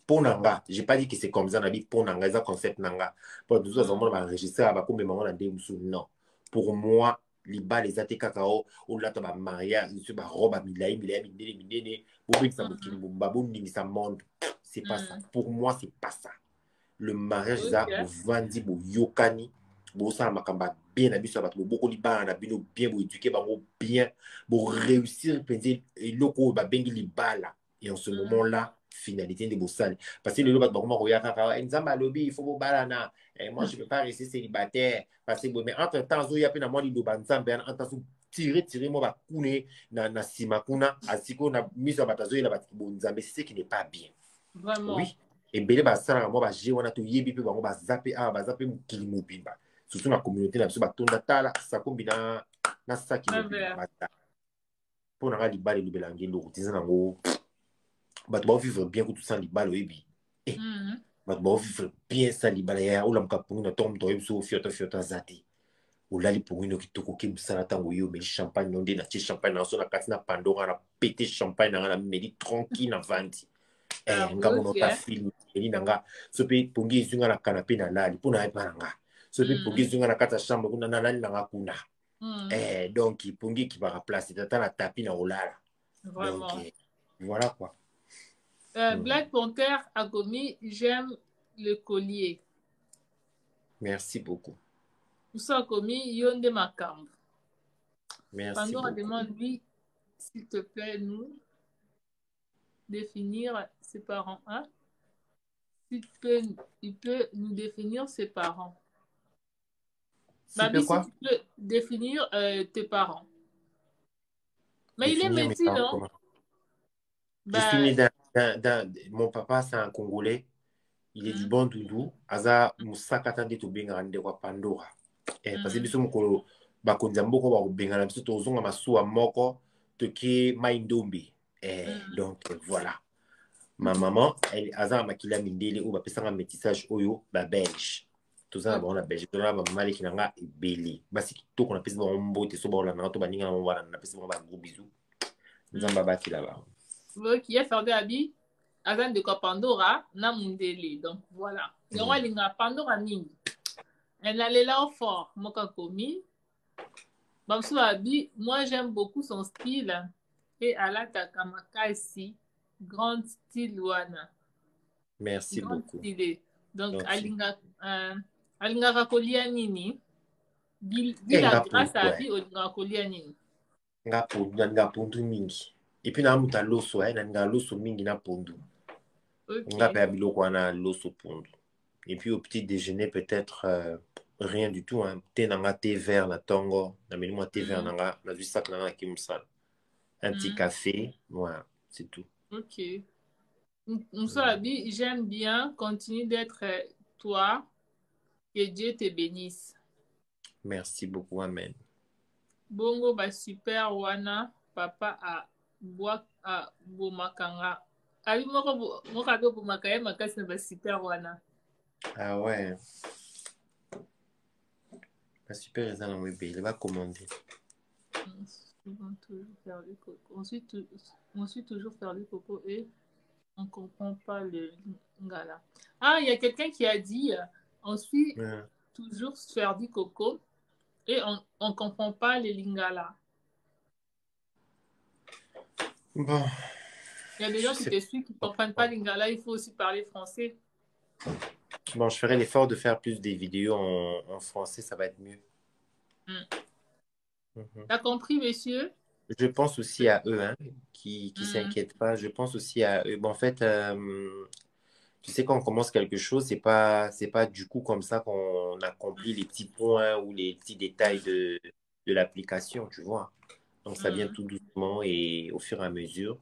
[SPEAKER 1] ponanga j'ai pas dit que c'est comme ça na bi ponanga za concept nanga pour nous autres on va enregistrer ba ko mema na ndemsu non pour moi libala ezate kakao olata ba mariage sur ba robe milai minene bobikisa mokili babu ndingisa monde. C'est pas ça. Pour moi, c'est pas ça. Le mariage, ça, vous vendez, vous yokani, vous savez, makamba bien habillé sur votre beaucoup de bas, bien, vous éduquez, bien, vous réussir, penser, et loko, bengi li bala. Et en ce moment-là, finalité de vos salles. Parce que le lot, il faut vous balana. Et moi, je ne peux pas rester célibataire. Parce que, mais entre-temps, il y a plein de moi, il y a tirer moi ba kune na simakuna asiko na miso batazo ila batibonza mais c'est ce qui n'est pas bien.
[SPEAKER 2] Vraiment.
[SPEAKER 1] Oui. Et belé ba sala moi ba je wana to yebi pe bango ba zappé ba zappé mukili mobimba. Surtout na communauté na biso ba tonda tala sa kombina na saki mobimba. Pour na libale libelangi ndo kutiza nango. Bato ba vivre bien ko tout ça libale yebi. Bato ba vivre bien ça libale ya ola mkapungu na tom to yebi so fiota zati. olali pongino kitoko ke mosala ntango yo omeli champagne no nde natie champagne na so na kati na pandora na pete champagne na nga na meli tranquille na vandi nga mona ota film eli na nga so mpe pongi ezwi nga na kanape na lali mpo na yepa na nga so mpe pongi ezwi nga na kati ya chambre kuna na lali na nga kuna donc pongi ekibaka place tata na tapi na olala donc voilà quoi.
[SPEAKER 2] Black Panther a commis j'aime le collier.
[SPEAKER 1] Merci beaucoup.
[SPEAKER 2] Moussa a commis Yonde Makambo.
[SPEAKER 1] Merci
[SPEAKER 2] Pandora
[SPEAKER 1] beaucoup.
[SPEAKER 2] demande lui, s'il te plaît, nous définir ses parents. Hein? Il peut nous définir ses parents. Babi, si tu peux définir tes parents. Mais définir il est métier, non?
[SPEAKER 1] Je suis né mon papa, c'est un Congolais. Il est du bon doudou. Aza Moussaka Tande to benga ndekwa Pandora. Parce que biso mokolo bakonza mboko ba benga na biso tozonga masuwa moko toki maindombi. Donc voilà. Ma maman, elle aza makila mindele ou ba pesanga métissage oyo ba belge. Tozana ba na belge. Tozana ba maman ki nanga ebeli. Basi kitoko na pesa ba mbote so ba ola na to baninga na wana na pesa ba gros bisous. Nzamba baki là-bas.
[SPEAKER 2] Qui est fait d'habit avant de Pandora na mundele. Donc voilà. Donc linga Pandora nini. Elle allait là au fort moka komi. Bamsou Abi, moi j'aime beaucoup son style et Alata Kamakasi, grand style wana.
[SPEAKER 1] Merci
[SPEAKER 2] grand
[SPEAKER 1] beaucoup.
[SPEAKER 2] Style. Donc alinga rakolia nini. Bila grâce à Abi olinga rakolia nini.
[SPEAKER 1] Nga pondu mingi. Et puis na muta loso nga loso mingi na pondu. Nga pe biloko na loso pondu. Et puis au petit déjeuner peut-être rien du tout thé nanga thé vert na tongo na meli moi thé vert nanga na du sac nanga ki musala. Un petit café, voilà, c'est tout.
[SPEAKER 2] OK. Moussa Abi, j'aime bien, continue d'être toi, que Dieu te bénisse.
[SPEAKER 1] Merci beaucoup, amen.
[SPEAKER 2] Bongo ba super wana papa a bois a bomakanga. Abi moko do bomakaya makasi na ba super wana.
[SPEAKER 1] Ah ouais. Ba super eza na webe, il va commander.
[SPEAKER 2] Ensuite toujours faire du coco et on comprend pas le lingala. Ah, il y a quelqu'un qui a dit ensuite toujours faire du coco et on comprend pas le lingala.
[SPEAKER 1] Bon.
[SPEAKER 2] Il y a des gens qui te suivent qui ne comprennent pas lingala, il faut aussi parler français.
[SPEAKER 1] Bon, je ferai l'effort de faire plus des vidéos en français, ça va être mieux.
[SPEAKER 2] T'as compris, monsieur?
[SPEAKER 1] Je pense aussi à eux, qui s'inquiètent pas. Je pense aussi à eux. Bon, en fait, tu sais, quand on commence quelque chose, c'est pas du coup comme ça qu'on accomplit les petits points ou les petits détails de l'application, tu vois. Donc, ça vient tout doucement et au fur et à mesure,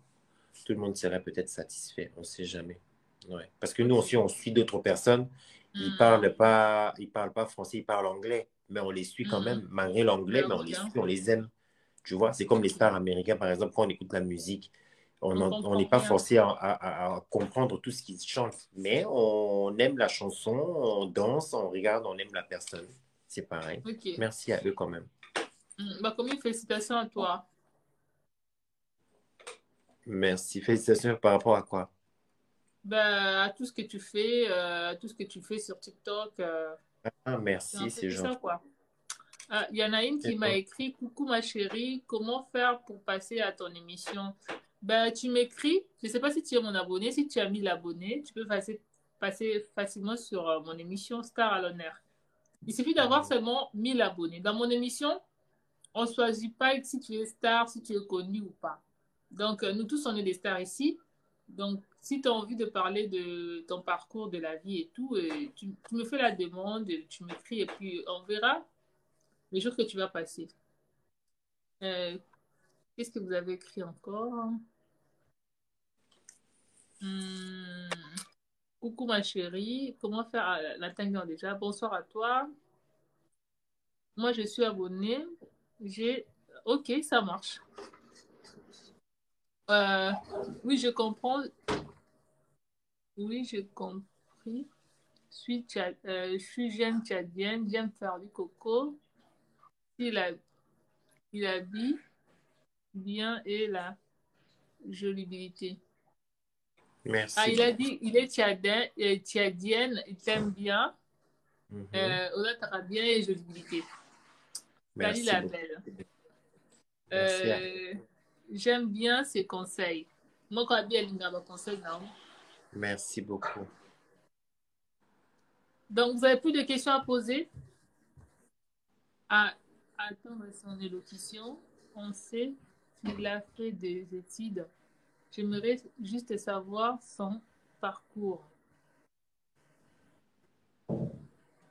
[SPEAKER 1] tout le monde serait peut-être satisfait. On ne sait jamais. Ouais. Parce que nous aussi, on suit d'autres personnes. Ils parlent pas français, ils parlent anglais. Mais on les suit quand même, malgré l'anglais, mais on les suit, on les aime. Tu vois, c'est comme les stars américains, par exemple, quand on écoute la musique, on n'est pas forcé à comprendre tout ce qu'ils chantent. Mais on aime la chanson, on danse, on regarde, on aime la personne. C'est pareil.
[SPEAKER 2] Okay.
[SPEAKER 1] Merci à eux quand même.
[SPEAKER 2] Bah, combien félicitations à toi.
[SPEAKER 1] Merci. Félicitations par rapport à quoi?
[SPEAKER 2] Bah, à tout ce que tu fais, tout ce que tu fais sur TikTok.
[SPEAKER 1] Ah, merci, c'est gentil.
[SPEAKER 2] Il y en a une qui m'a écrit: coucou ma chérie, comment faire pour passer à ton émission? Ben, tu m'écris, je ne sais pas si tu es mon abonné, si tu as mis l'abonné, tu peux passer facilement sur mon émission Star à l'honneur. Il suffit d'avoir seulement 1000 abonnés. Dans mon émission, on ne choisit pas si tu es star, si tu es connu ou pas. Donc, nous tous, on est des stars ici. Donc, si tu as envie de parler de ton parcours, de la vie et tout, tu me fais la demande, tu m'écris et puis on verra les jours que tu vas passer. Qu'est-ce que vous avez écrit encore? Coucou ma chérie, comment faire la tingueur déjà? Bonsoir à toi. Moi, je suis abonnée. Ok, ça marche. Oui, je comprends. Oui, j'ai compris. Je suis jeune tchadienne, j'aime faire du coco. Il a, il habille bien et la jolibilité. Ah,
[SPEAKER 1] Merci
[SPEAKER 2] il a
[SPEAKER 1] beaucoup.
[SPEAKER 2] dit, il est tchadien, tchadienne, il t'aime bien.
[SPEAKER 1] Mhm.
[SPEAKER 2] Ola t'aura bien et jolibilité. Salut
[SPEAKER 1] Merci
[SPEAKER 2] la
[SPEAKER 1] beaucoup.
[SPEAKER 2] belle.
[SPEAKER 1] Merci à
[SPEAKER 2] Euh, J'aime bien ses conseils. Moi, quand bien, il m'a conseil, non.
[SPEAKER 1] Merci beaucoup.
[SPEAKER 2] Donc, vous avez plus de questions à poser? À attendre son élocution, on sait qu'il a fait des études. J'aimerais juste savoir son parcours.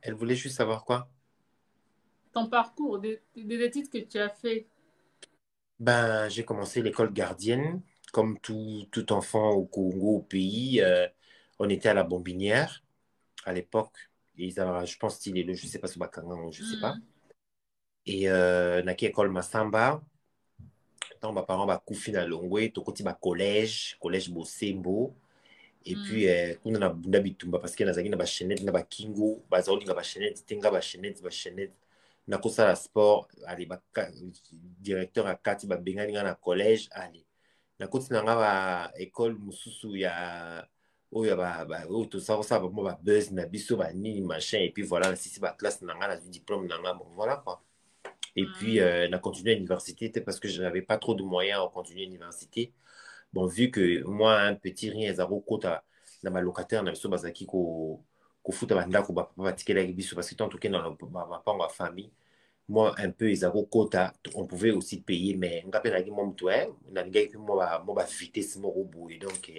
[SPEAKER 1] Elle voulait juste savoir quoi?
[SPEAKER 2] Ton parcours, des études que tu as fait.
[SPEAKER 1] Ben, j'ai commencé l'école gardienne, comme tout enfant au Congo, au pays. On était à la Bombinière à l'époque. Et je pense qu'il est le, je sais pas, ce Bakangan, je sais pas.
[SPEAKER 2] Mhm,
[SPEAKER 1] Et naki école Masamba. Tant mes parents ba kufi na Longwe, tokoti ba collège Bosembo. Et
[SPEAKER 2] mhm,
[SPEAKER 1] puis, kuna na bunda bitumba parce que nazaki na ba chaînette na ba kingo, ba zaoli na ba chaînette, tenga ba chaînette. Na kosa la sport, allez, directeur à kati ba bengani nga na collège, allez. Na koti na nga ba école mususu ya oyo oyo tosala kosala bango ba buzz na biso ba nini machin et puis voilà, na sisi ba classe na nga na diplôme na nga, bon voilà quoi. Et puis,
[SPEAKER 2] mhm,
[SPEAKER 1] on a continué à l'université, parce que je n'avais pas trop de moyens à continuer à l'université. Bon, vu que moi, un petit rien, zéro quota, dans ma locataire, dans le bazaki, ko fout à banda, ko ba tikela biso, parce que en tout cas, dans ma famille, moi, un peu, zéro quota, on pouvait aussi payer, mais on appelle la mon toi, on a gagné, moi, ba vitesse, mon robot, et donc,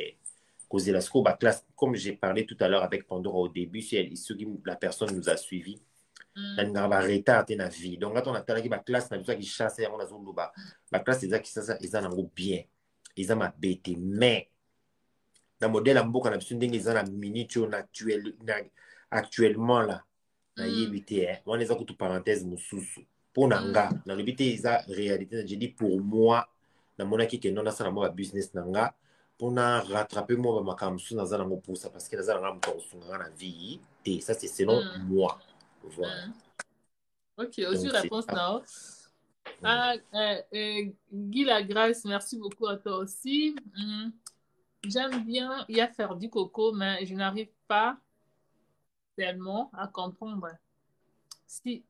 [SPEAKER 1] causer la sco, ba classe, comme j'ai parlé tout à l'heure avec Pandora au début, si la personne nous a suivis, na
[SPEAKER 2] mhm,
[SPEAKER 1] lingaka baretard te na vie donc ata natalaki baklasse na biso yaki chasse yango nazoloba baklasse ezaki sasa eza nango bien eza mabe te mais na modele ya mboka na biso ndenge eza na minute oyo actuellement la nayebi
[SPEAKER 2] mhm,
[SPEAKER 1] te wana eza kutu parenthèse mosusu mpo na nga
[SPEAKER 2] mhm,
[SPEAKER 1] nalobi te eza réalité je dis pour moi namonaki kendo nasala mwa babusiness na nga mpona rattrape mwa bamakambo mosusu naza nango mposa parce que naza na nga moto akosunganga na vie te ça c'est selon
[SPEAKER 2] mhm,
[SPEAKER 1] moi voilà
[SPEAKER 2] mhm. Ok, aussi
[SPEAKER 1] donc c'est
[SPEAKER 2] réponse
[SPEAKER 1] ça.
[SPEAKER 2] non.
[SPEAKER 1] Mm.
[SPEAKER 2] Ah, Guy Lagrasse, merci beaucoup à toi aussi. J'aime bien y a faire du coco, mais je n'arrive pas tellement à comprendre. Si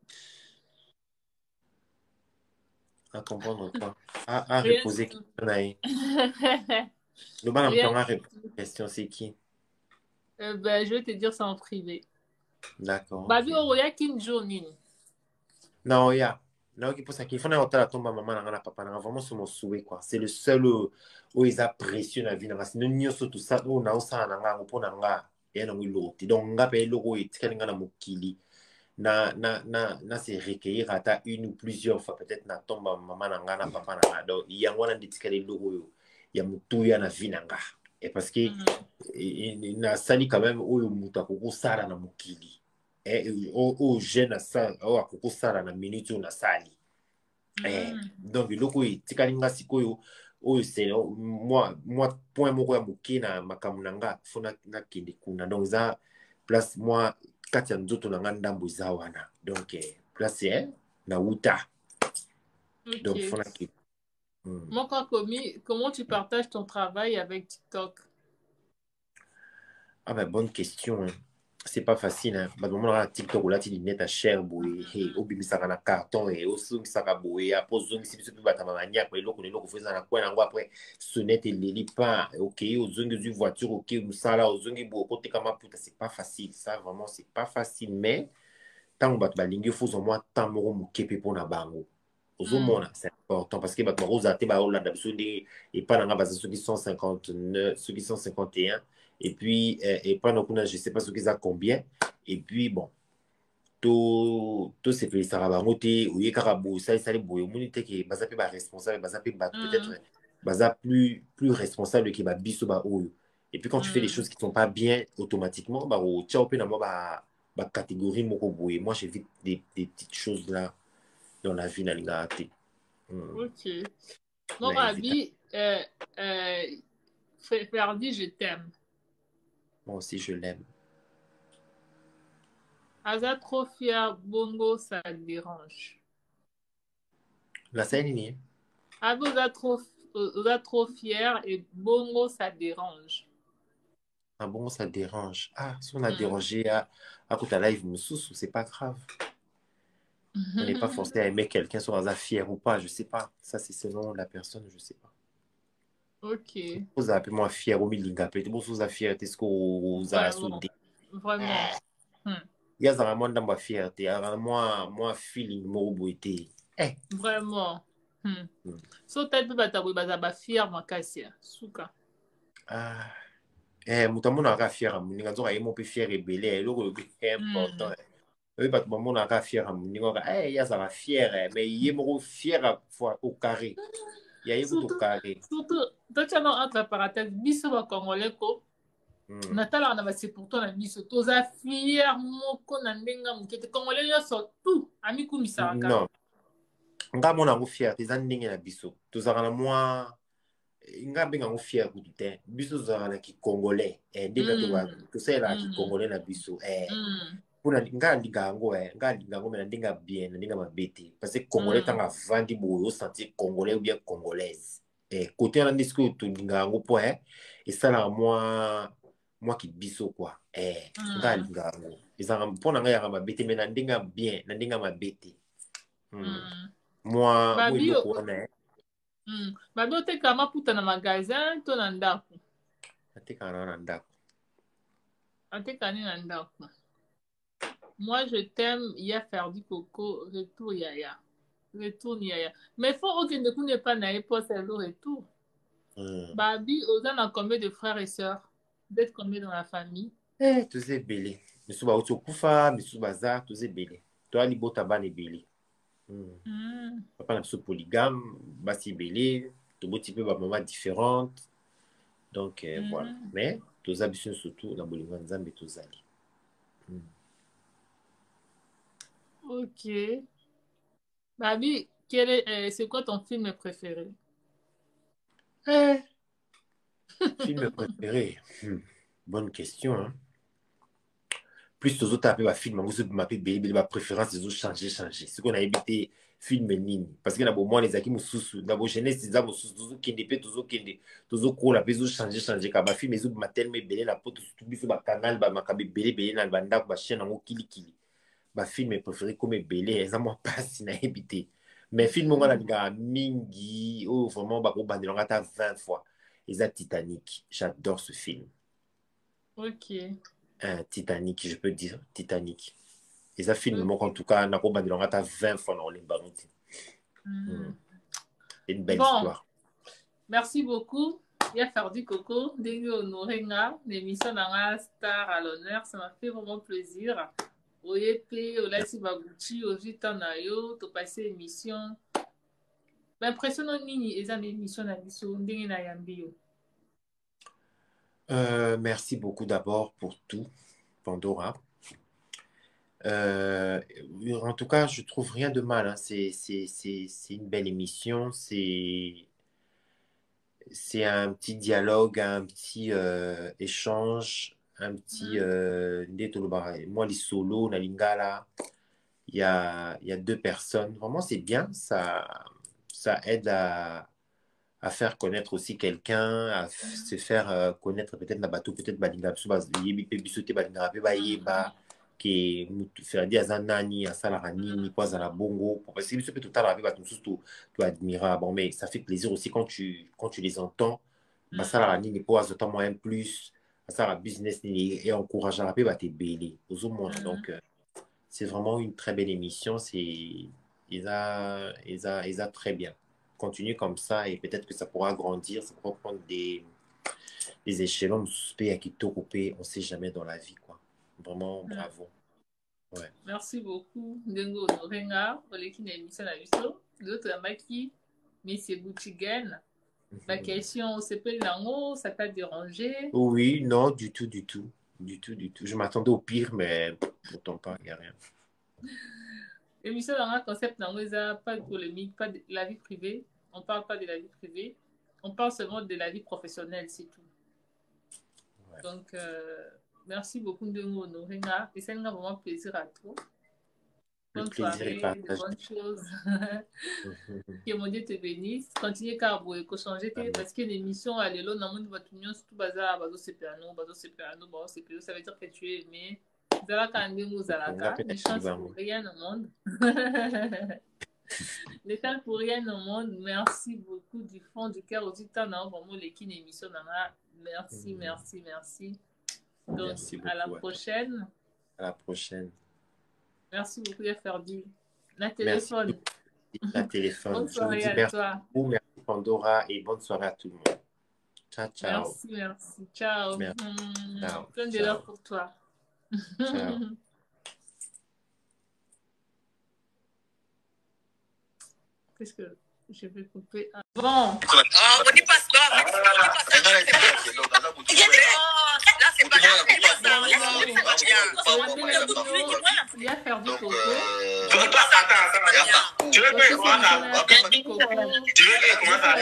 [SPEAKER 1] À comprendre quoi? À
[SPEAKER 2] rien du
[SPEAKER 1] reposer
[SPEAKER 2] tout.
[SPEAKER 1] question. Le bonhomme
[SPEAKER 2] Rien
[SPEAKER 1] à
[SPEAKER 2] du
[SPEAKER 1] répondre
[SPEAKER 2] tout.
[SPEAKER 1] à la question, c'est qui?
[SPEAKER 2] Ben, je vais te dire ça en privé.
[SPEAKER 1] D'accord,
[SPEAKER 2] Babi
[SPEAKER 1] ok.
[SPEAKER 2] Oroya Kinjo Nini.
[SPEAKER 1] Non, il y a. Non, qui pense qu'il faut n'importe la tombe à maman, n'a papa, n'a vraiment sur mon souhait, quoi. C'est le seul où ils apprécient la vie, n'a pas. Nous, nous, surtout ça, où n'a pas, n'a pas, n'a pas, et n'a pas l'autre. Donc, n'a pas l'euro et tika n'a mukili. Na se recueillir à ta une ou plusieurs fois, peut-être na tombe à maman, n'a papa, n'a. Donc, il y a un de tika l'euro, il y a mutuya na vie, n'a. Et parce que,
[SPEAKER 2] Mhm.
[SPEAKER 1] na sali quand même, où mutu akoko sala na mukili. Oyo jeune asala oyo akokosala na minute oyo nasali
[SPEAKER 2] Mhm.
[SPEAKER 1] donc eloko oyo etikali nga sikoyo oyo se mwa point moko ya moke na makambo na nga fo nakende kuna donc eza place mwa kati ya nzoto na nga ndambo eza wana donc place nauta donc fo
[SPEAKER 2] Ok.
[SPEAKER 1] nakende
[SPEAKER 2] Mon Komi, comment tu partages ton travail avec TikTok?
[SPEAKER 1] Ah ben, bonne question. Hein. C'est pas facile. Hein. Bah, moment là, TikTok, là, tu dis net à cher, boy. Hey, au bimi ça na carton, et au son ça ka boy. Après, zone si tu peux battre ma manière, après, l'autre, l'autre, faisant la coin, après, sonnette et les pas. Ok, aux zone du voiture, ok, nous ça là, aux zone boy, côté comme putain, c'est pas facile. Ça, vraiment, c'est pas facile. Mais, tant que bah, lingue, faut au moins tant moro moukepe pour na bango.
[SPEAKER 2] Mhm.
[SPEAKER 1] Ozomona, c'est important parce que bah, Rosa te ba ola d'absolu et pas dans la base ceux qui sont 59, ceux qui sont 51 et puis et pas non je sais pas ceux qui ont combien et puis bon tout c'est fait ça va monter ou y carabo ça les boy on était que baza pe ba responsable baza pe ba peut-être
[SPEAKER 2] Mhm.
[SPEAKER 1] baza plus responsable que ba biso ba oyo et puis quand tu fais les
[SPEAKER 2] Mhm.
[SPEAKER 1] choses qui sont pas bien automatiquement bah au tchao pe na moi ba catégorie moko boy moi j'évite des petites choses là dans la vie na linga ate.
[SPEAKER 2] Ok. Mon
[SPEAKER 1] Na évita.
[SPEAKER 2] Rabi, euh, Ferdi, je t'aime.
[SPEAKER 1] Moi aussi, je l'aime.
[SPEAKER 2] Aza trop fier, Bongo, ça te dérange.
[SPEAKER 1] La scène,
[SPEAKER 2] Ah, vous êtes trop fier et bongo, ça dérange.
[SPEAKER 1] ah bon, ça dérange. Ah, si on a
[SPEAKER 2] Hmm.
[SPEAKER 1] dérangé à côté de live, c'est pas grave. On n'est pas forcé à aimer quelqu'un, soit hasard fier ou pas, je sais pas. Ça, c'est selon la personne, je sais pas.
[SPEAKER 2] Ok,
[SPEAKER 1] Vous appelez moi fier au milieu, appelez vous à fierté, ce que vous avez
[SPEAKER 2] vraiment,
[SPEAKER 1] soudé.
[SPEAKER 2] vraiment. Hmm.
[SPEAKER 1] Il y a vraiment dans ma fierté, moi, feeling, moi, beauté. Eh,
[SPEAKER 2] Vraiment. Hmm.
[SPEAKER 1] hmm.
[SPEAKER 2] So type batabu bazaba fier makasi ya suka.
[SPEAKER 1] Ah, moto amona aka fier à moninga, nzoka ye mo pe fier ebele, eloko le plus important.
[SPEAKER 2] Hmm.
[SPEAKER 1] Oui, bato bamona aka fier à moninga, ya ça va fier, mais ye moko fier au carré. Ya ye au
[SPEAKER 2] Surtout,
[SPEAKER 1] carré.
[SPEAKER 2] surtout, totia no entre parenthèses, biso ba congolais ko
[SPEAKER 1] Hmm.
[SPEAKER 2] natalaka na base pourtant na biso toza fier moko na ndenge moke te congolais nyonso tout amikumisaka.
[SPEAKER 1] Non, nga mona yango fier, eza ndenge na biso. Tozalaka na mwa nga mpenga yango fier kutu te. Biso tozalaka na kikongolais. Ndenge
[SPEAKER 2] Hmm.
[SPEAKER 1] tosalelaka
[SPEAKER 2] Hmm.
[SPEAKER 1] kikongolais na biso.
[SPEAKER 2] Hmm.
[SPEAKER 1] Mpona nga alinga yango nga alinga yango me na ndenge ya bien na ndenge ya mabe te parce que congolais
[SPEAKER 2] Hmm.
[SPEAKER 1] ntango avandi boye osentir congolais ou bien congolaise kote wana nde sikoyo tolinga yango mpo esalaka mwa kibiso kua nga
[SPEAKER 2] Hmm.
[SPEAKER 1] alinga yango ezalaka mpo na ngai yaka mabe te me na ndenge ya bien na ndenge ya mabe te
[SPEAKER 2] Hmm.
[SPEAKER 1] mwa
[SPEAKER 2] Babi
[SPEAKER 1] eloko wana
[SPEAKER 2] babi otekaka maputa na magasin to na ndako
[SPEAKER 1] atekaka na wana ndako
[SPEAKER 2] atekaka nini na ndako. Moi, je t'aime, ya faire du coco, retour yaya. Retour yaya. Mais faut aucun de vous n'est pas naïf pour faire le retour. Babi, aux a combien de frères et sœurs? D'être combien dans la famille?
[SPEAKER 1] toza ebele misusu bauti okufa misusu baza toza ebele toya libota bana ebele
[SPEAKER 2] Hmm.
[SPEAKER 1] papa na biso polygame basi ebele toboti mpe bamama différente donc voilà
[SPEAKER 2] Hmm.
[SPEAKER 1] mais toza biso surtout na bolingo ya nzambe tozali
[SPEAKER 2] Ok. Babi, c'est quoi ton film préféré?
[SPEAKER 1] eh, film préféré bonne question hein? Plus tozotala mpe bafilme yango so bima mpe ebele bapréférence ezochange soki nayebi te filme nini parce que na bomwana ezalaki mosusu na bogenese eza mosusu tozokende mpe tozokola mpe ezochange ka bafilme ezobima telema ebele na poto surtout biso bakanal bamakambo ebele na bandako bachaine yango kilikili bafilme préféré comme ebele eza mwa mpasi nayebi te mais filme ongo nalingaka mingi oyo vraiment bakobandelanga ata 20 fois eza Titanic j'adore ce film
[SPEAKER 2] Ok.
[SPEAKER 1] Titanic je peux dire Titanic eza filme moko en
[SPEAKER 2] Ok.
[SPEAKER 1] tout cas nakobandelanga ata 20 fois na kolemba yango te
[SPEAKER 2] Hmm.
[SPEAKER 1] c'est une belle
[SPEAKER 2] Bon,
[SPEAKER 1] histoire
[SPEAKER 2] merci beaucoup. Il a faire du coco, Dengue Honorenga, l'émission d'Anga Star à l'honneur. Ça m'a fait vraiment plaisir. Oyepe, Olasi Baguchi, Ojita Nayo, to passer émission. L'impression non nini, et une émission na biso, Dengue na Yambio.
[SPEAKER 1] Merci beaucoup d'abord pour tout Pandora Euh, en tout cas je trouve rien de mal hein. C'est une belle émission c'est un petit dialogue, un petit échange, un petit nde tolobaka moi les solos na lingala il y a deux personnes vraiment c'est bien ça aide à faire connaître aussi quelqu'un à se faire connaître peut-être na bato peut-être balinga biso bayebi mpe biso te balingaka mpe bayeba ke mutu ferdi aza nani asalaka nini po azala bongo parce que biso mpe totalaka mpe bato mosusu toadmira bon mais ça fait plaisir aussi quand tu les entends basalaka nini po azota moyen plus asalaka business nini et encourageaka mpe bato ebele ozomona donc c'est vraiment une très belle émission c'est eza très bien continuer comme ça et peut-être que ça pourra grandir ça pourra prendre des échelons suspects à qui coupé on sait jamais dans la vie quoi vraiment bravo ouais
[SPEAKER 2] Merci beaucoup, Dengo Honorenga, pour l'équipe d'émission na biso. L'autre Maki, Monsieur Boutigen. La question, c'est pas lango, ça t'a dérangé?
[SPEAKER 1] oui non du tout je m'attendais au pire mais pourtant pas il n'y a rien
[SPEAKER 2] L'émission dans un concept nango, pas de polémique, pas de la vie privée. On parle pas de la vie privée. On parle seulement de la vie professionnelle, c'est tout.
[SPEAKER 1] ouais.
[SPEAKER 2] Donc, merci beaucoup, Dengo Honorenga. Et ça nous a vraiment plaisir à toi.
[SPEAKER 1] Le
[SPEAKER 2] Bonne
[SPEAKER 1] plaisir est
[SPEAKER 2] soirée, de
[SPEAKER 1] partagé.
[SPEAKER 2] bonnes choses. Que mon Dieu te bénisse. Continue qu'à changer,
[SPEAKER 1] Amen.
[SPEAKER 2] parce que l'émission, elle est là, dans le monde, surtout bazar, bazo sepiano, ça veut dire que tu es aimé. Zalaka Ndemu Zalaka, ne chante pour rien au monde. Ne chante pour rien au monde. Merci beaucoup du fond du cœur. Aussi, t'en as vraiment l'équipe émission. Merci, merci, merci. Donc,
[SPEAKER 1] Merci beaucoup,
[SPEAKER 2] à la prochaine.
[SPEAKER 1] À la prochaine.
[SPEAKER 2] Merci beaucoup, Ferdi. La
[SPEAKER 1] Merci.
[SPEAKER 2] téléphone.
[SPEAKER 1] La téléphone.
[SPEAKER 2] Bonne soirée
[SPEAKER 1] Je vous dis
[SPEAKER 2] à toi.
[SPEAKER 1] merci Pandora et bonne soirée à tout le monde. Ciao, ciao.
[SPEAKER 2] Merci, merci. Ciao.
[SPEAKER 1] Merci. Ciao.
[SPEAKER 2] Plein de l'heure pour toi.
[SPEAKER 1] Ciao.
[SPEAKER 2] Qu'est-ce que je vais couper? Bon.
[SPEAKER 3] On dit pas ça. Là, c'est pas
[SPEAKER 2] Il a perdu Coco.
[SPEAKER 3] Tu veux que comment ça? Tu veux que comment ça?